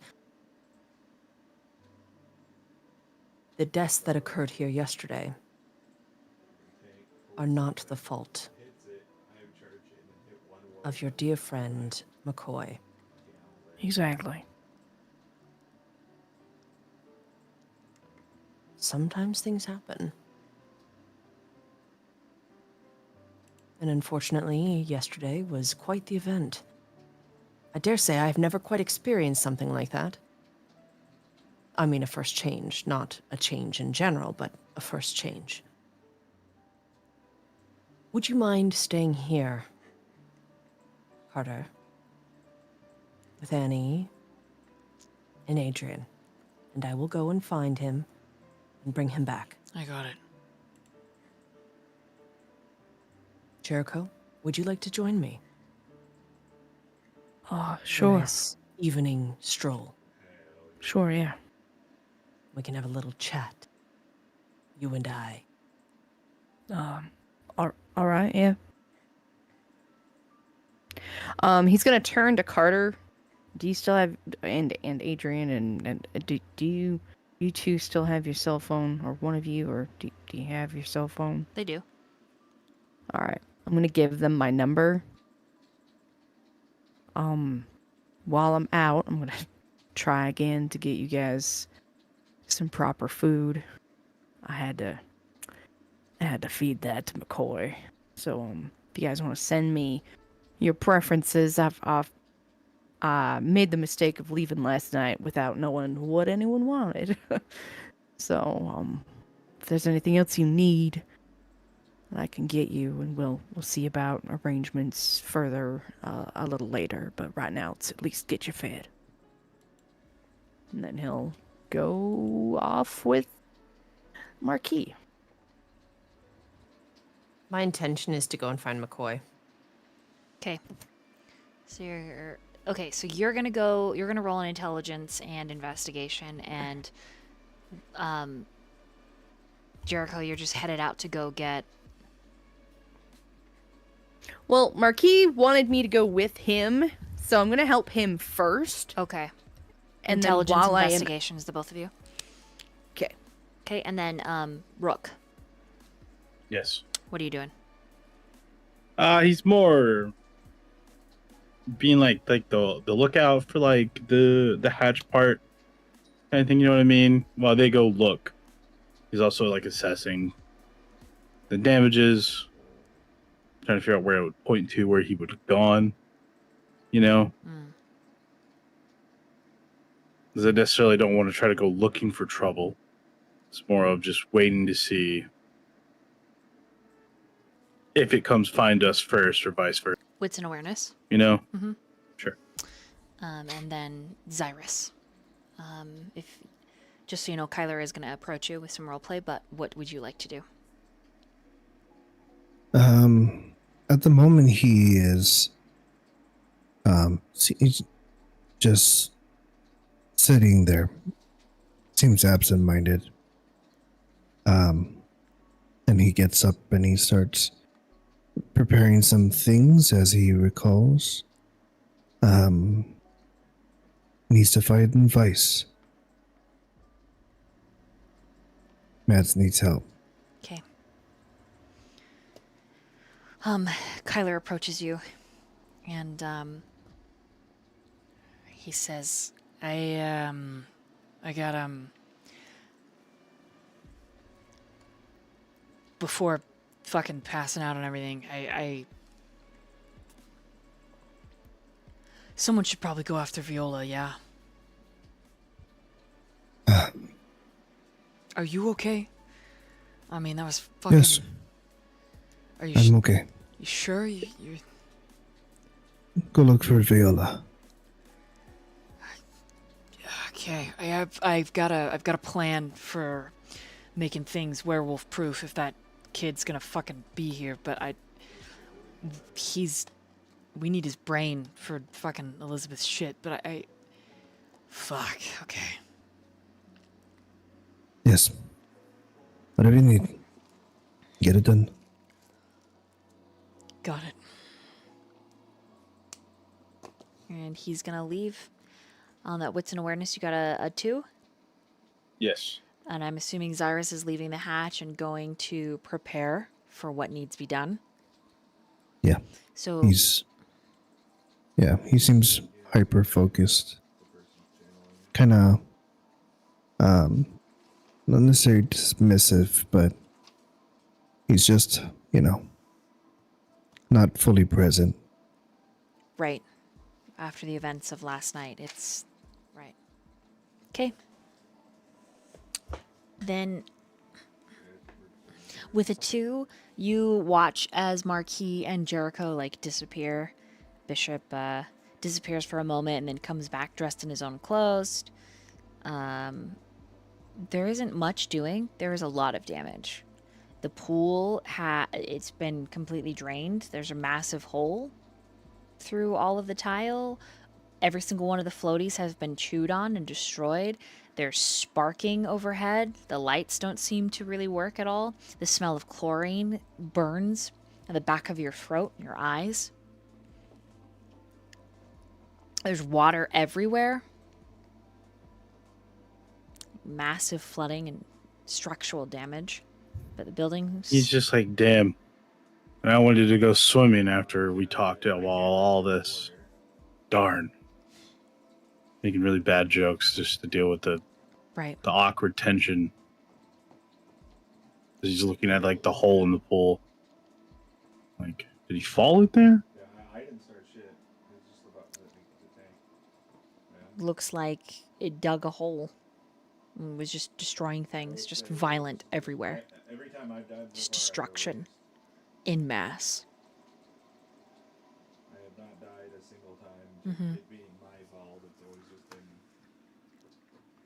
the deaths that occurred here yesterday are not the fault of your dear friend, McCoy. Exactly. Sometimes things happen. And unfortunately, yesterday was quite the event. I dare say I've never quite experienced something like that. I mean, a first change, not a change in general, but a first change. Would you mind staying here, Carter, with Annie and Adrian, and I will go and find him and bring him back. I got it. Jericho, would you like to join me? Oh, A sure. nice evening stroll. Sure, yeah. We can have a little chat. You and I. All right, yeah. He's gonna turn to Carter. Do you still have and Adrian and do you two still have your cell phone, or one of you, or do you have your cell phone? They do. All right, I'm gonna give them my number. While I'm out, I'm gonna try again to get you guys some proper food. I had to feed that to McCoy. So if you guys want to send me your preferences, I've made the mistake of leaving last night without knowing what anyone wanted. So if there's anything else you need, I can get you, and we'll see about arrangements further a little later. But right now, let's at least get you fed. And then he'll go off with Marquis. My intention is to go and find McCoy. Okay. So you're okay. So you're gonna go. You're gonna roll an intelligence and investigation, and Jericho, you're just headed out to go get. Well, Marquis wanted me to go with him, so I'm gonna help him first. Okay. And then Intelligence while I am investigations, the both of you. okay, Okay, and then Rook, Yes. what are you doing? He's more being like the lookout for like the hatch part kind of thing. You know what I mean? While they go look, he's also like assessing the damages, trying to figure out where it would point to, where he would have gone. You know, because I necessarily don't want to try to go looking for trouble. It's more of just waiting to see if it comes find us first or vice versa. Wits and awareness. You know? Mm-hmm. Sure. And then Xirus. If just so you know, Kyler is going to approach you with some roleplay, but what would you like to do? At the moment he is he's just sitting there. Seems absent-minded. And he gets up and he starts preparing some things as he recalls. Needs to fight in Vice. Mads needs help. Okay. Kyler approaches you, and he says, I got before fucking passing out and everything, I someone should probably go after Viola, yeah? Are you okay? I mean, that was fucking... Yes. Are you I'm okay. you sure? You're... Go look for Viola. Okay, I've got a plan for making things werewolf proof if that kid's gonna fucking be here, but we need his brain for fucking Elizabeth's shit, but fuck, okay. Yes. Whatever you need. Get it done. Got it. and he's gonna leave. On that wits and awareness, you got a 2? Yes. And I'm assuming Xirus is leaving the hatch and going to prepare for what needs to be done. Yeah. So He seems hyper focused. Kind of, not necessarily dismissive, but he's just, not fully present. right after the events of last night, it's right. Okay. Then with a 2, you watch as Marquis and Jericho disappear. Bishop disappears for a moment and then comes back dressed in his own clothes. There isn't much doing. There is a lot of damage. The pool it's been completely drained. There's a massive hole. through all of the tile. Every single one of the floaties has been chewed on and destroyed. They're sparking overhead. The lights don't seem to really work at all. The smell of chlorine burns at the back of your throat, your eyes. There's water everywhere. Massive flooding and structural damage. But the buildings... He's just like, damn. And I wanted to go swimming after we talked about all this. Darn. Making really bad jokes just to deal with the Right. awkward tension. He's looking at like the hole in the pool. Like, did he fall in there? Yeah, I didn't start shit. It's just about the tank. Yeah. Looks like it dug a hole. And was just destroying things. Just violent everywhere. Every time I've died, Just destruction. En masse. I have not died a single time. Mhm. It being my fault. It's always just been.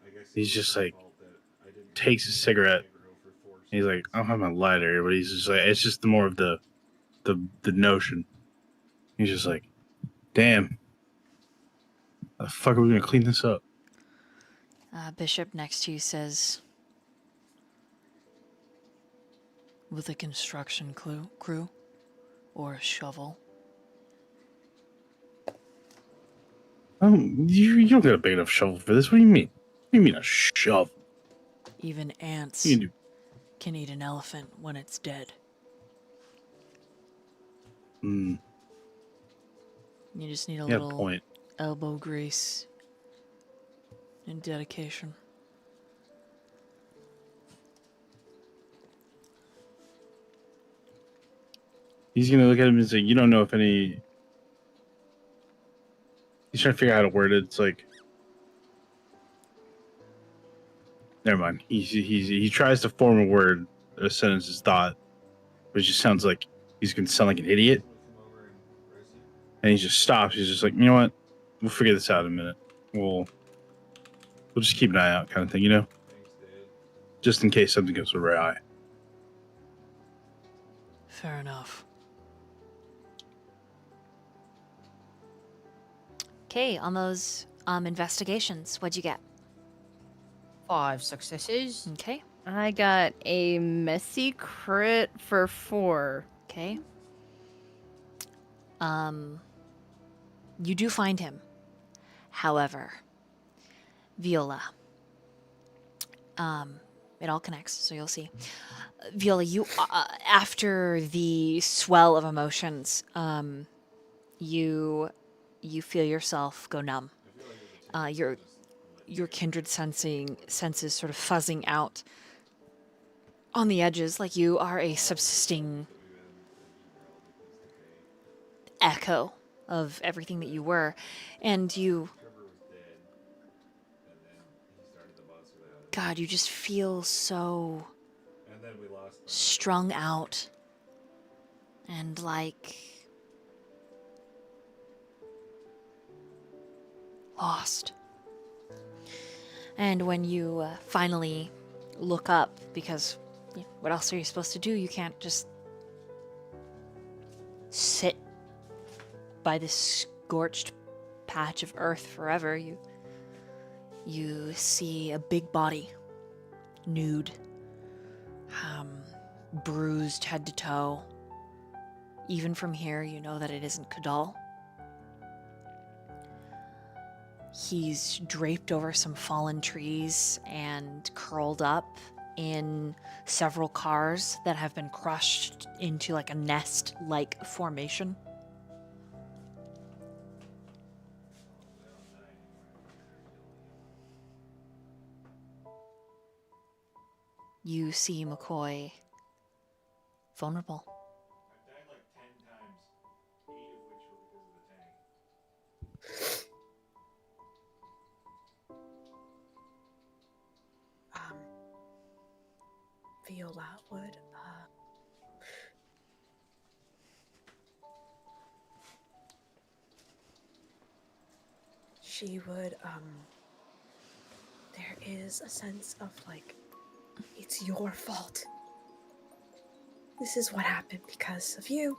I guess He's it's just my like, fault that I didn't takes a continue cigarette. Jericho for 4 He's like, seasons. I don't have my lighter, but he's just like, it's just more of the notion. He's just like, damn. How the fuck are we gonna clean this up? Bishop next to you says, With a construction crew? Or a shovel? You don't got a big enough shovel for this. What do you mean? What do you mean a shovel? Even ants You can do. can eat an elephant when it's dead. Hmm. You just need a Yeah, little point. elbow grease and dedication. He's gonna look at him and say, "You don't know if any." He's trying to figure out how to word it. It's like, never mind. He tries to form a word, a sentence, his thought, but it just sounds like he's gonna sound like an idiot. Come over and rest you. And he just stops. He's just like, you know what? We'll figure this out in a minute. We'll just keep an eye out, kind of thing, you know, Thanks, Dad. just in case something goes awry. Fair enough. okay, on those investigations, what'd you get? 5 successes. Okay, I got a messy crit for 4. okay. You do find him. However, Viola. It all connects, so you'll see. Viola, you after the swell of emotions, you feel yourself go numb. Your kindred senses sort of fuzzing out on the edges, like you are a subsisting echo of everything that you were, and you. Trevor was dead, and then he started the boss without it. God, you just feel so And then we lost them. strung out and like lost. And when you finally look up, because what else are you supposed to do? You can't just sit by this scorched patch of earth forever. You see a big body, nude, bruised head to toe. Even from here, you know that it isn't Kadal. He's draped over some fallen trees and curled up in several cars that have been crushed into like a nest-like formation. You see McCoy vulnerable. I've died like 10 times, 8 of which were because of the tank. Viola would she would there is a sense of like, it's your fault. This is what happened because of you.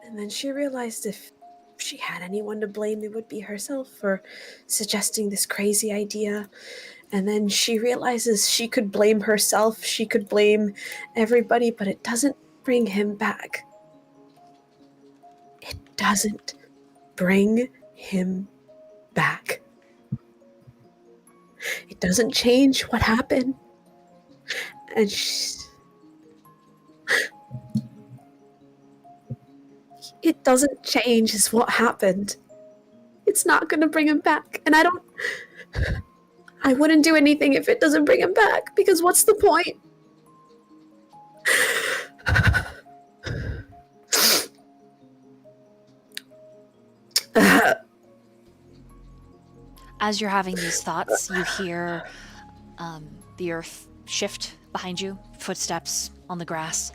And then she realized if if she had anyone to blame, it would be herself for suggesting this crazy idea. And then she realizes she could blame herself, she could blame everybody, but it doesn't bring him back. It doesn't bring him back. It doesn't change what happened. And it doesn't change is what happened. It's not going to bring him back. And I wouldn't do anything if it doesn't bring him back, because what's the point? As you're having these thoughts, you hear the earth shift behind you, footsteps on the grass,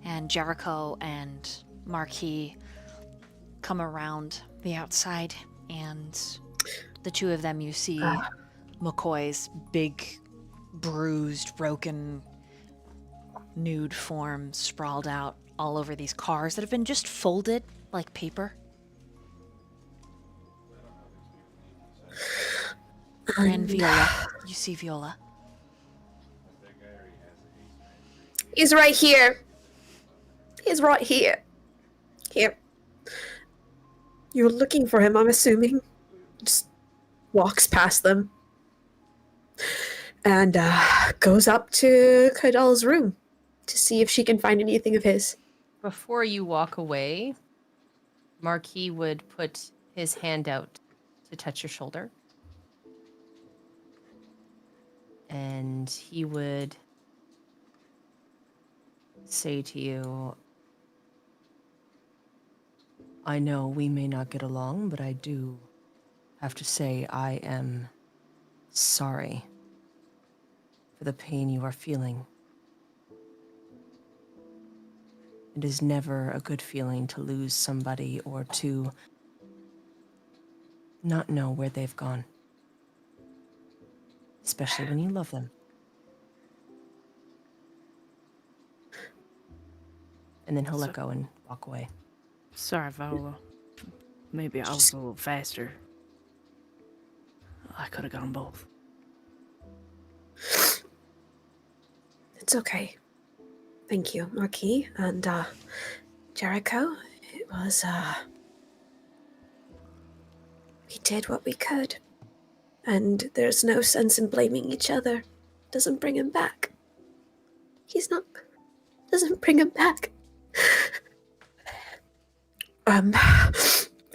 and Jericho and Marquis come around the outside, and the two of them, you see McCoy's big, bruised, broken, nude form sprawled out all over these cars that have been just folded like paper. And Viola. You see Viola. He's right here. He's right here. Here. You're looking for him, I'm assuming. Just walks past them. And goes up to Cadal's room to see if she can find anything of his. Before you walk away, Marquis would put his hand out to touch your shoulder. And he would say to you, I know we may not get along, but I do have to say I am sorry for the pain you are feeling. It is never a good feeling to lose somebody or to not know where they've gone, especially when you love them. And then he'll let go and walk away. Sorry, Viola. Maybe I was a little faster. I could have gone both. It's okay. Thank you, Marquis. And, Jericho, it was, we did what we could. And there's no sense in blaming each other. Doesn't bring him back. Doesn't bring him back. I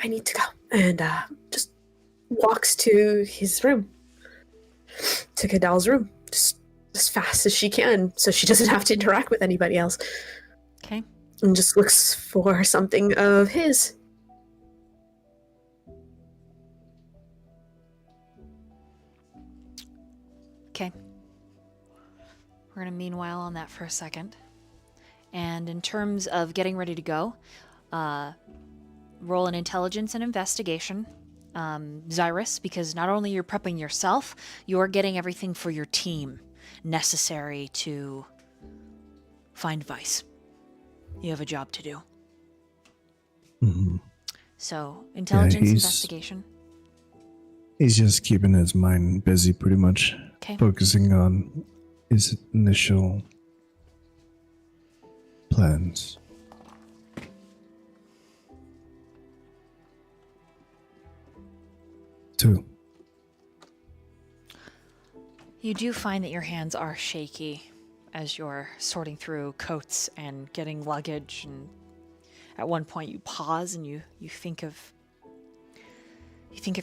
need to go. And, just walks to his room. To Cadal's room. Just as fast as she can, so she doesn't have to interact with anybody else. Okay. And just looks for something of his. Okay. We're going to meanwhile on that for a second. And in terms of getting ready to go, roll an intelligence and investigation. Xirus, because not only you're prepping yourself, you're getting everything for your team necessary to find Vice. You have a job to do. Mm-hmm. So, intelligence, he's- investigation. He's just keeping his mind busy, pretty much. Okay. Focusing on his initial plans. Two. You do find that your hands are shaky as you're sorting through coats and getting luggage, and at one point you pause and you think of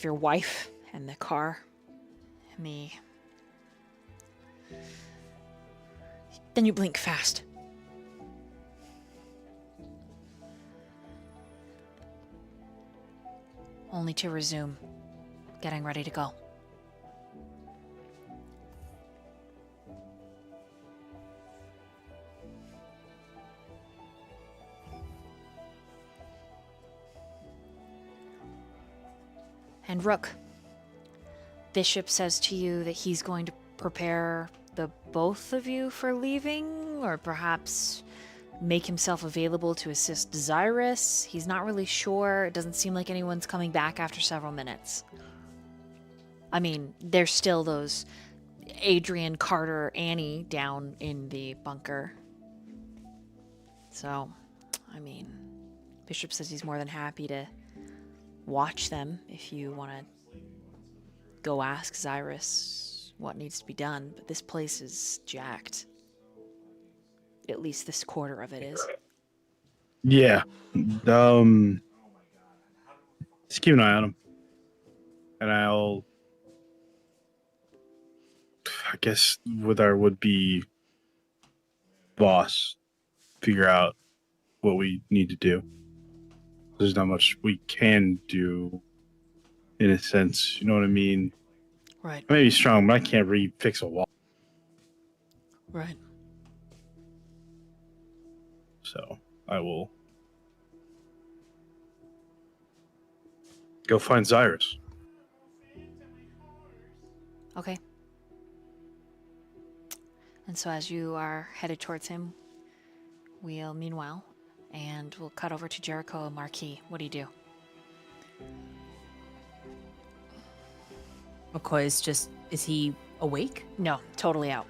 your wife and the car and then you blink fast. Only to resume getting ready to go. And Rook, Bishop says to you that he's going to prepare the both of you for leaving, or perhaps make himself available to assist Xirus. He's not really sure. It doesn't seem like anyone's coming back after several minutes. I mean, there's still those Adrian, Carter, Annie down in the bunker. So, I mean, Bishop says he's more than happy to watch them if you want to go ask Xirus what needs to be done. But this place is jacked. At least this quarter of it is. Yeah. Just keep an eye on him. And I guess, with our would-be boss, figure out what we need to do. There's not much we can do, in a sense. You know what I mean? Right. I may be strong, but I can't fix a wall. Right. So I will go find Xirus. Okay. And so as you are headed towards him, meanwhile, and we'll cut over to Jericho and Marquis. What do you do? McCoy is he awake? No, totally out.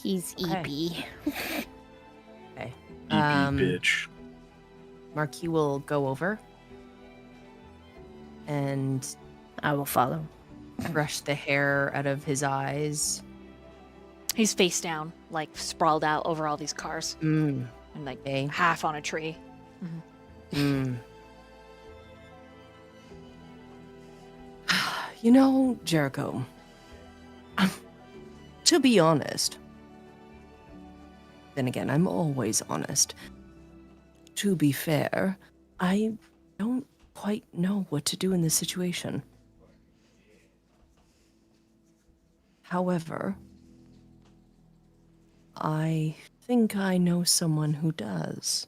He's Okay. EP. Okay. Bitch. Marquis will go over and I will follow. brush the hair out of his eyes. He's face down, like sprawled out over all these cars, and like Okay. half on a tree. You know, Jericho, to be honest, then again, I'm always honest. To be fair, I don't quite know what to do in this situation. However, I think I know someone who does.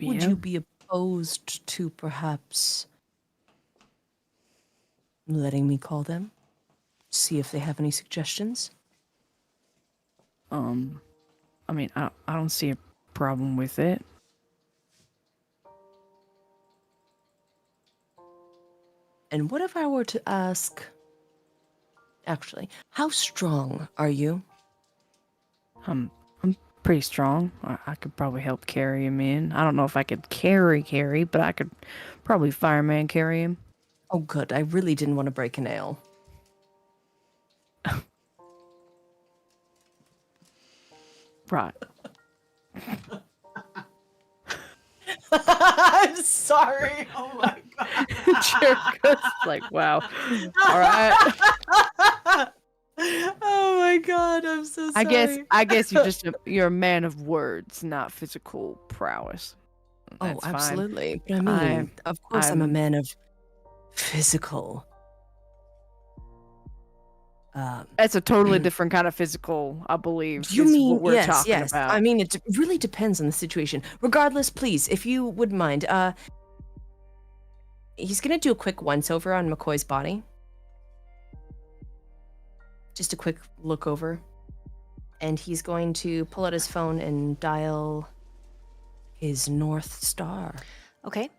Would you be opposed to perhaps letting me call them? See if they have any suggestions? I mean, I don't see a problem with it. And what if I were to ask... Actually, how strong are you? I'm pretty strong. I could probably help carry him in. I don't know if I could carry, but I could probably fireman carry him. Oh, good. I really didn't want to break a nail. Right. I'm sorry. Oh my god. Jericho's like, wow. All right. Oh my god, I'm so sorry. I guess you're a man of words, not physical prowess. That's Oh, fine. absolutely. But I mean, of course I'm a man of physical. That's a totally different kind of physical, I believe. You is mean what we're yes, talking yes. about. I mean, it really depends on the situation. Regardless, please, if you wouldn't mind, he's gonna do a quick once-over on McCoy's body. Just a quick look over. And he's going to pull out his phone and dial his North Star. Okay.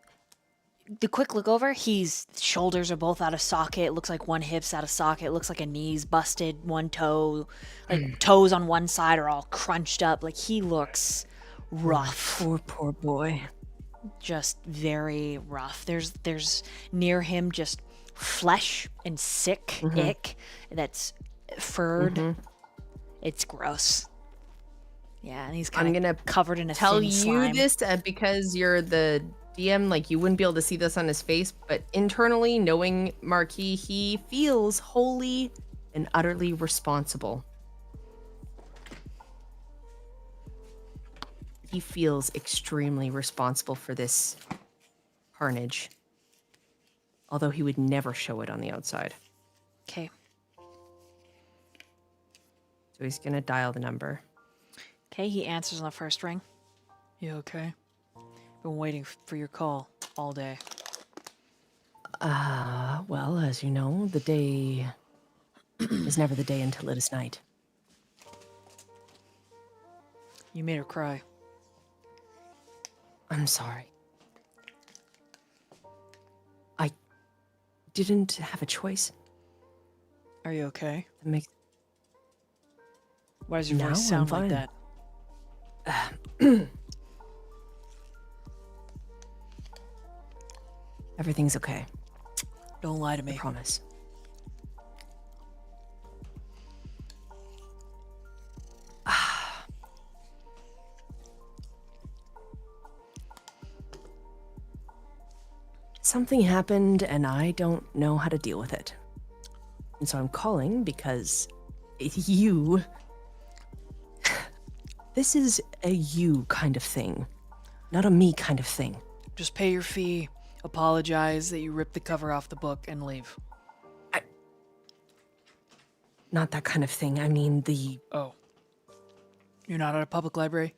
The quick look over, his shoulders are both out of socket. It looks like one hip's out of socket. It looks like a knee's busted, one toe, like toes on one side are all crunched up. Like he looks rough. Poor boy. Just very rough. There's near him just flesh and sick ick that's furred. It's gross. Yeah, and he's kind of covered in a Tell thin you slime. this because you're the DM, like you wouldn't be able to see this on his face, but internally, knowing Marquis, he feels wholly and utterly responsible. He feels extremely responsible for this carnage. Although he would never show it on the outside. Okay. So he's gonna dial the number. Okay, he answers on the first ring. You okay? Been waiting for your call all day. Well, as you know, the day is never the day until it is night. You made her cry. I'm sorry. I didn't have a choice. Are you okay? That makes Why does your No, voice I'm sound like fine. that? Everything's okay. Don't lie to I me. promise. Something happened and I don't know how to deal with it. And so I'm calling because you... This is a you kind of thing, not a me kind of thing. Just pay your fee, apologize that you ripped the cover off the book, and leave. Not that kind of thing. I mean the... Oh. You're not at a public library?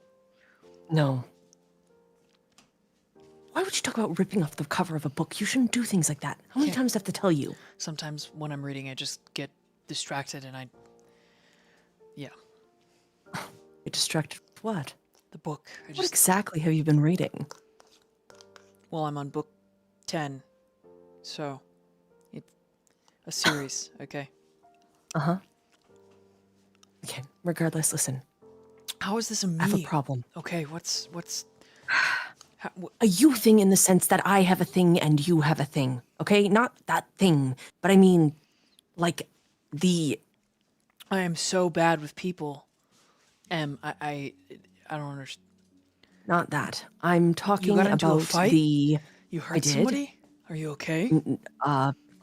No. Why would you talk about ripping off the cover of a book? You shouldn't do things like that. How many Can't- times do I have to tell you? Sometimes when I'm reading, I just get distracted and yeah, You're distracted with what? the book. I What just, exactly have you been reading? well, I'm on book 10, so it's a series, okay? Uh-huh. Okay, regardless, listen. How is this a me? I have a problem. Okay, what's, A you thing in the sense that I have a thing and you have a thing, okay? Not that thing, but I mean, like, the... I am so bad with people. I don't understand. Not that. I'm talking got into a about fight? the... You I hurt did. somebody? Are you okay?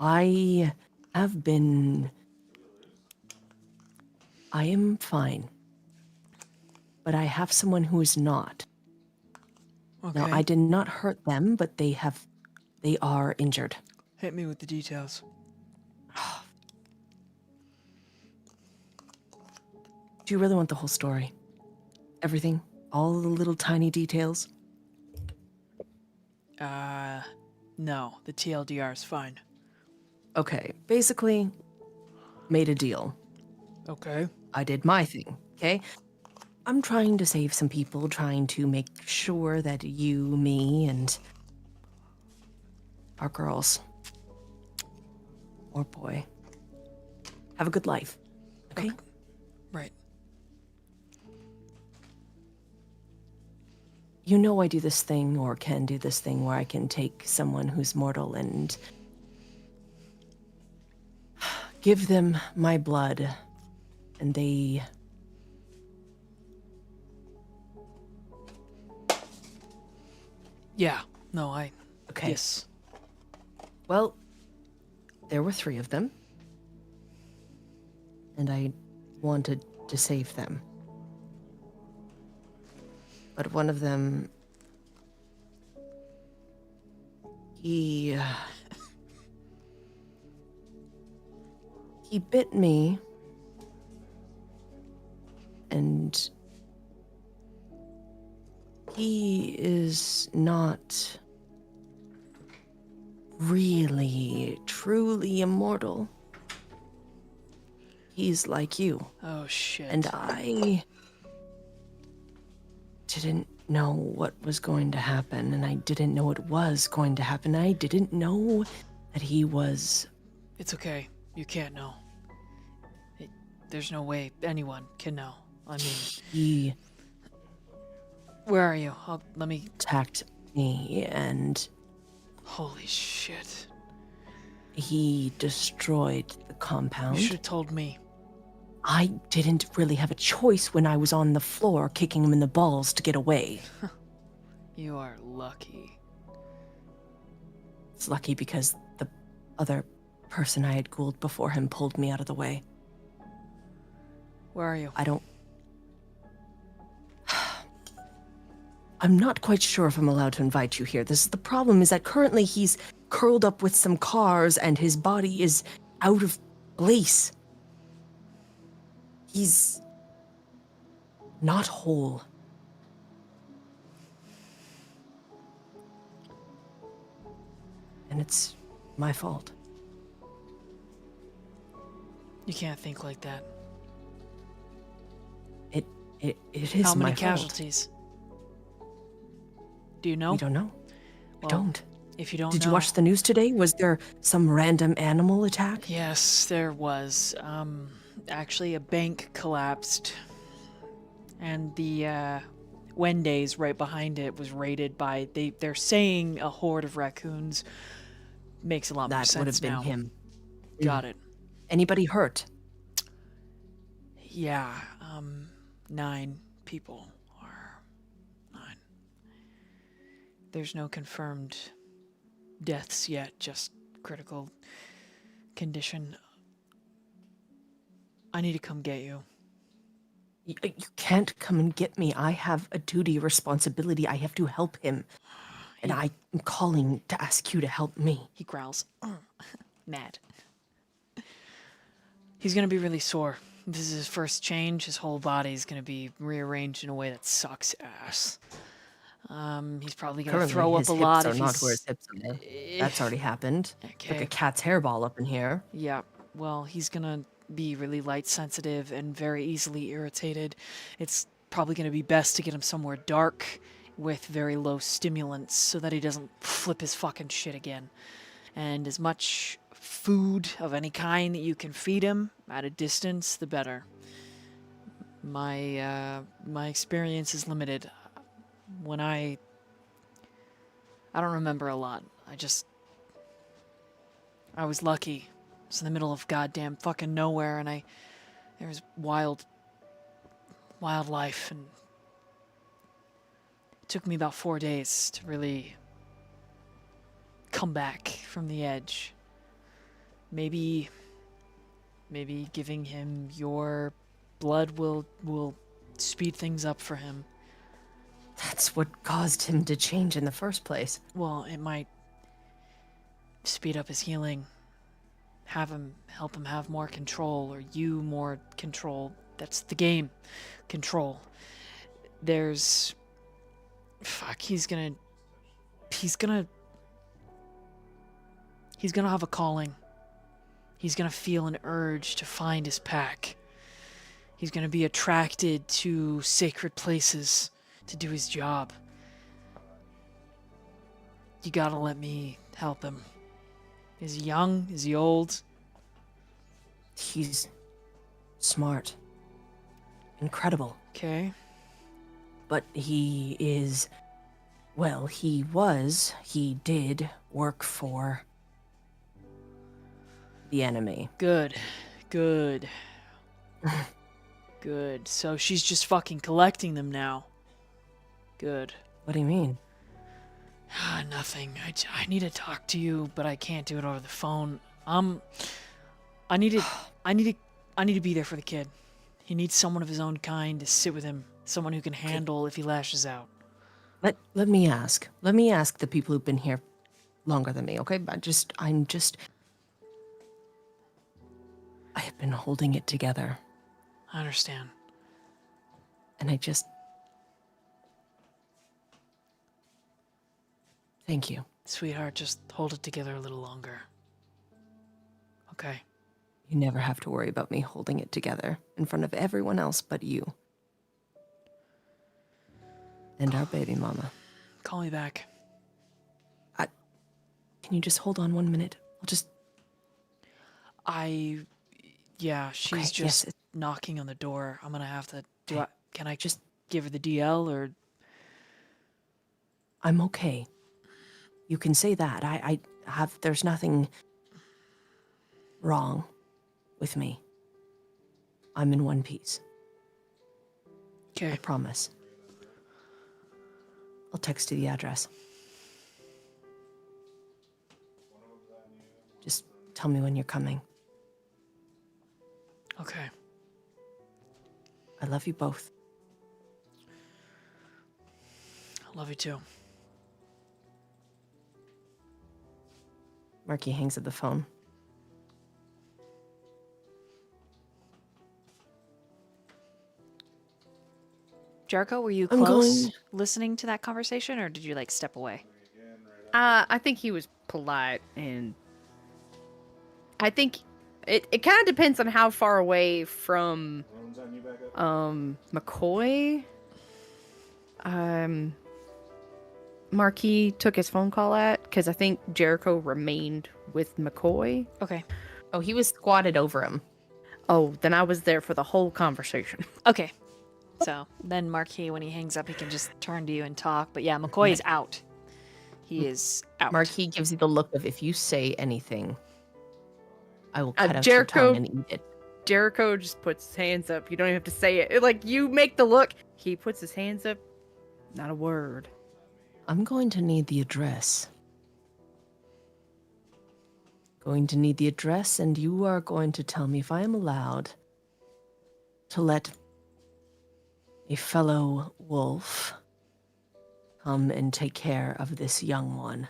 I have been... I am fine. But I have someone who is not. Okay. Now, I did not hurt them, but they are injured. Hit me with the details. Do you really want the whole story? Everything? All the little tiny details? No, the TLDR is fine. Okay, basically, made a deal. Okay. I did my thing, okay? I'm trying to save some people, trying to make sure that you, me, and our girls, or boy, have a good life, okay? Right. You know I do this thing, or can do this thing, where I can take someone who's mortal and give them my blood, and they... Yeah. No, Okay. Yes. Well, there were 3 of them, and I wanted to save them. But one of them... He bit me, and he is not really, truly immortal. He's like you. Oh, shit. And I didn't know what was going to happen, and I didn't know it was going to happen. I didn't know that he was... It's okay. You can't know. There's no way anyone can know. I mean, He where are you? Let me... attacked me, and Holy shit. he destroyed the compound. You should have told me. I didn't really have a choice when I was on the floor kicking him in the balls to get away. You are lucky. It's lucky because the other person I had ghouled before him pulled me out of the way. Where are you? I don't... I'm not quite sure if I'm allowed to invite you here. The problem is that currently he's curled up with some cars and his body is out of place. He's not whole. And it's my fault. You can't think like that. It is How many my fault. casualties? Do you know? We don't know. We Well, don't. If you don't Did know. you watch the news today? Was there some random animal attack? Yes, there was. Actually, a bank collapsed, and the Wendy's right behind it was raided by. They're saying a horde of raccoons. Makes a lot more That sense would have been now. him. Got it. Anybody hurt? Yeah. 9 people are 9. There's no confirmed deaths yet, just critical condition. I need to come get you. You can't come and get me. I have a duty, responsibility. I have to help him. And I am calling to ask you to help me. He growls. Mad. He's gonna be really sore. This is his first change. His whole body's gonna be rearranged in a way that sucks ass. He's probably gonna Currently, throw up his a hips lot are if not he's... where his hips are. That's already happened. Like Okay. a cat's hairball up in here. Yeah, well, he's gonna be really light sensitive and very easily irritated. It's probably gonna be best to get him somewhere dark with very low stimulants so that he doesn't flip his fucking shit again. And as much food of any kind that you can feed him at a distance, the better. My experience is limited. When I don't remember a lot. I was lucky. I was in the middle of goddamn fucking nowhere, and there was wildlife, and it took me about 4 days to really come back from the edge. Maybe giving him your blood will speed things up for him. That's what caused him to change in the first place. Well, it might speed up his healing. Help him have more control, or you more control. That's the game. Control. He's gonna have a calling. He's gonna feel an urge to find his pack. He's gonna be attracted to sacred places to do his job. You gotta let me help him. Is he young? Is he old? He's smart. Incredible. Okay. But he did work for the enemy. Good. So she's just fucking collecting them now. Good. What do you mean? Nothing. I need to talk to you, but I can't do it over the phone. I need to be there for the kid. He needs someone of his own kind to sit with him, someone who can handle if he lashes out. Let me ask. Let me ask the people who've been here longer than me, okay? I have been holding it together. I understand. And thank you. Sweetheart, just hold it together a little longer. Okay. You never have to worry about me holding it together in front of everyone else but you. And our baby mama. Call me back. Can you just hold on 1 minute? Yeah, she's Okay, just yes, knocking on the door. I'm gonna have to Okay. can I just give her the DL, or... I'm okay. You can say that. There's nothing wrong with me. I'm in one piece. I Okay. promise. I'll text you the address. Just tell me when you're coming. Okay. I love you both. I love you too. Marquis hangs up the phone. Jericho, were you I'm close going- listening to that conversation, or did you like step away? I think he was polite, and I think it kind of depends on how far away from Phone's on you back up. McCoy. Marquis took his phone call at, because I think Jericho remained with McCoy. Okay. Oh, he was squatted over him. Oh, then I was there for the whole conversation. Okay. So then Marquis, when he hangs up, he can just turn to you and talk. But yeah, McCoy is out. He is out. Marquis gives you the look of, if you say anything, I will cut out your Jericho- tongue and eat it. Jericho just puts his hands up. You don't even have to say it. Like, you make the look. He puts his hands up. Not a word. I'm going to need the address. Going to need the address, and you are going to tell me if I am allowed to let a fellow wolf come and take care of this young one.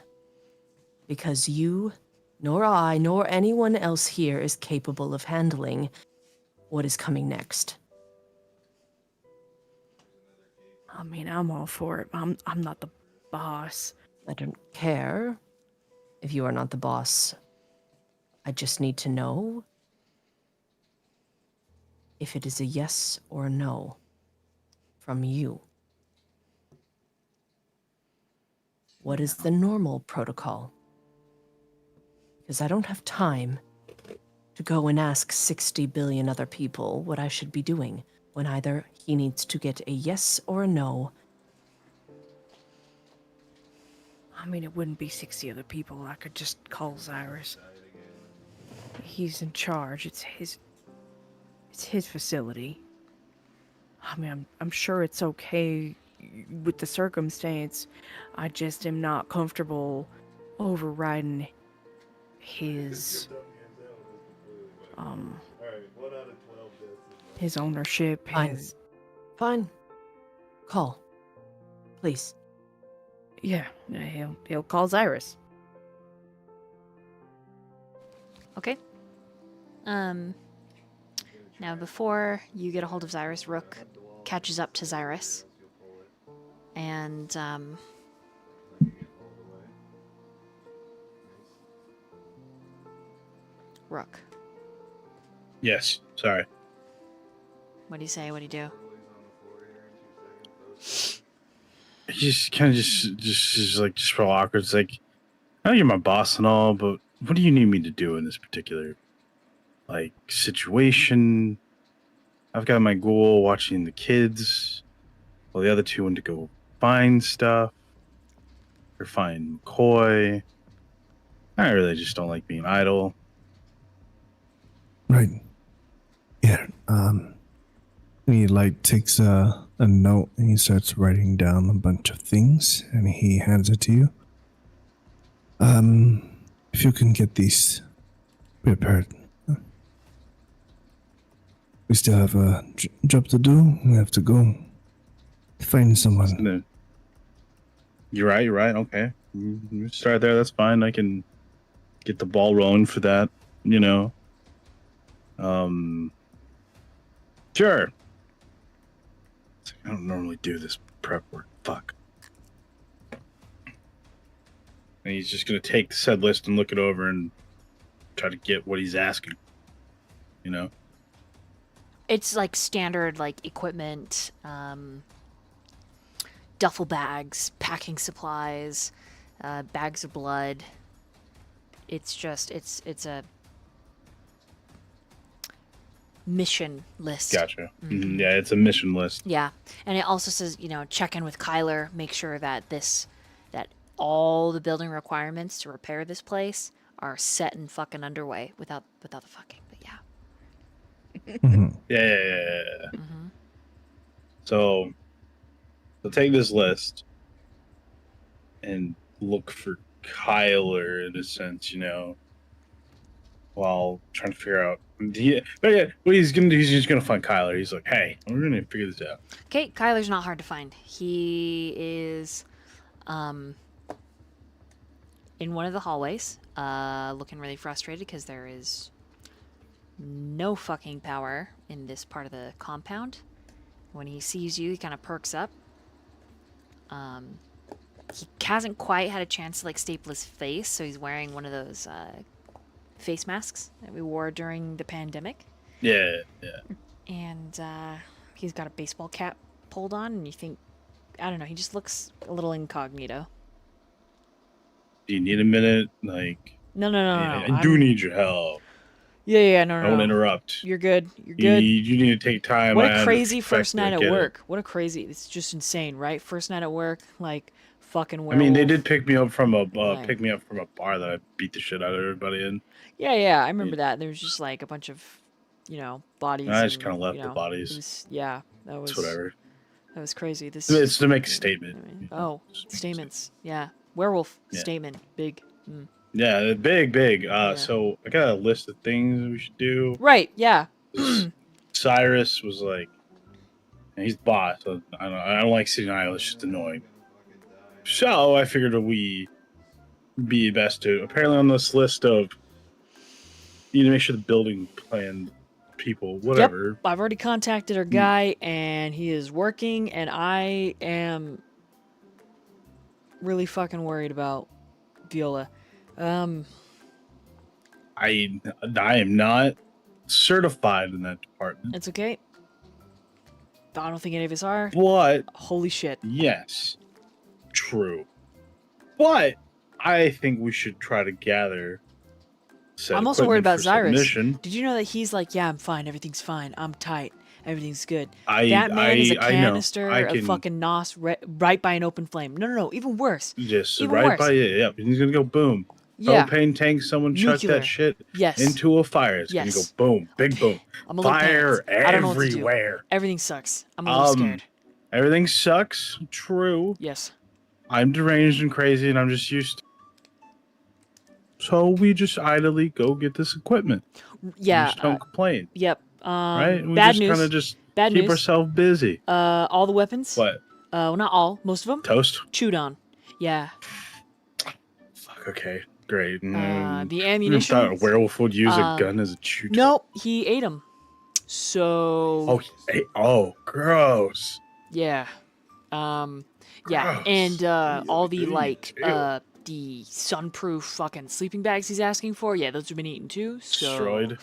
Because you, nor I, nor anyone else here is capable of handling what is coming next. I mean, I'm all for it. I'm not the boss. I don't care if you are not the boss. I just need to know if it is a yes or a no from you. What is the normal protocol? Because I don't have time to go and ask 60 billion other people what I should be doing when either he needs to get a yes or a no. I mean, it wouldn't be 60 other people. I could just call Xirus. He's in charge. It's his facility. I mean, I'm sure it's okay with the circumstance. I just am not comfortable overriding his Alright, 1 out of 12 deaths. his ownership. Fine. His Fine. Call. Please. yeah. He'll call Xirus. Okay. Now before you get a hold of Xirus, Rook catches up to Xirus. And, Rook, Yes. Sorry. what do you say? What do you do? He just kind of just real awkward. It's like, I know you're my boss and all, but what do you need me to do in this particular situation? I've got my ghoul watching the kids, while the other two went to go find stuff or find McCoy. I really just don't like being idle. Right. Yeah. He takes a note and he starts writing down a bunch of things and he hands it to you. If you can get these prepared. We still have a job to do. We have to go find someone. You're right. Okay. You start there. That's fine. I can get the ball rolling for that, Sure. I don't normally do this prep work. Fuck. And he's just going to take the said list and look it over and try to get what he's asking. It's like standard equipment, duffel bags, packing supplies, bags of blood. It's just it's a mission list. Gotcha. Yeah, it's a mission list. Yeah, and it also says check in with Kyler, make sure that all the building requirements to repair this place are set and fucking underway without the fucking. But yeah. Mhm. Yeah. Mm-hmm. So take this list and look for Kyler in a sense, while trying to figure out. What he's gonna do, he's just gonna find Kyler. He's like, hey, we're gonna figure this out. Okay, Kyler's not hard to find. He is in one of the hallways, looking really frustrated because there is no fucking power in this part of the compound. When he sees you, he kind of perks up. He hasn't quite had a chance to staple his face, so he's wearing one of those face masks that we wore during the pandemic. Yeah. and he's got a baseball cap pulled on, and you think, I don't know, he just looks a little incognito. Do you need a minute? Like, No. I do need your help. Yeah, no. I don't want to interrupt. You're good. You're You good. need to take time. What I a crazy respect first it, I night at get it. work. What a crazy. It's just insane, right? First night at work, like fucking I werewolf. mean, they did pick me up from a Right. bar that I beat the shit out of everybody in. Yeah, I remember that. There was just like a bunch of, bodies. I just and, kind of left you the know, bodies. It was, yeah, that was It's whatever. That was crazy. This It's to make a statement. I mean, statements. Yeah, werewolf Yeah. statement. Big. Mm. Yeah, big. Yeah. So I got a list of things we should do. Right. Yeah. Xirus was like, and he's boss. So I don't like sitting idle. It's just annoying. So I figured we be best to apparently on this list of you need to make sure the building plan people whatever. Yep. I've already contacted our guy, and he is working, and I am really fucking worried about Viola. I am not certified in that department. It's okay. I don't think any of us are. But Holy shit. yes, true. But I think we should try to gather. said I'm also worried about equipment for Xirus. submission. Did you know that he's like, yeah, I'm fine. Everything's fine. I'm tight. Everything's good. I That man is a I know. canister I of can fucking nos right by an open flame. No. Even worse. just even right worse. by it. Yep, he's gonna go boom. Yeah. Propane tank. Someone chuck Nuclear. that shit Yes. into a fire. It's Yes. gonna go boom, big boom. I'm a little Fire panicked. I don't know what to do. everywhere. Everything sucks. I'm a little scared. Everything sucks. True. Yes. I'm deranged and crazy, and I'm just used to. So we just idly go get this equipment. Yeah. We just don't complain, Yep. right? We Bad just news. kind of just Bad keep news. ourselves busy. All the weapons. What? Well, not all. Most of them. Toast? Chewed on. Yeah. Fuck. Okay. Great. The I ammunition. thought a werewolf would use a uh, gun as a chew. Nope. He ate them. So. Oh, gross. Yeah. Yeah, Gross. and all the Ew, like ew. the sunproof fucking sleeping bags he's asking for, yeah, those have been eaten too. So Destroyed.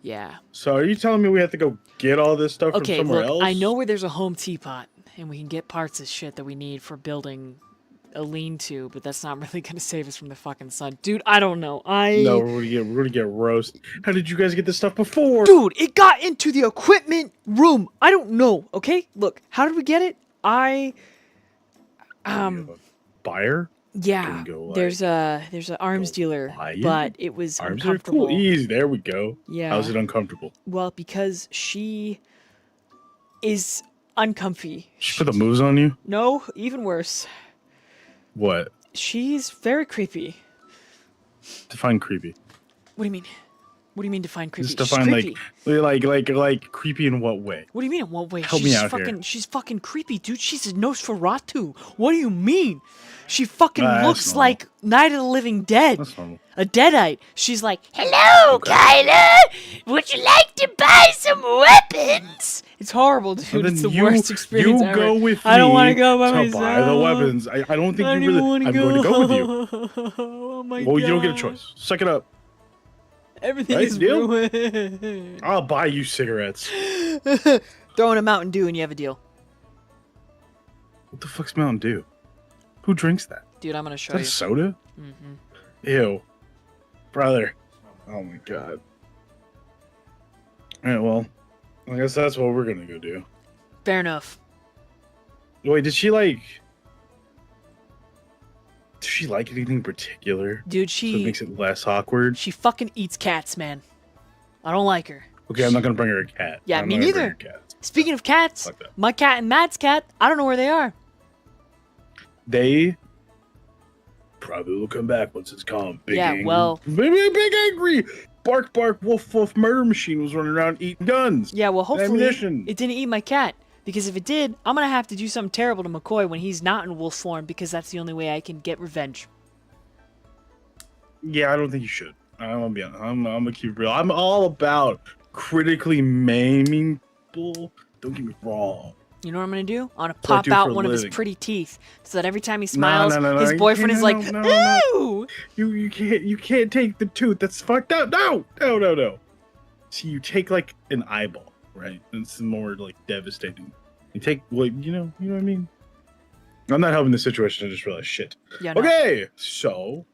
yeah. So are you telling me we have to go get all this stuff Okay, from somewhere look, else? I know where there's a home teapot, and we can get parts of shit that we need for building a lean-to, but that's not really gonna save us from the fucking sun, dude. I don't know. No, we're gonna get roasted. How did you guys get this stuff before? Dude, it got into the equipment room. I don't know. Okay, look, how did we get it? Buyer? Yeah, Can we go, there's a arms go dealer, buy it? but it was Arms are uncomfortable. cool. Easy. There we go. Yeah. How's it uncomfortable? Well, because she is uncomfy. She put the moves on you? No, even worse. What? She's very creepy. Define creepy. What do you mean? What do you mean define creepy? Just She's define creepy. like creepy in what way? What do you mean in what way? Help she's me out fucking here. she's fucking creepy, dude. She's a Nosferatu. What do you mean? She fucking That's looks normal. like Night of the Living Dead. That's normal. A deadite. She's like, hello, Kyla. Would you like to buy some weapons? It's horrible, dude. And then It's the worst experience you ever. go with I don't me want to go by to myself. buy the weapons. I don't think I don't you really. even want to I'm go. going to go with you. Oh my Well, god. you don't get a choice. Suck it up. Everything Right, is deal? ruined. I'll buy you cigarettes. Throw in a Mountain Dew and you have a deal. What the fuck's Mountain Dew? Who drinks that? Dude, I'm gonna Is show that a you. soda? Mm-hmm. Ew. Brother. Oh my god. Alright, well, I guess that's what we're gonna go do. Fair enough. Wait, did she like anything particular? Dude, So it makes it less awkward? she fucking eats cats, man. I don't like her. Okay, I'm not gonna bring her a cat. Yeah, I'm me not gonna bring neither. her a cat. Speaking of cats, Fuck that. my cat and Matt's cat, I don't know where they are. They probably will come back once it's calm. Big Yeah, angry, well- big angry bark woof woof murder machine was running around eating guns. Yeah, well, hopefully Ammunition. it didn't eat my cat. Because if it did, I'm gonna have to do something terrible to McCoy when he's not in wolf form because that's the only way I can get revenge. Yeah, I don't think you should. I'm gonna be honest. I'm gonna keep it real. I'm all about critically maiming people. Don't get me wrong. You know what I'm gonna do? I'm gonna That's what I pop do out for a one of his living. pretty teeth so that every time he smiles, no, his you boyfriend can't- is like, no. ooh! You can't take the tooth. That's fucked up. No. See, you take like an eyeball, right? It's more like devastating. You take like you know what I mean. I'm not helping the situation. I just realized shit. Yeah. No. Okay, so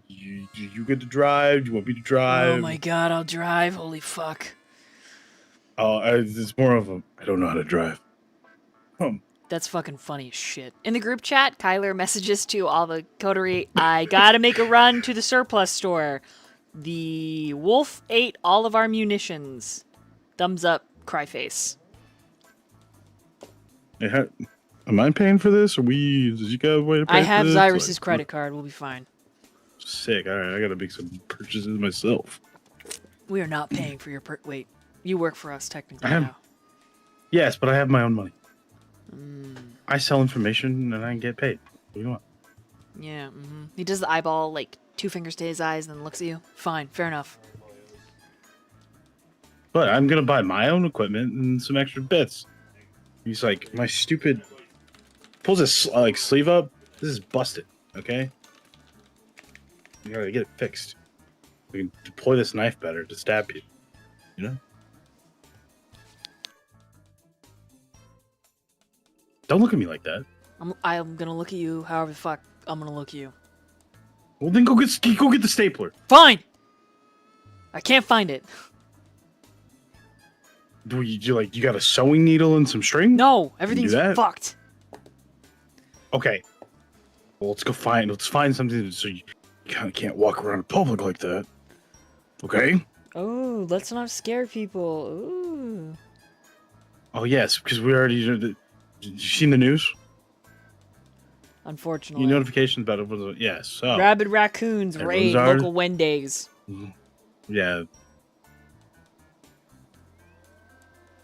you get to drive. Do you want me to drive? Oh my god, I'll drive. Holy fuck. Oh, it's more of a I don't know how to drive. That's fucking funny as shit. In the group chat, Kyler messages to all the coterie, I gotta make a run to the surplus store. The wolf ate all of our munitions. Thumbs up, cry face. Hey, am I paying for this? Or does you got a way to pay I for have this? Xirus's Like, credit card. We'll be fine. Sick. All right, I gotta make some purchases myself. We are not paying for your wait. You work for us technically I am. now. Yes, but I have my own money. I sell information and I get paid. What do you want? Yeah. He does the eyeball, like 2 fingers to his eyes, and then looks at you. Fine, fair enough. But I'm gonna buy my own equipment and some extra bits. He's like, my stupid. Pulls his like sleeve up. This is busted. Okay. You gotta get it fixed. We can deploy this knife better to stab people. You know. Don't look at me like that. I'm gonna look at you however the fuck I'm gonna look at you. Well, then go get the stapler. Fine! I can't find it. Do you got a sewing needle and some string? No, everything's that? fucked. Okay. Well, let's find something so you can't walk around in public like that. Okay? Oh, let's not scare people. Ooh. Oh, yes, because we already... Did you seen the news? Unfortunately. Your notifications about it. Yes, so... Rabid raccoons Everyone's raid ours. local Wendays. Yeah.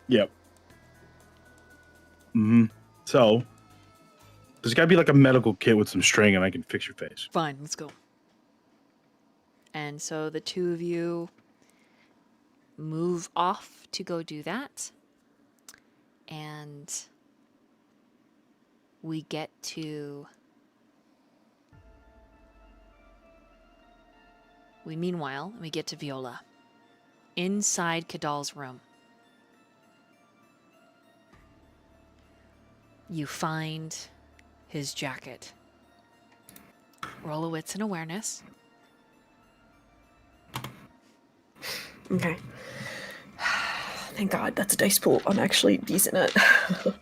Yep. So, there's gotta be like a medical kit with some string and I can fix your face. Fine, let's go. And so the two of you move off to go do that. And we get to... Meanwhile, we get to Viola. Inside Kadal's room. You find his jacket. Roll a wits and awareness. Okay. Thank God, that's a dice pool I'm actually decent at.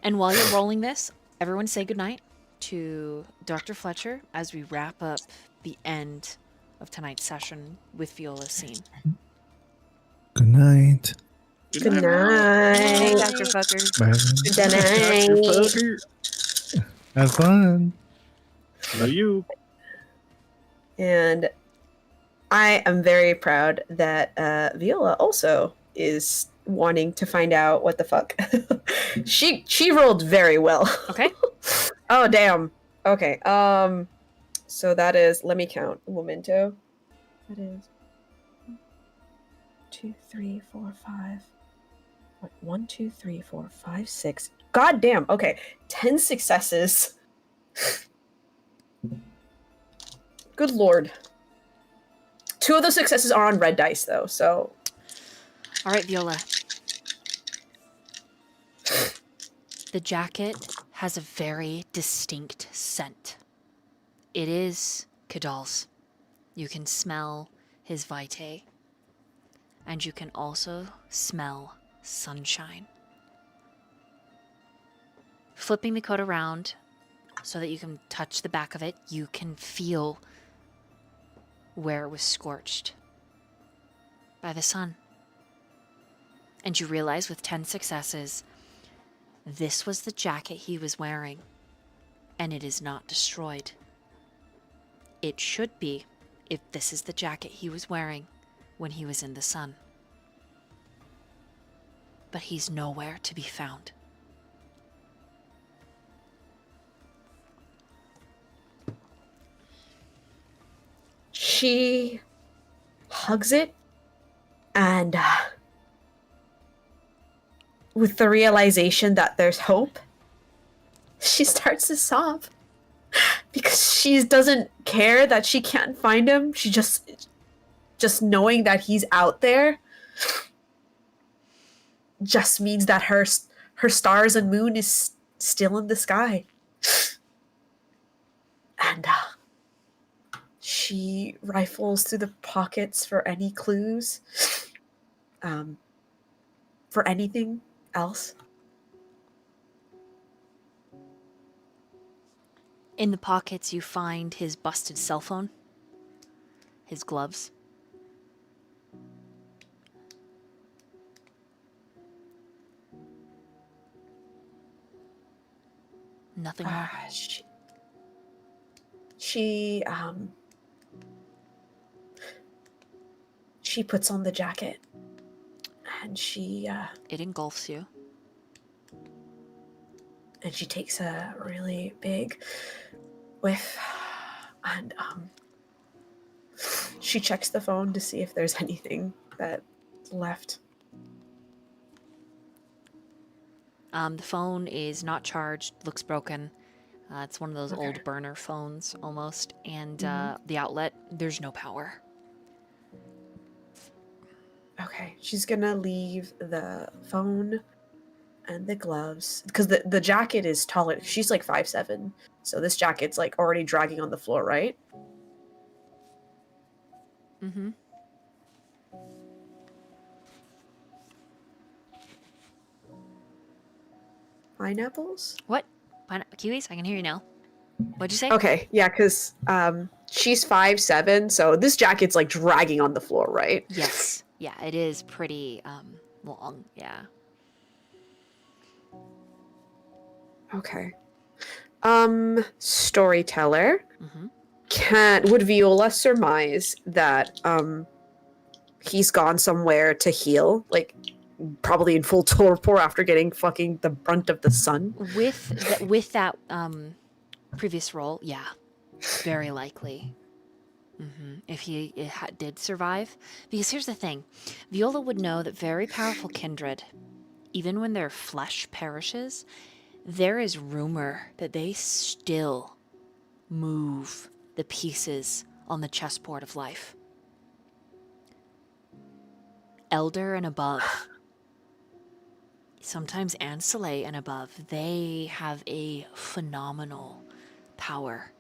And while you're rolling this, everyone say goodnight to Dr. Fletcher as we wrap up the end of tonight's session with Viola's scene. Good night. Good night. Dr. Fucker. Bye. Good night. Have fun. No, you. And I am very proud that Viola also is wanting to find out what the fuck. She rolled very well. Okay. Oh damn. Okay. So that is, let me count. Memento. That is 2, 3, 4, 5. What? 1, 2, 3, 4, 5, 6. God damn. Okay. 10 successes. Good lord. 2 of those successes are on red dice though, so. All right, Viola. The jacket has a very distinct scent. It is Kadal's. You can smell his vitae. And you can also smell sunshine. Flipping the coat around so that you can touch the back of it, you can feel where it was scorched by the sun. And you realize with 10 successes, this was the jacket he was wearing, and it is not destroyed. It should be, if this is the jacket he was wearing when he was in the sun. But he's nowhere to be found. She hugs it, and with the realization that there's hope, she starts to sob because she doesn't care that she can't find him. She just knowing that he's out there. just means that her stars and moon is still in the sky. And she rifles through the pockets for any clues, for anything else. In the pockets, you find his busted cell phone, his gloves. Nothing more. She puts on the jacket, and It engulfs you. and she takes a really big whiff, and she checks the phone to see if there's anything that's left. The phone is not charged, looks broken. It's one of those Okay. old burner phones almost. And the outlet, there's no power. Okay, she's gonna leave the phone and the gloves, because the jacket is taller. She's like 5'7", so this jacket's like already dragging on the floor, right? Mm-hmm. Pineapples? What? Kiwis? I can hear you now. What'd you say? Okay, yeah, because she's 5'7", so this jacket's like dragging on the floor, right? Yes. Yeah, it is pretty long. Yeah. Okay. Storyteller. Mm-hmm. Would Viola surmise that he's gone somewhere to heal, like probably in full torpor after getting fucking the brunt of the sun? With that previous roll, yeah, very likely. If he did survive, because here's the thing, Viola would know that very powerful kindred, even when their flesh perishes, there is rumor that they still move the pieces on the chessboard of life. Elder and above, sometimes Ancillate and above, they have a phenomenal power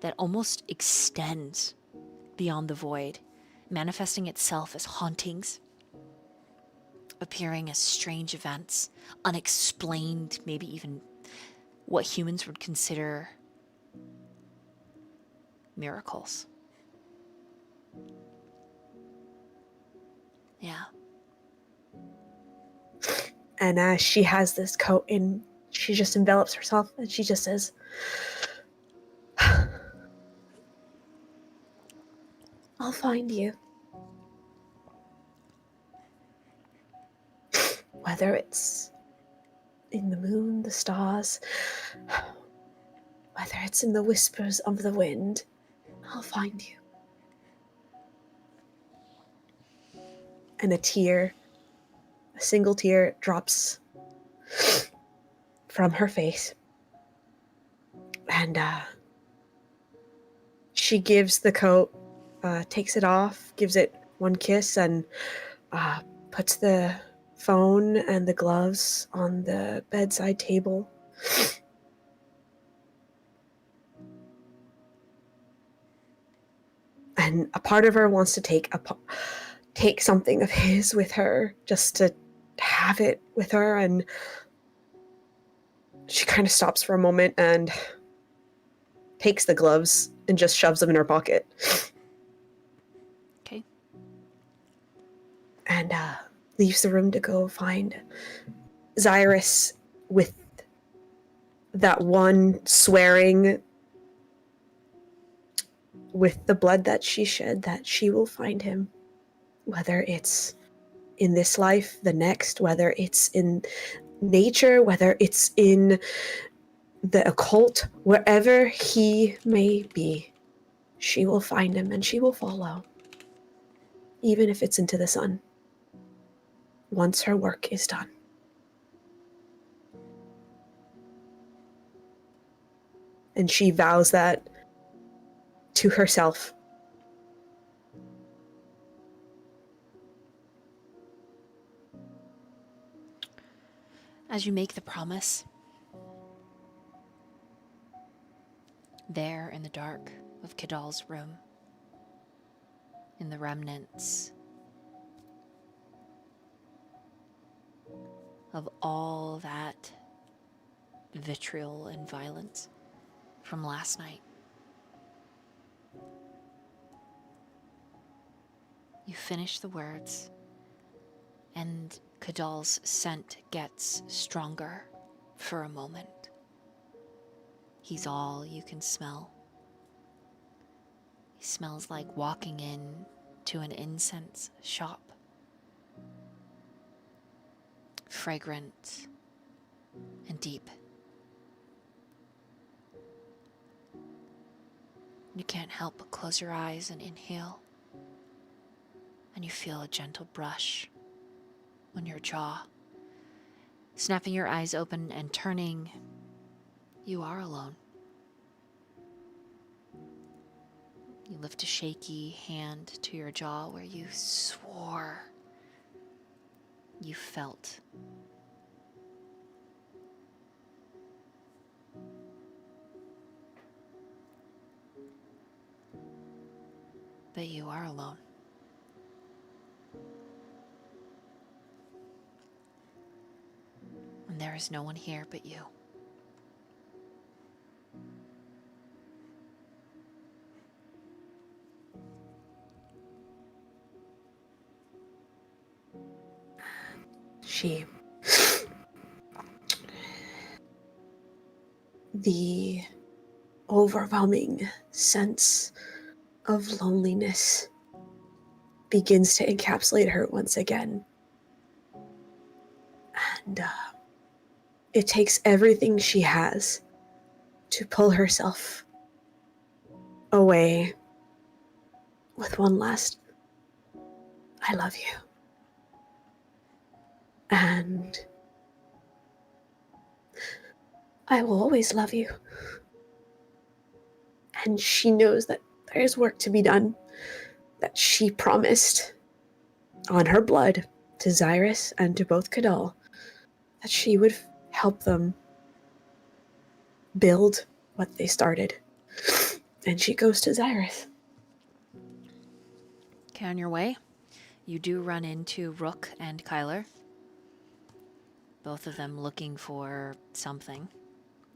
that almost extends beyond the void, manifesting itself as hauntings, appearing as strange events, unexplained, maybe even what humans would consider miracles. Yeah. And as she has this coat in, she just envelops herself and she just says, I'll find you. Whether it's in the moon, the stars, whether it's in the whispers of the wind, I'll find you. And a single tear drops from her face. And she gives the coat, takes it off, gives it one kiss, and puts the phone and the gloves on the bedside table. And a part of her wants to take something of his with her, just to have it with her, and she kind of stops for a moment and takes the gloves and just shoves them in her pocket. Okay. And leaves the room to go find Xirus, with that one swearing with the blood that she shed that she will find him, whether it's in this life, the next, whether it's in nature, whether it's in the occult, wherever he may be, she will find him and she will follow, even if it's into the sun, once her work is done. And she vows that to herself. as you make the promise, there in the dark of Kadal's room, in the remnants of all that vitriol and violence from last night, you finish the words, and Kadal's scent gets stronger for a moment. He's all you can smell. He smells like walking in to an incense shop. Fragrant and deep. You can't help but close your eyes and inhale, and you feel a gentle brush on your jaw. Snapping your eyes open and turning, you are alone. You lift a shaky hand to your jaw where you swore you felt. But you are alone. And there is no one here but you. The overwhelming sense of loneliness begins to encapsulate her once again. And it takes everything she has to pull herself away with one last, I love you. And I will always love you. And she knows that there is work to be done, that she promised on her blood to Xirus and to both Kadal, that she would help them build what they started. And she goes to Xirus. Okay, on your way, you do run into Rook and Kyler. Both of them looking for something.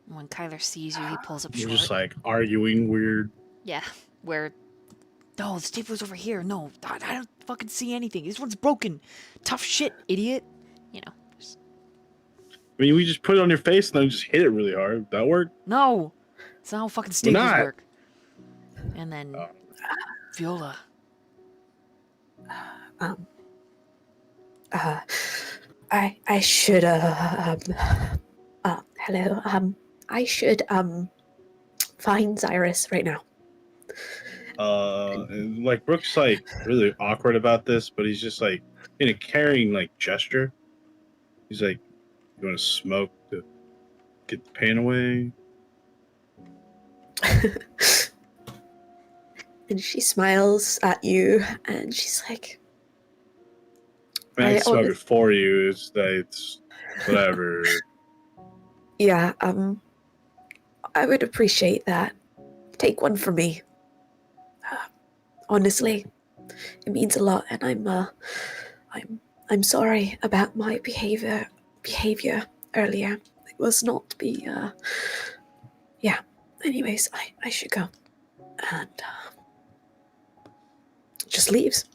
When Kyler sees you, he pulls up We're short. just like arguing weird. Yeah, where... No, the stapler's over here. No, I don't fucking see anything. This one's broken. Tough shit, idiot. You know. I mean, we just put it on your face and then just hit it really hard. That work? No! It's not how fucking staples not. work. And then... Viola. I should, hello, I should, find Xirus right now. And, like, Rook's like really awkward about this, but he's just like in a caring like gesture. He's like, "You want to smoke to get the pain away?" And she smiles at you, and she's like, I mean, I can smoke honest- it for you. It's whatever. yeah, I would appreciate that. Take one for me. Honestly, it means a lot, and I'm sorry about my behavior earlier. It was not to be, yeah. Anyways, I should go. And, just leaves.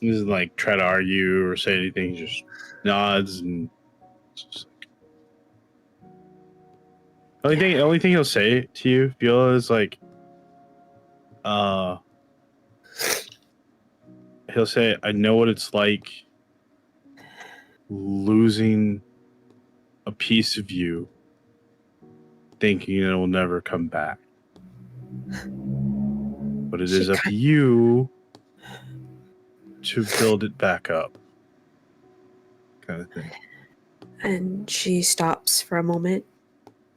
He doesn't like try to argue or say anything. He just nods and. Just like... The only thing he'll say to you, Viola, is like, he'll say, "I know what it's like losing a piece of you, thinking it will never come back. But it is up to you to build it back up." Kind of thing. And she stops for a moment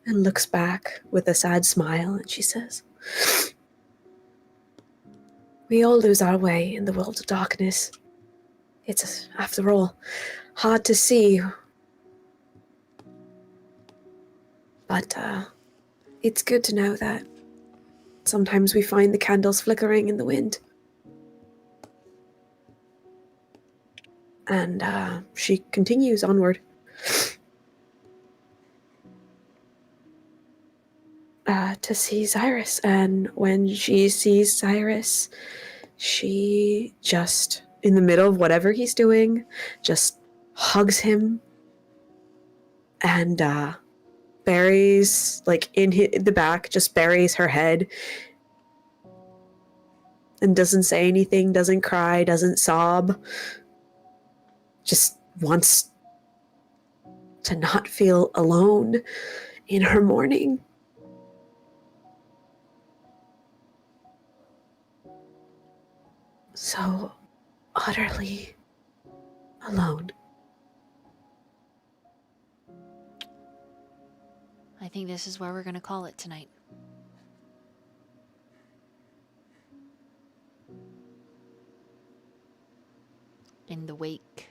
and looks back with a sad smile, and she says, "We all lose our way in the world of darkness. It's, after all, hard to see. But it's good to know that sometimes we find the candles flickering in the wind. And she continues onward. To see Xirus. And when she sees Xirus, she just, in the middle of whatever he's doing, just hugs him and buries, like in the back, just buries her head and doesn't say anything, doesn't cry, doesn't sob, just wants to not feel alone in her mourning. So utterly alone. I think this is where we're going to call it tonight. In the wake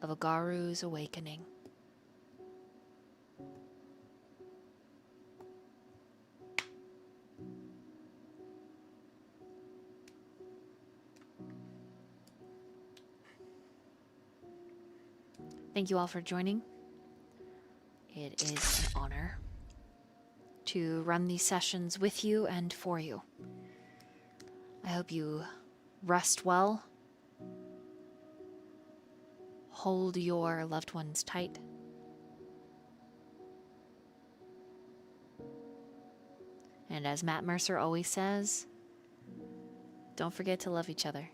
of a Garu's awakening. Thank you all for joining. It is an honor to run these sessions with you and for you. I hope you rest well. Hold your loved ones tight. And as Matt Mercer always says, don't forget to love each other.